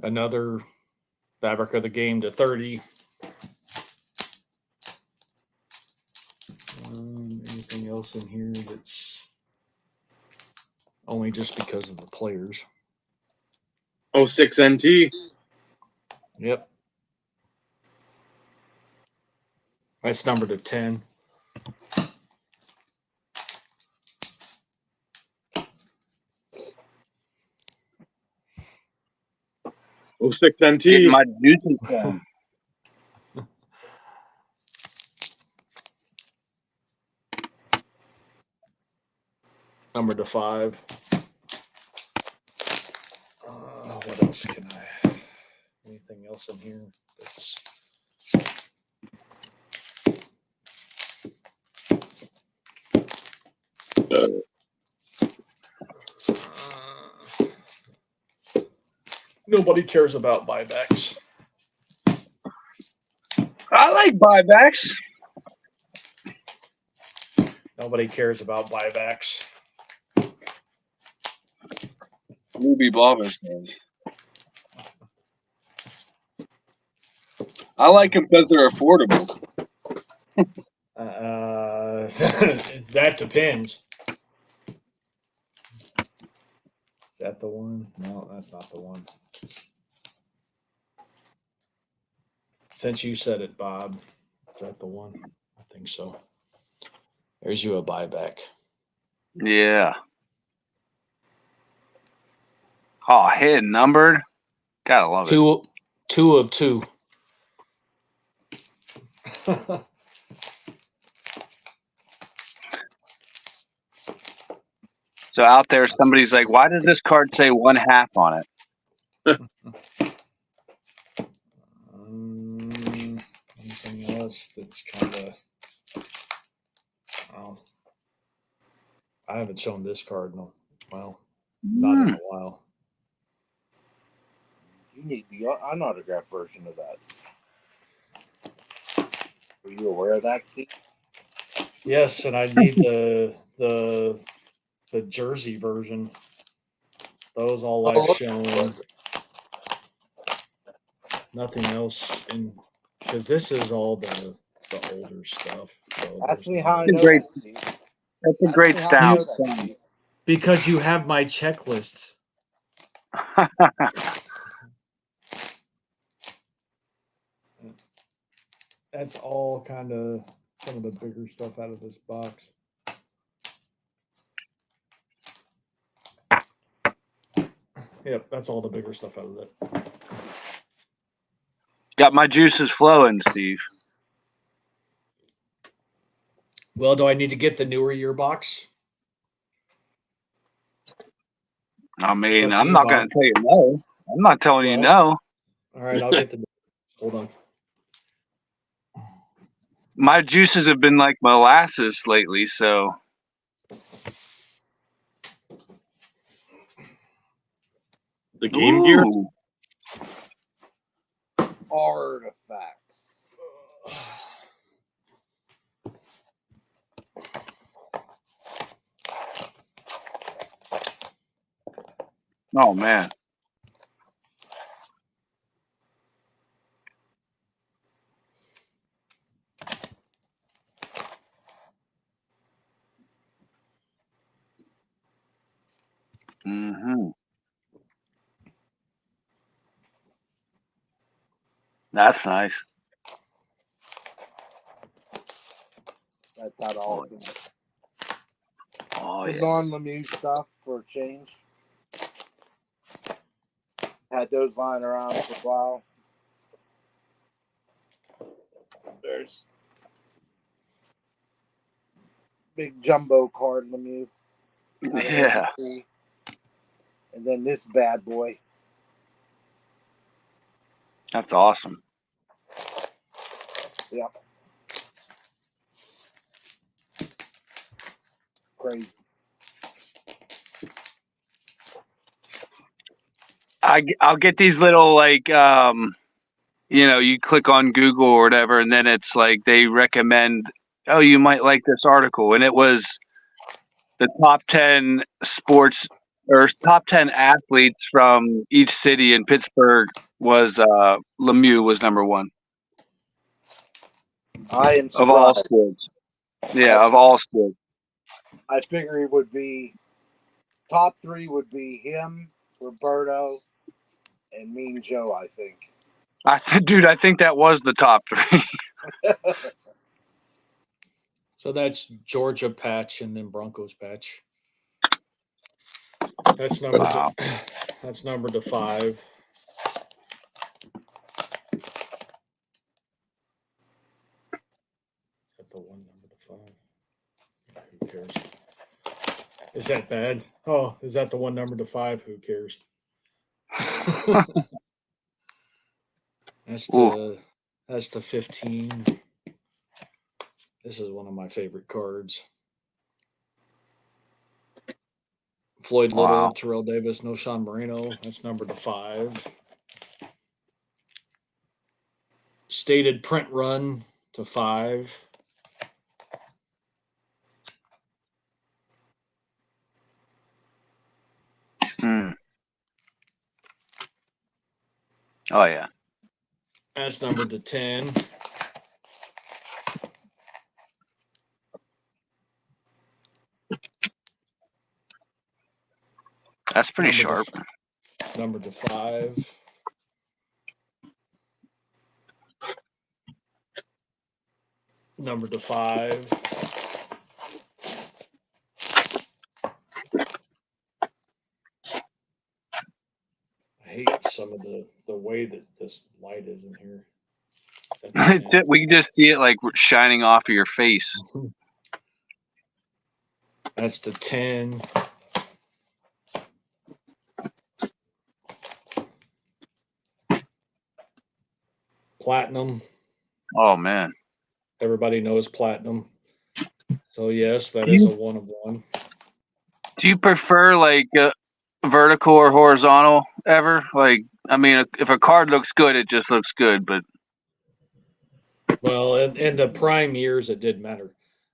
Another fabric of the game to 30. Anything else in here that's only just because of the players? 06 NT. Yep. That's numbered to 10. Oh six NT. Getting my juices done. Numbered to 5. What else can I? Anything else in here that's nobody cares about buybacks. I like buybacks. Nobody cares about buybacks. Ruby Balvis does. I like them because they're affordable. That depends. Is that the one? No, that's not the one. Since you said it, Bob, is that the one? I think so. There's you a buyback. Yeah. Oh, hidden numbered. Gotta love it. Two of 2. So out there, somebody's like, "Why does this card say 1/2 on it?" Anything else that's kind of? Oh, I haven't shown this card in a while. Not in a while. You need the unautographed version of that. Were you aware of that, Steve? Yes, and I need the jersey version. Those all like showing. Nothing else in because this is all the older stuff. So Ask there's me not- how I It's a know great- that, Steve. That's a Ask great me how I know stout. that, Steve. because you have my checklist. That's all kind of some of the bigger stuff out of this box. Yep, that's all the bigger stuff out of it. Got my juices flowing, Steve. Well, do I need to get the newer year box? I mean, Up to I'm you, not Bob. going to tell you no. I'm not telling you Well- no. All right, I'll get the. Hold on. My juices have been like molasses lately, so The Game Gear. Ooh. Artifacts. Oh man. Mm-hmm. That's nice. That's how all it goes. Oh The yeah. non-Lemieux stuff for a change. Had those lying around for a while. There's big jumbo card Lemieux. Yeah. And then this bad boy. That's awesome. Yep. Crazy. I'll get these little like you click on Google or whatever, and then it's like they recommend, oh, you might like this article, and it was the top 10 sports or top 10 athletes from each city, in Pittsburgh was Lemieux was number one I am of all surprised. sports. Yeah, of all sports. I figure it would be top 3 would be him, Roberto, and Mean Joe, I think. Dude, I think that was the top 3. So that's Georgia patch and then Broncos patch. That's number. Wow. That's number to 5. Is that the one number to 5? Who cares? Is that bad? Oh, is that the one number to 5? Who cares? That's the 15. This is one of my favorite cards. Floyd Little, Wow. Terrell Davis, no Sean Moreno. That's number to 5. Stated print run to 5. Mm. Oh yeah. That's numbered to 10. That's pretty sharp. Number to 5. Number to 5. I hate some of the way that this light is in here. We can just see it like shining off of your face. That's the 10. Platinum. Oh man. Everybody knows platinum. So yes, that is a 1 of 1. Do you prefer like vertical or horizontal ever? Like, I mean, if a card looks good, it just looks good. But Well, in the prime years, it did matter.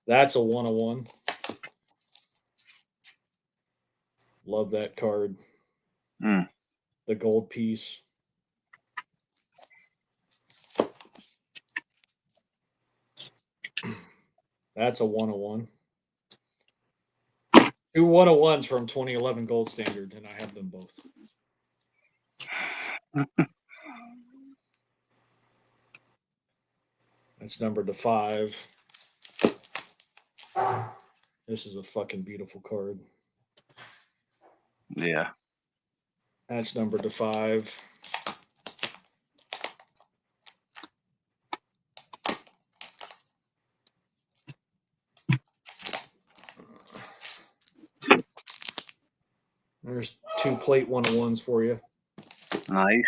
That's a 1 of 1. Love that card. The gold piece. That's a 1 of 1. 2 101s from 2011 Gold Standard, and I have them both. That's numbered to 5. This is a fucking beautiful card. yeah. That's numbered to 5. There's 2 plate 101s for you. Nice.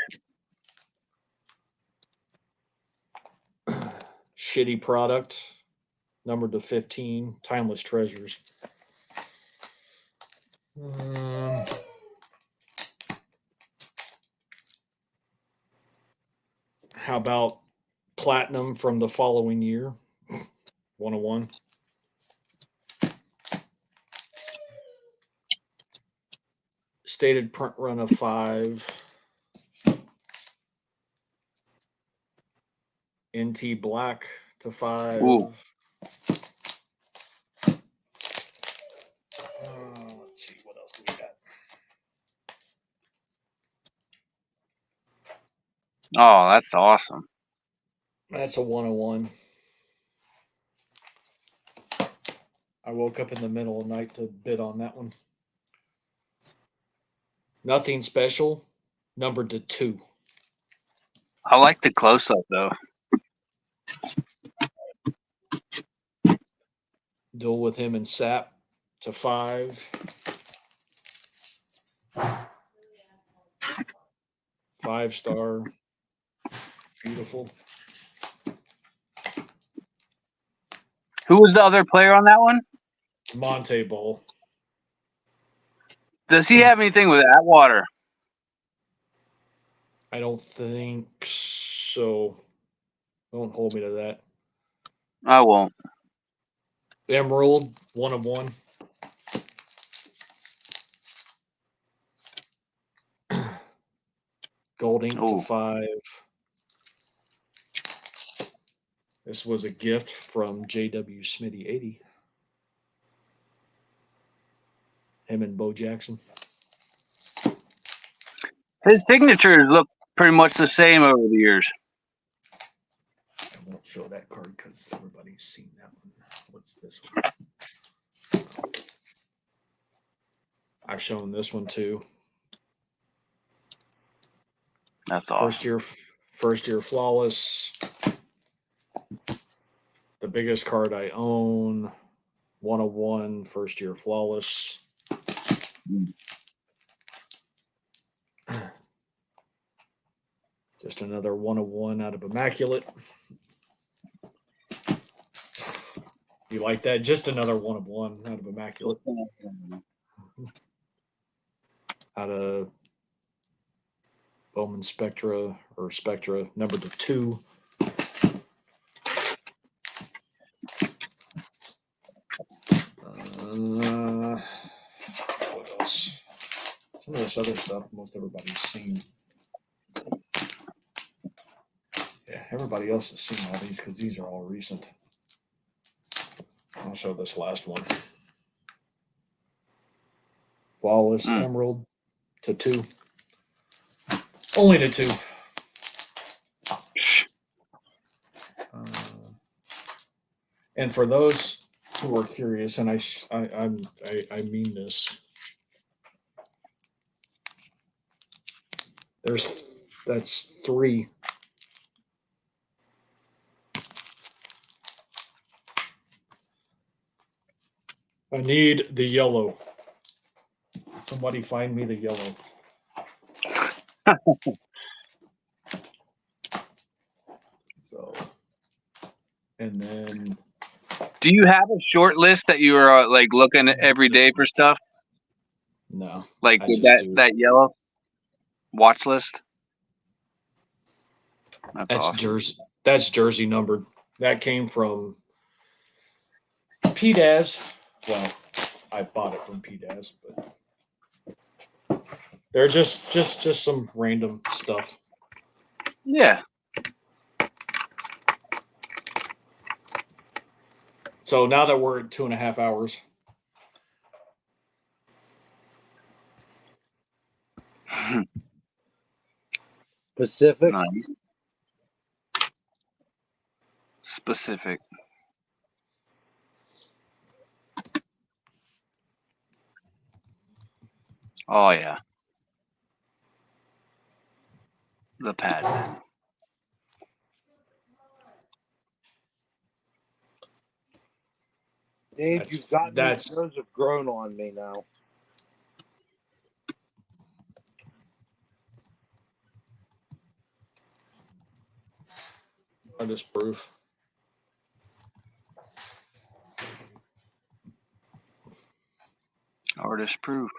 Shitty product. Numbered to 15. Timeless treasures. How about platinum from the following year? 101. Stated print run of 5. NT black to 5. Ooh. Let's see, what else do we got? Oh, that's awesome. That's a 101. woke up in the middle of the night to bid on that one. Nothing special. Numbered to 2. I like the close up though. Duel with him and Sap to 5. 5-star. Beautiful. Who was the other player on that one? Monte Ball. Does he have anything with Atwater? I don't think so. Don't hold me to that. I won't. Emerald, 1 of 1. Gold ink Ooh. to 5. This was a gift from JW Smitty 80. Him and Bo Jackson. His signatures look pretty much the same over the years. I won't show that card because everybody's seen that one. What's this one? I've shown this one too. That's awesome. First year flawless. The biggest card I own. 1 of 1. First year flawless. Just another 1 of 1 out of Immaculate. You like that? Just another 1 of 1 out of Immaculate. Out of Bowman Spectra numbered to 2. What else? Some of this other stuff most everybody's seen. Yeah, everybody else has seen all these because these are all recent. I'll show this last one. Flawless Emerald to 2. Only to 2. And for those who are curious, and I mean this, that's 3. I need the yellow. Somebody find me the yellow. So, and then. Do you have a short list that you are like looking at every day for stuff? No. Like with that yellow watch list? That's awesome. That's jersey numbered. That came from PDAS. Well, I bought it from PDAS, but they're just some random stuff. Yeah. So now that we're at 2.5 hours. Pacific. Nice. Specific. Oh yeah. The pad. Dave, you've got me. Those have grown on me now. Artist proof. Artist proof.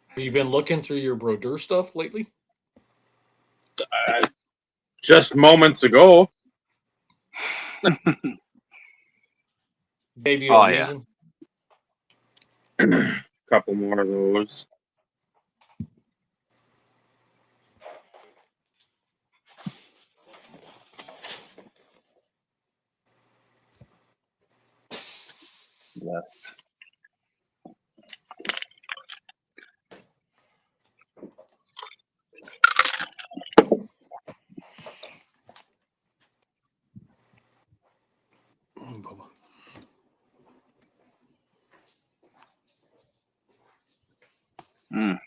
Have you been looking through your Brodeur stuff lately? Just moments ago. Gave you a reason? Yeah. Couple more of those. Yes. Mm.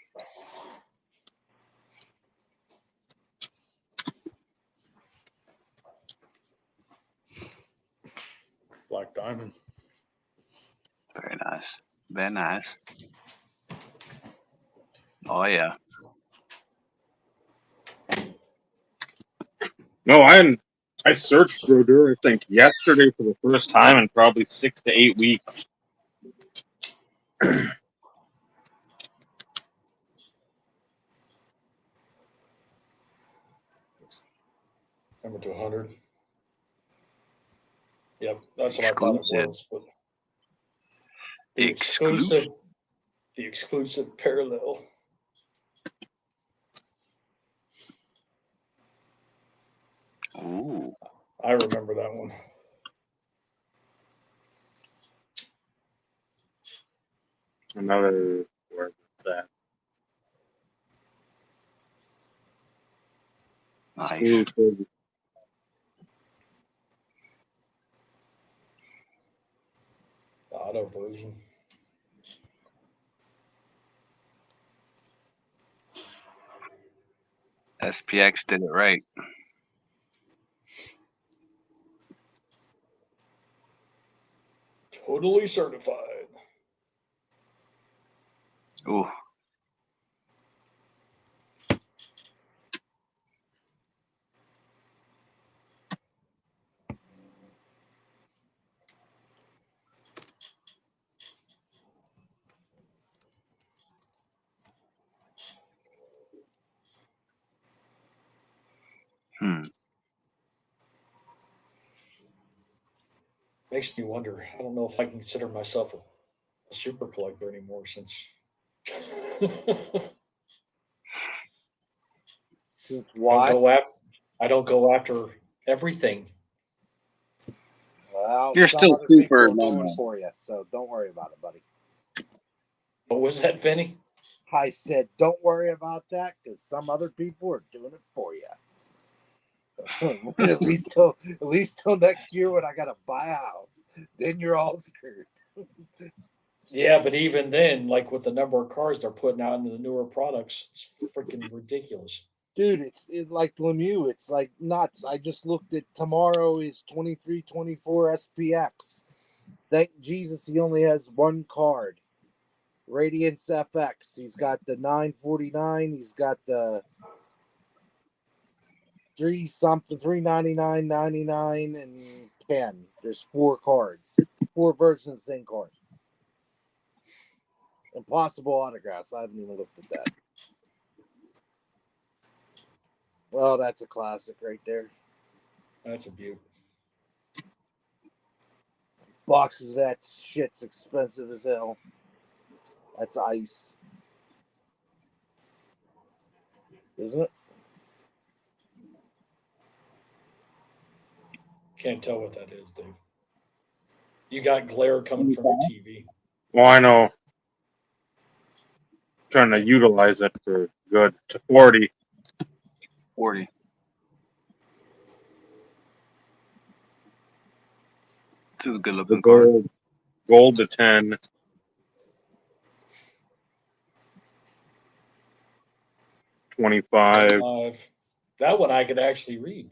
Black Diamond. Very nice. Very nice. Oh yeah. No, I searched Brodeur, I think, yesterday for the first time in probably 6 to 8 weeks. Number 200. Yep, that's what I thought it Exclusive. was. But Exclusive. the exclusive parallel. Ooh. I remember that one. Another, where's that? Nice. Exclusive. The auto version. SPX did it right. Totally certified. Ooh. Hmm. Makes me wonder. I don't know if I can consider myself a super collector anymore since. Since why? I don't go after everything. Well, You're some still other people super are doing normal. it for you, so don't worry about it, buddy. What was that, Vinny? I said, don't worry about that because some other people are doing it for you. at least till next year when I gotta buy a house, then you're all screwed. Yeah, but even then, like with the number of cars they're putting out into the newer products, it's freaking ridiculous. Dude, it's like Lemieux. It's like nuts. I just looked at tomorrow is 2324 SPX. Thank Jesus he only has one card. Radiance FX. He's got the 949. He's got the 399.99 and 10. There's 4 cards. 4 versions of the same card. Impossible autographs. I haven't even looked at that. Well, that's a classic right there. That's a beaut. Boxes of that shit's expensive as hell. That's ice. Isn't it? Can't tell what that is, Dave. You got glare coming from your TV. Well, I know. Trying to utilize it for good. To 40. 40. This is a good The looking card. gold to 10. 25. That one I could actually read.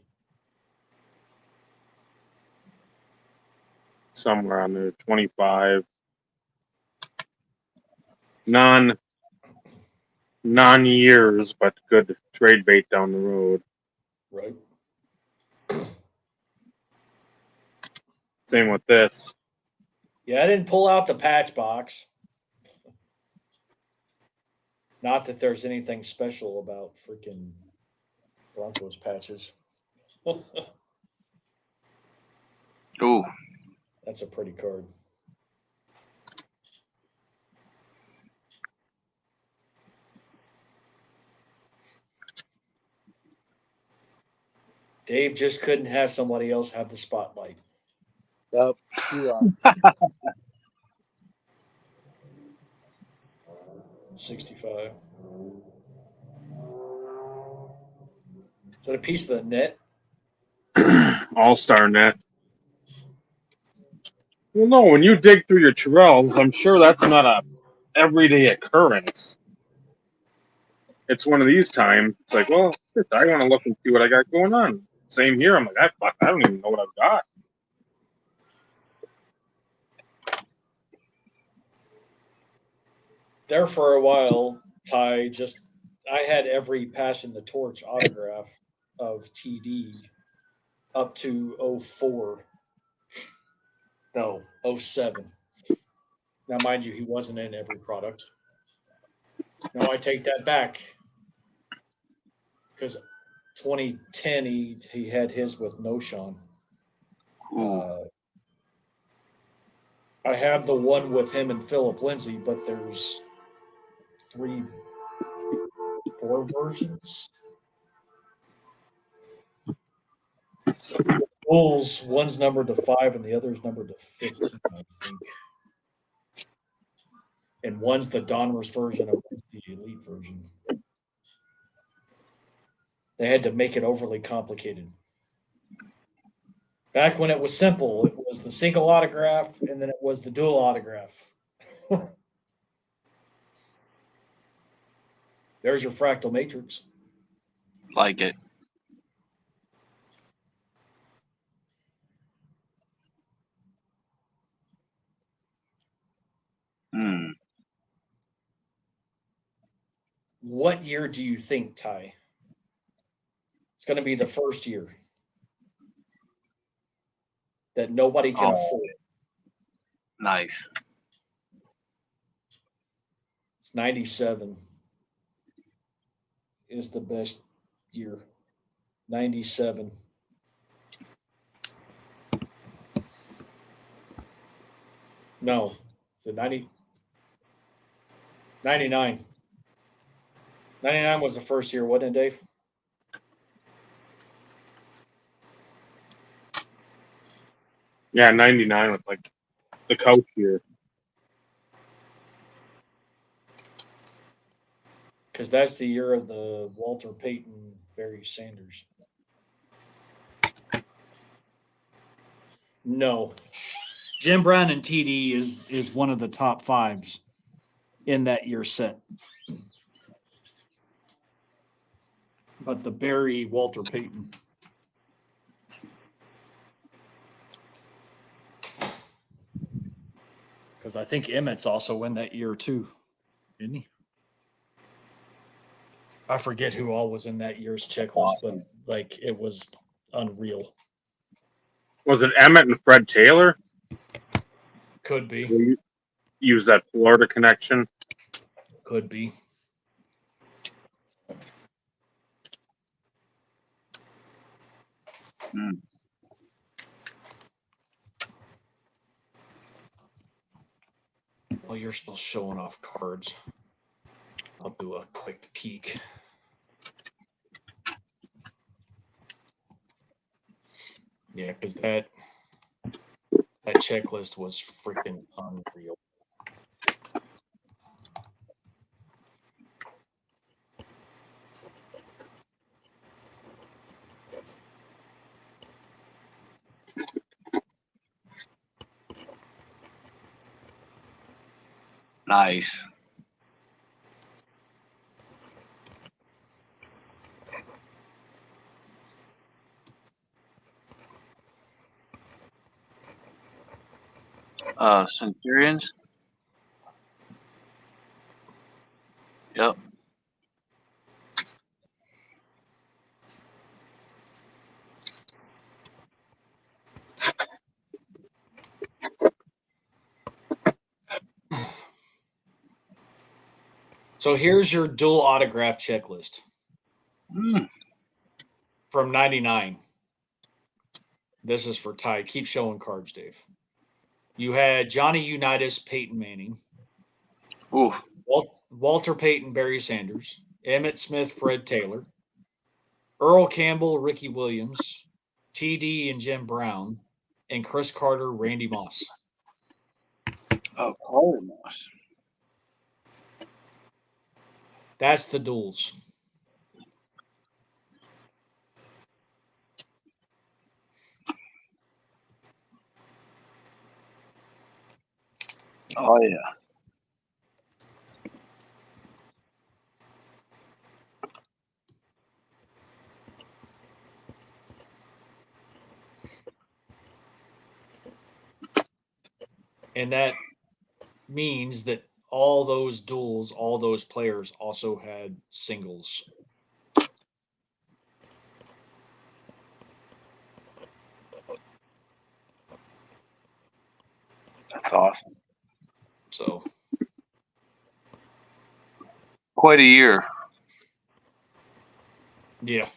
Somewhere on there. 25. Non-years, but good trade bait down the road. Right. Same with this. Yeah, I didn't pull out the patch box. Not that there's anything special about freaking Broncos patches. Ooh. That's a pretty card. Dave just couldn't have somebody else have the spotlight. Nope. Screw us. 65. Is that a piece of the net? All-Star net. Well, no, when you dig through your Terrells, I'm sure that's not a everyday occurrence. it's one of these times. It's like, well, shit, I want to look and see what I got going on. Same here. I'm like, I don't even know what I've got. There for a while, Ty, I had every Passing the Torch autograph of TD up to 04. No, 07. Now, mind you, he wasn't in every product. No, I take that back. Because 2010, he had his with No Sean. I have the one with him and Philip Lindsay, but there's 4 versions. Bulls, one's numbered to 5 and the other's numbered to 15, I think. And one's the Donruss version and one's the Elite version. They had to make it overly complicated. Back when it was simple, it was the single autograph and then it was the dual autograph. There's your fractal matrix. Like it. What year do you think, Ty? It's going to be the first year that nobody can afford. Nice. It's 97 is the best year. 97. No. Is it 90? 99. 99 was the first year, wasn't it, Dave? Yeah, 99 with like the coach here. Because that's the year of the Walter Payton, Barry Sanders. No. Jim Brown and TD is one of the top 5s in that year set. But the Barry Walter Payton. Because I think Emmett's also in that year too, didn't he? I forget who all was in that year's checklist, but like it was unreal. Was it Emmett and Fred Taylor? Could be. We use that Florida connection. Could be. Well, you're still showing off cards. I'll do a quick peek. Yeah, because that checklist was freaking unreal. Nice. Centurions. Yep. So here's your dual autograph checklist from 99. This is for Ty. Keep showing cards, Dave. You had Johnny Unitas, Peyton Manning. Ooh. Walter Payton, Barry Sanders. Emmett Smith, Fred Taylor. Earl Campbell, Ricky Williams. TD and Jim Brown. And Chris Carter, Randy Moss. Oh, Carter Moss. That's the duels. Oh, yeah. And that means that all those duels, all those players also had singles. That's awesome. So Quite a year. yeah.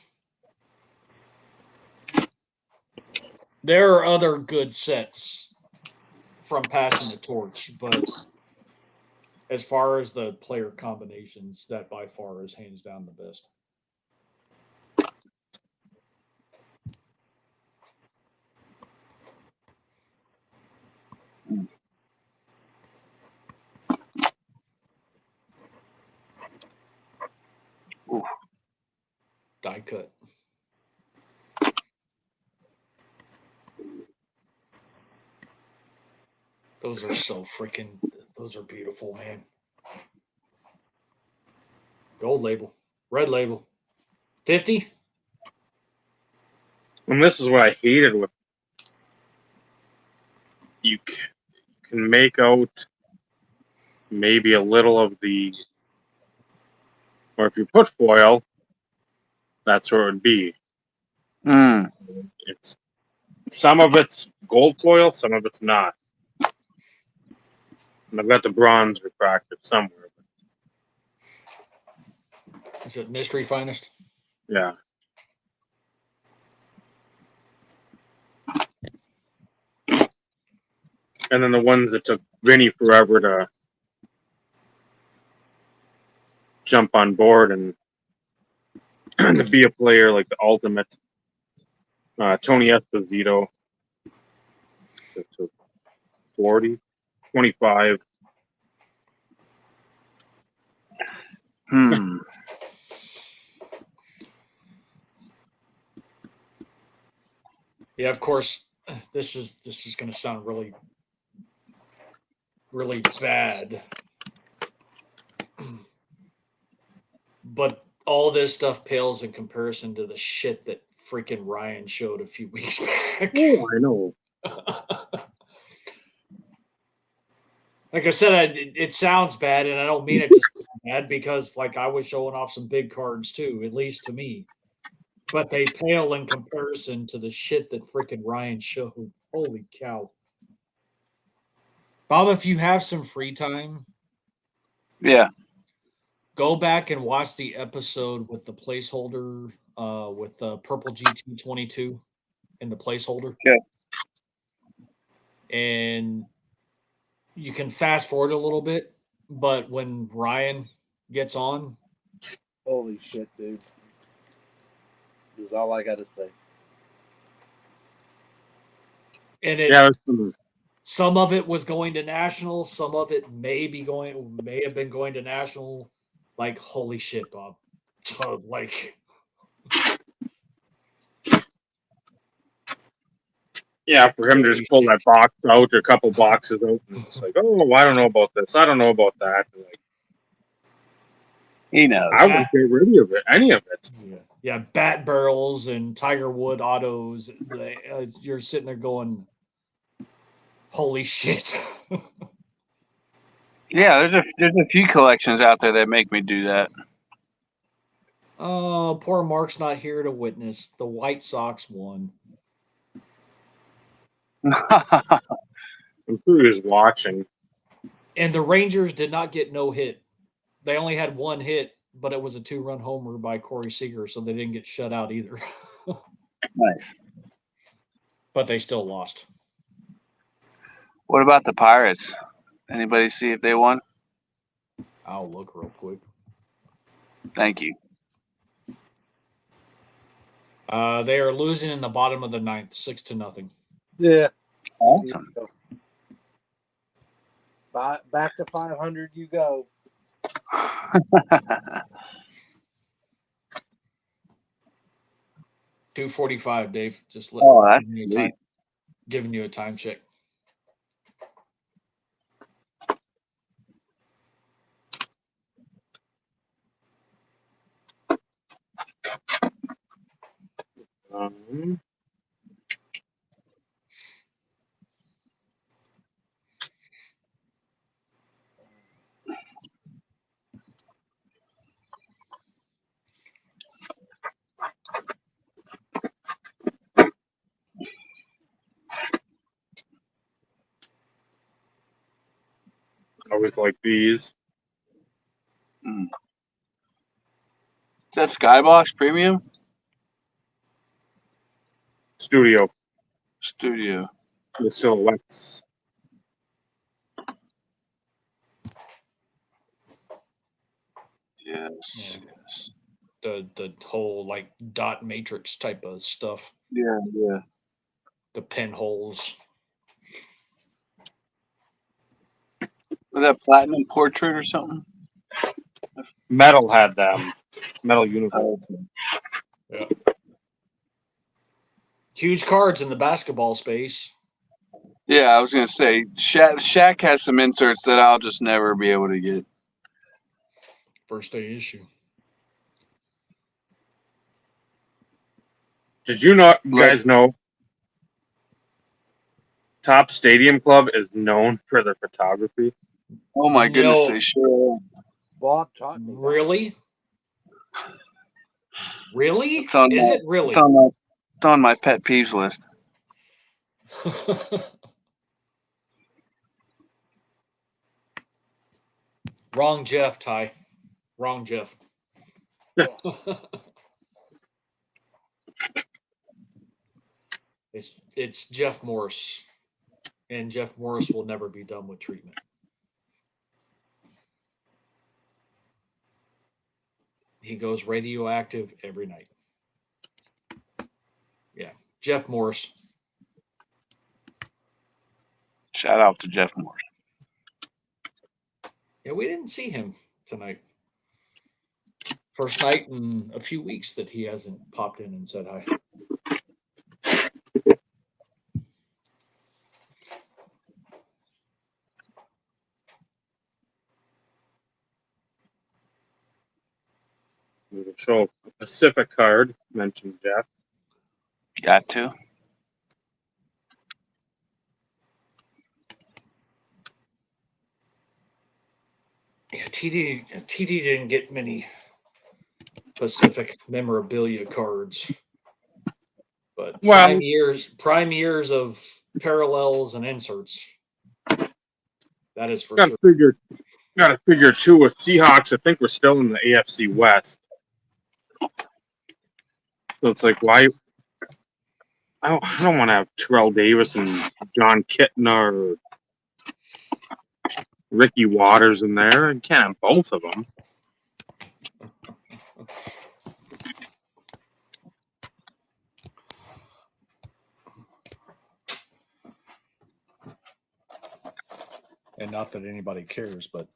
There are other good sets from passing the torch, but as far as the player combinations, that by far is hands down the best. Oof. Die cut. Those are so freaking. Those are beautiful, man. Gold label, red label, 50. And this is what I hated with you can make out maybe a little of the, or if you put foil, that's where it would be. Mm. It's some of it's gold foil, some of it's not. And I've got the bronze refractive somewhere. Is it mystery finest? Yeah. And then the ones that took Vinny forever to jump on board and to be a player, like the ultimate Tony Esposito to 40, 25. Hmm. Yeah, of course. This is going to sound really, really bad, but all this stuff pales in comparison to the shit that freaking Ryan showed a few weeks back. Oh, I know. Like I said, it sounds bad, and I don't mean it to sound bad because, like, I was showing off some big cards too, at least to me. But they pale in comparison to the shit that freaking Ryan showed. Holy cow! Bob, if you have some free time, Yeah. go back and watch the episode with the placeholder, with the purple GT22 in the placeholder. Okay. And you can fast forward a little bit, but when Ryan gets on, Holy shit, dude. Is all I got to say. and it Yeah, some of it was going to national, some of it may have been going to national. Like, holy shit, Bob. So, like, yeah, for him to just pull that box out or a couple boxes out and it's like, oh, I don't know about this. I don't know about that. And like, He knows. I wouldn't get rid of it, any of it. yeah, bat barrels and Tiger Wood autos. You're sitting there going, holy shit. Yeah, there's a few collections out there that make me do that. Oh, poor Mark's not here to witness. The White Sox won. I'm sure he was watching. And the Rangers did not get no hit. They only had one hit, but it was a 2-run homer by Corey Seager, so they didn't get shut out either. Nice. But they still lost. What about the Pirates? Anybody see if they won? I'll look real quick. Thank you. They are losing in the bottom of the ninth, 6-0. Yeah. Awesome. Back to 500 you go. $2.45, Dave. Just That's sweet. Giving you a time check. always like these. Is that Skybox Premium Studio, Studio? the silhouettes. Yes. Yeah. Yes. The whole like dot matrix type of stuff. Yeah. Yeah. The pinholes. Was that Platinum Portrait or something? Metal had them. Metal Universe. Yeah. Huge cards in the basketball space. Yeah, I was gonna say Shaq has some inserts that I'll just never be able to get. First day issue. Did you not Like- guys know Top Stadium Club is known for their photography? Oh my goodness, No. they sure. Bob taught me. that. Really? Really? It's on Is my- it really? It's on my pet peeves list. Wrong Jeff, Ty. Wrong Jeff. It's Jeff Morris. And Jeff Morris will never be done with treatment. He goes radioactive every night. Yeah. Jeff Morris. Shout out to Jeff Morris. Yeah, we didn't see him tonight. First night in a few weeks that he hasn't popped in and said hi. We'll show a Pacific card, mentioned Jeff. Got to. Yeah, TD didn't get many Pacific memorabilia cards, but Well- prime years of parallels and inserts. That is for Got sure. to figure too with Seahawks. I think we're still in the AFC West, so it's like why? I don't want to have Terrell Davis and John Kitna or Ricky Waters in there. I can't have both of them. And not that anybody cares, but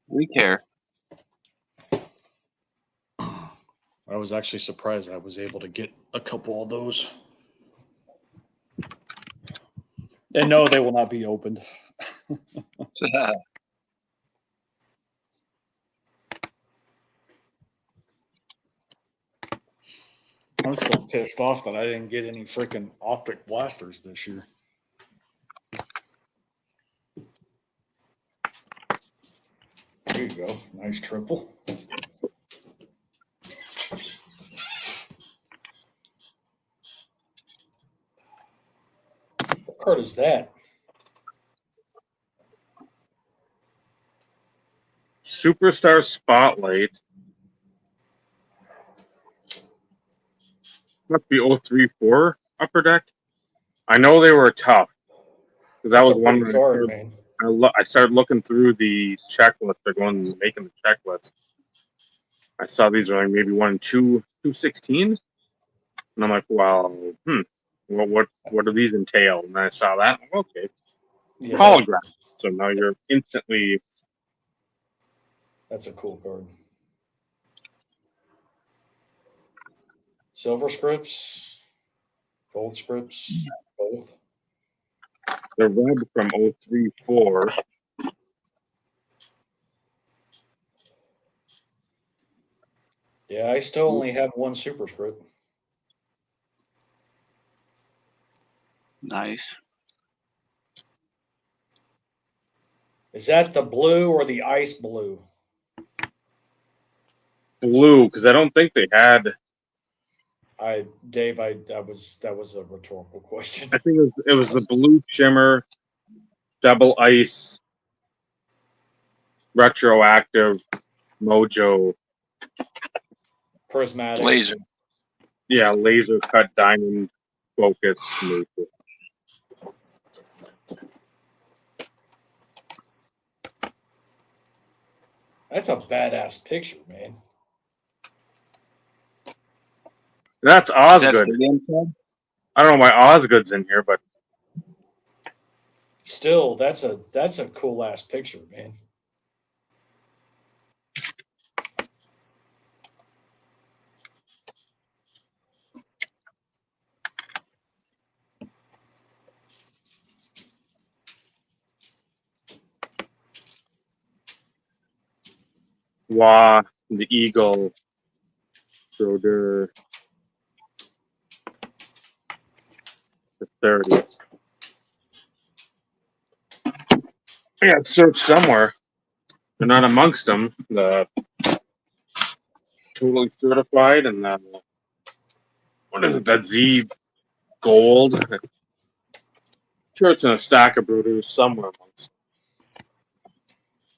We care. I was actually surprised I was able to get a couple of those. And no, they will not be opened. I'm still pissed off that I didn't get any freaking optic blasters this year. There you go. Nice triple. What card is that? Superstar Spotlight. Must be 034 Upper Deck. I know they were tough. That That's was a one pretty that card, man. I started looking through the checklist. They're going making the checklist. I saw these are like maybe 216, and I'm like, well, what do these entail? And I saw that. I'm like, okay, Yeah, holograph. So now you're instantly. that's a cool card. Silver scripts, gold scripts, both. The red from 034. Yeah, I still only have one superscript. Nice. Is that the blue or the ice blue? Blue, because I don't think they had. Dave, that was a rhetorical question. I think it was the Blue Shimmer Double Ice Retroactive Mojo. Prismatic. Laser. Yeah, laser cut diamond focus. Laser. That's a badass picture, man. That's Is that Osgood. for the inside? I don't know why Osgood's in here, but Still, that's a cool ass picture, man. Wah, the Eagle, Schroeder, the 30. I got search somewhere. They're not amongst them. The totally certified and the what is it? That Z gold. Sure, it's in a stack of Bruters somewhere amongst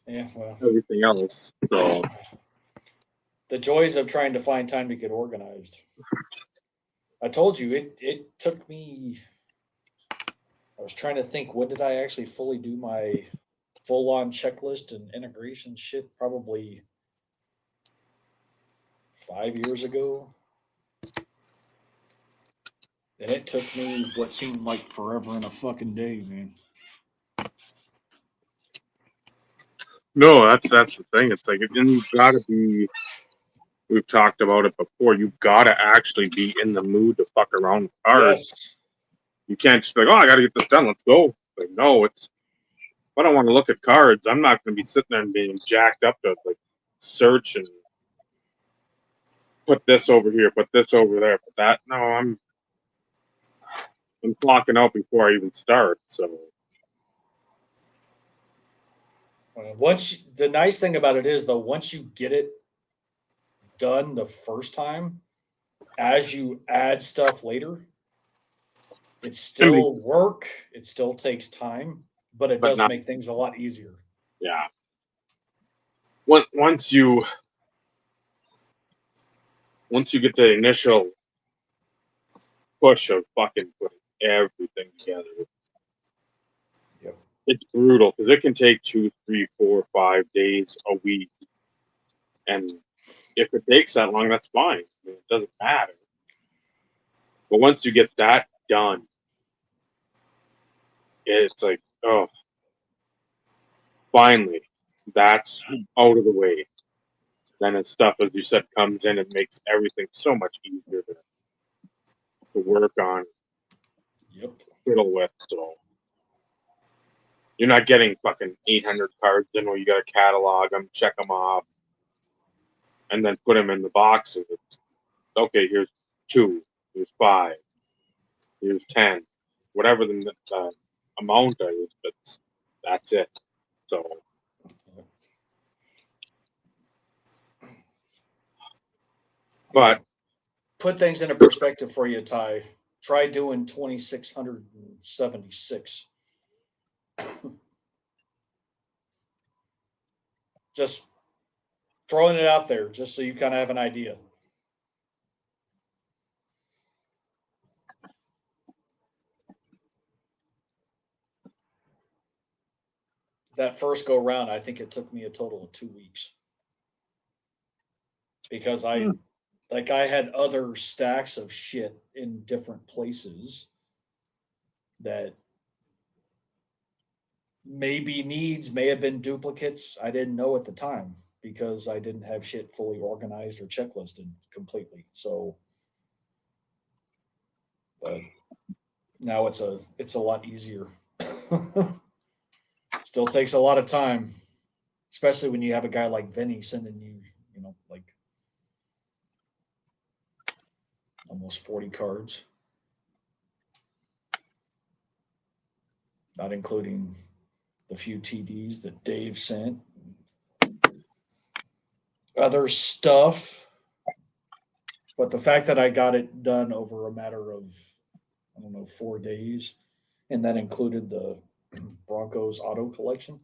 Yeah, well, everything else. So the joys of trying to find time to get organized. I told you it took me. I was trying to think, when did I actually fully do my full on checklist and integration shit? Probably 5 years ago. And it took me what seemed like forever and a fucking day, man. no, that's the thing. It's like, and you've got to be. We've talked about it before. You've got to actually be in the mood to fuck around with cards. Yes. You can't just be like, oh, I got to get this done. Let's go. Like, no, it's. If I don't want to look at cards, I'm not going to be sitting there and being jacked up to like search and put this over here, put this over there, put that. No, I'm clocking out before I even start. So The nice thing about it is though, once you get it done the first time, as you add stuff later, it's still work. It still takes time, but it But does not- make things a lot easier. yeah. Once you get the initial push of fucking putting everything together, Yep. it's brutal because it can take 2, 3, 4, 5 days, a week, and if it takes that long, that's fine. I mean, it doesn't matter. But once you get that done, it's like, oh, finally, that's out of the way. Then as stuff, as you said, comes in, it makes everything so much easier to work on, Yep. fiddle with. So you're not getting fucking 800 cards in where you got to catalog them, check them off, and then put them in the boxes. It's, okay, here's 2, here's 5, here's 10, whatever the amount is, but that's it. So, but Put things into perspective for you, Ty. Try doing 2,676. Just throwing it out there, just so you kind of have an idea. That first go round, I think it took me a total of 2 weeks because I had other stacks of shit in different places that may have been duplicates. I didn't know at the time because I didn't have shit fully organized or checklisted completely. So, but now it's a lot easier. Still takes a lot of time, especially when you have a guy like Vinny sending you, like almost 40 cards, not including the few TDs that Dave sent, other stuff. But the fact that I got it done over a matter of, I don't know, 4 days, and that included the Broncos auto collection.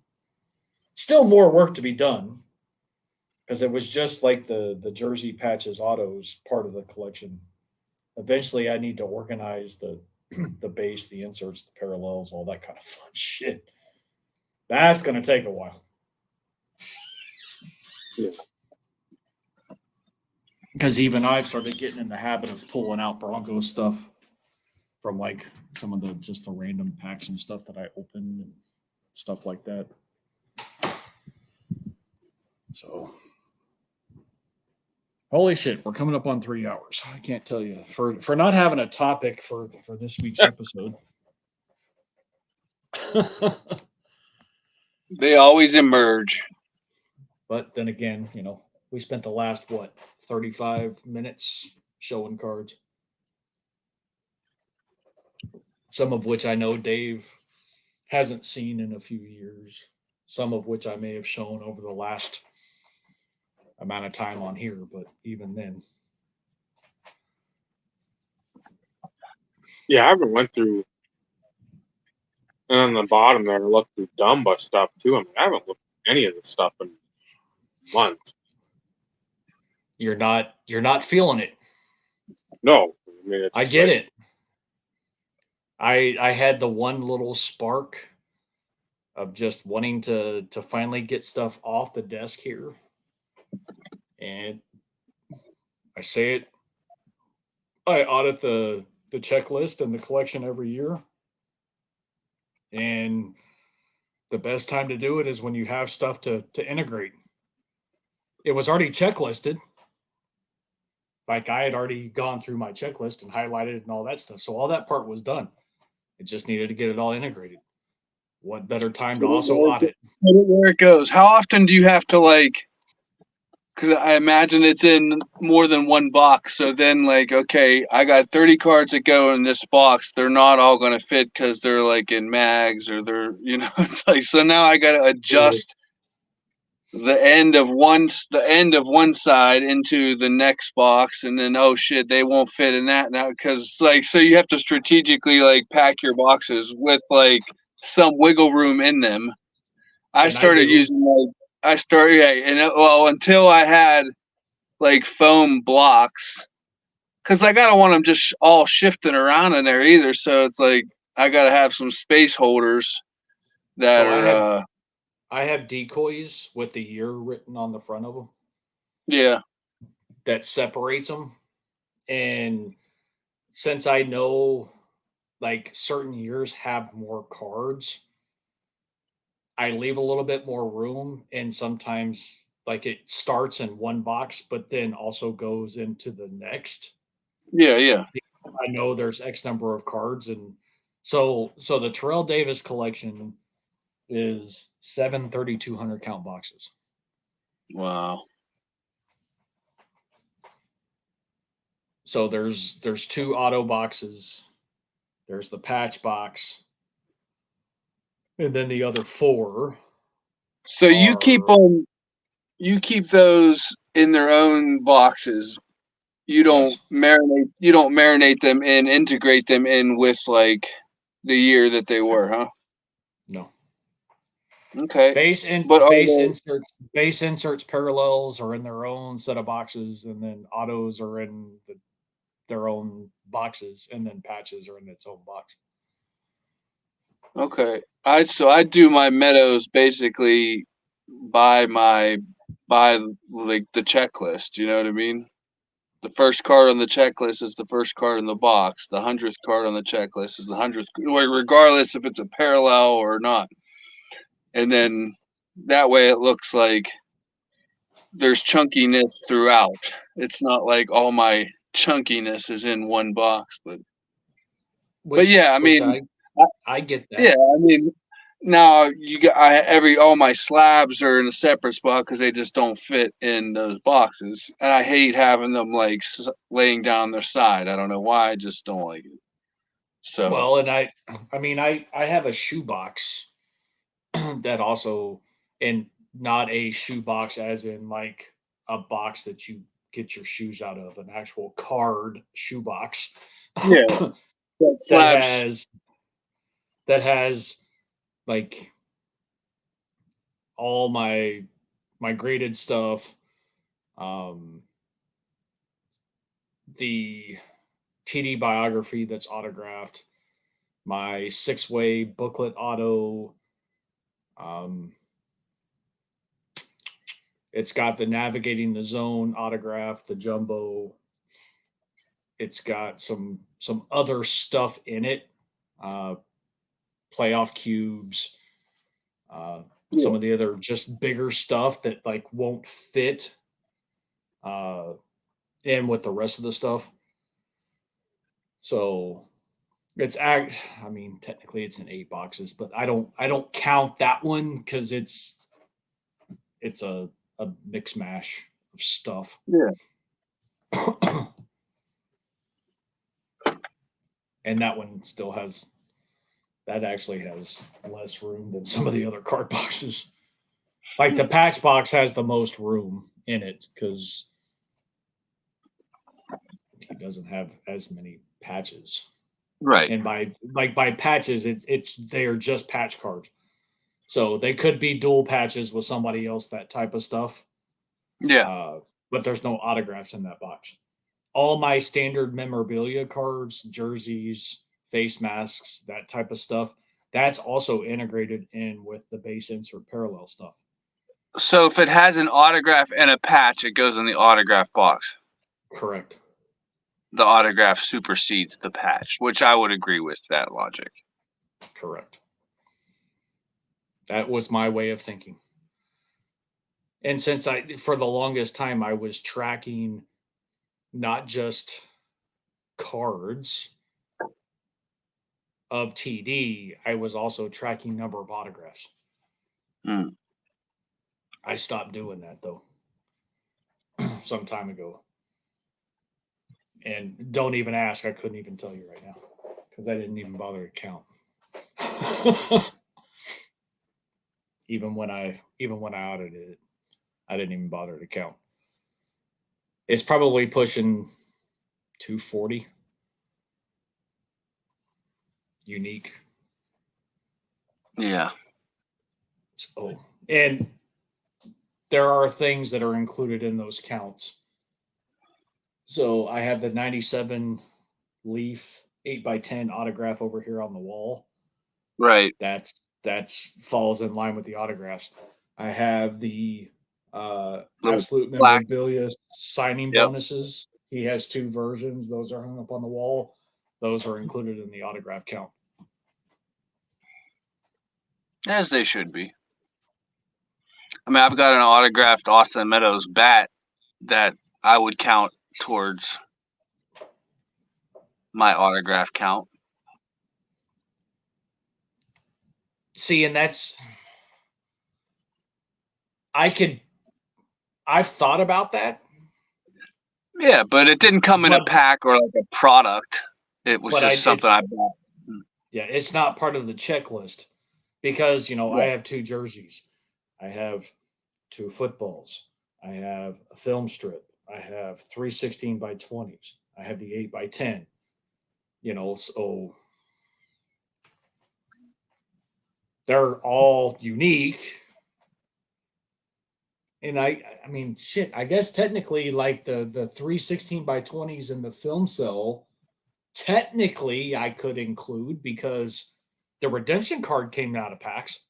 Still more work to be done because it was just like the jersey patches autos part of the collection. Eventually, I need to organize the base, the inserts, the parallels, all that kind of fun shit. That's going to take a while. Yeah. Because even I've started getting in the habit of pulling out Broncos stuff from like some of the just the random packs and stuff that I open and stuff like that. So, holy shit, we're coming up on 3 hours. I can't tell you for not having a topic for this week's episode. They always emerge. But then again, we spent the last 35 minutes showing cards. Some of which I know Dave hasn't seen in a few years. Some of which I may have shown over the last amount of time on here, but even then. Yeah, I haven't went through, and on the bottom there, I looked through Dumba stuff too. I mean, I haven't looked at any of this stuff in months. You're not feeling it. No, I mean, it's I get it. I had the one little spark of just wanting to finally get stuff off the desk here. And I say it, I audit the checklist and the collection every year. And the best time to do it is when you have stuff to integrate. It was already checklisted. Like I had already gone through my checklist and highlighted and all that stuff. So all that part was done. It just needed to get it all integrated. What better time to also audit? Where it goes. How often do you have to because I imagine it's in more than one box. So then okay, I got 30 cards that go in this box. They're not all going to fit because they're in mags or they're, it's so now I got to adjust the end of one side into the next box. And then, oh shit, they won't fit in that now. Cause so you have to strategically pack your boxes with some wiggle room in them. I started using until I had foam blocks, because I don't want them just all shifting around in there either. So it's I gotta have some space holders that are. I have decoys with the year written on the front of them. Yeah. That separates them, and since I know certain years have more cards, I leave a little bit more room, and sometimes it starts in one box, but then also goes into the next. Yeah. I know there's X number of cards, and so the Terrell Davis collection is 7 3,200 count boxes. Wow. So there's 2 auto boxes. There's the patch box, and then the other 4. So you keep those in their own boxes. You don't marinate. You don't marinate them and integrate them in with the year that they were, huh? No. Okay. Base inserts parallels are in their own set of boxes, and then autos are in their own boxes, and then patches are in its own box. Okay. I do my meadows basically by the checklist. You know what I mean? The first card on the checklist is the first card in the box. The 100th card on the checklist is the 100th, regardless if it's a parallel or not. And then that way it looks like there's chunkiness throughout. It's not like all my chunkiness is in one box, but yeah, I mean, I get that. Yeah, I mean, now all my slabs are in a separate spot because they just don't fit in those boxes, and I hate having them laying down their side. I don't know why, I just don't like it. So well, and I have a shoe box that also, and not a shoe box as in a box that you get your shoes out of, an actual card shoebox. Yeah. that Slabs. has like all my graded stuff, the TD biography that's autographed, my 6-way booklet auto. It's got the navigating the zone autograph, the jumbo. It's got some other stuff in it, playoff cubes, some of the other just bigger stuff that like won't fit in with the rest of the stuff. So I mean, technically it's in 8 boxes, but I don't count that one because it's a mix mash of stuff. Yeah. And that one still actually has less room than some of the other card boxes. Like the patch box has the most room in it because he doesn't have as many patches. Right. And by patches, they are just patch cards. So they could be dual patches with somebody else, that type of stuff. Yeah. But there's no autographs in that box. All my standard memorabilia cards, jerseys, face masks, that type of stuff, that's also integrated in with the base insert parallel stuff. So if it has an autograph and a patch, it goes in the autograph box. Correct. The autograph supersedes the patch, which I would agree with that logic. Correct. That was my way of thinking. And since for the longest time, I was tracking not just cards of TD, I was also tracking number of autographs. Mm. I stopped doing that though some time ago. And don't even ask, I couldn't even tell you right now because I didn't even bother to count. even when I audited it, I didn't even bother to count. It's probably pushing 240 unique. Yeah. So, and there are things that are included in those counts. So I have the 97 Leaf 8x10 autograph over here on the wall. Right. That's falls in line with the autographs. I have the absolute black. memorabilia signing bonuses. He has 2 versions. Those are hung up on the wall. Those are included in the autograph count. As they should be. I mean, I've got an autographed Austin Meadows bat that I would count towards my autograph count. See, and I've thought about that. Yeah, but it didn't come in a pack or like a product. It was just something I bought. Yeah, it's not part of the checklist because, I have 2 jerseys. I have 2 footballs. I have a film strip. I have 3 16x20s. I have the 8x10. So they're all unique. And I mean, shit, I guess technically like the 3 16x20s in the film cell, technically I could include because the redemption card came out of packs.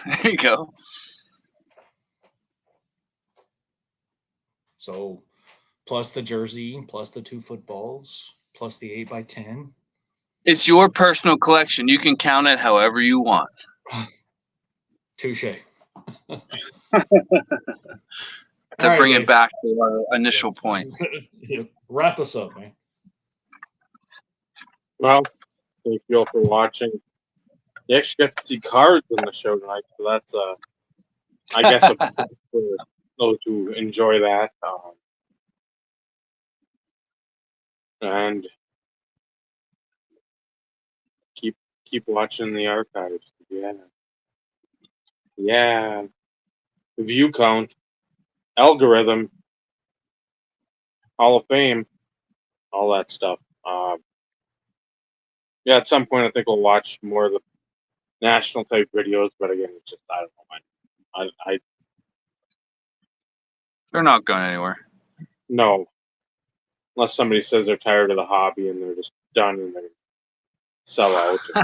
There you go. So plus the jersey, plus the 2 footballs, plus the 8x10. It's your personal collection. You can count it however you want. Touche. To bring it back to our initial point. Wrap us up, man. Well, thank you all for watching. You actually got to see cards in the show tonight, so that's I guess a plus for those who enjoy that. And keep watching the archives. Yeah. The view count algorithm, Hall of Fame, all that stuff. Yeah, at some point I think we'll watch more of the national type videos, but again, it's just I don't know. I They're not going anywhere. no, unless somebody says they're tired of the hobby and they're just done and they sell out, and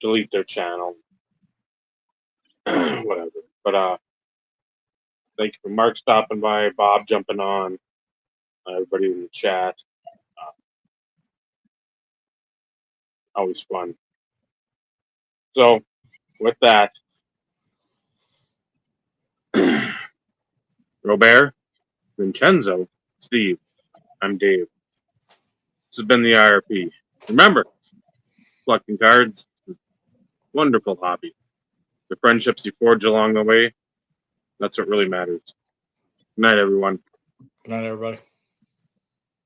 delete their channel, whatever. But thank you for Mark stopping by, Bob jumping on, everybody in the chat. Always fun. So, with that, Robert, Vincenzo, Steve, I'm Dave. This has been the IRP. Remember, collecting cards, wonderful hobby. The friendships you forge along the way, that's what really matters. Good night, everyone. Good night, everybody.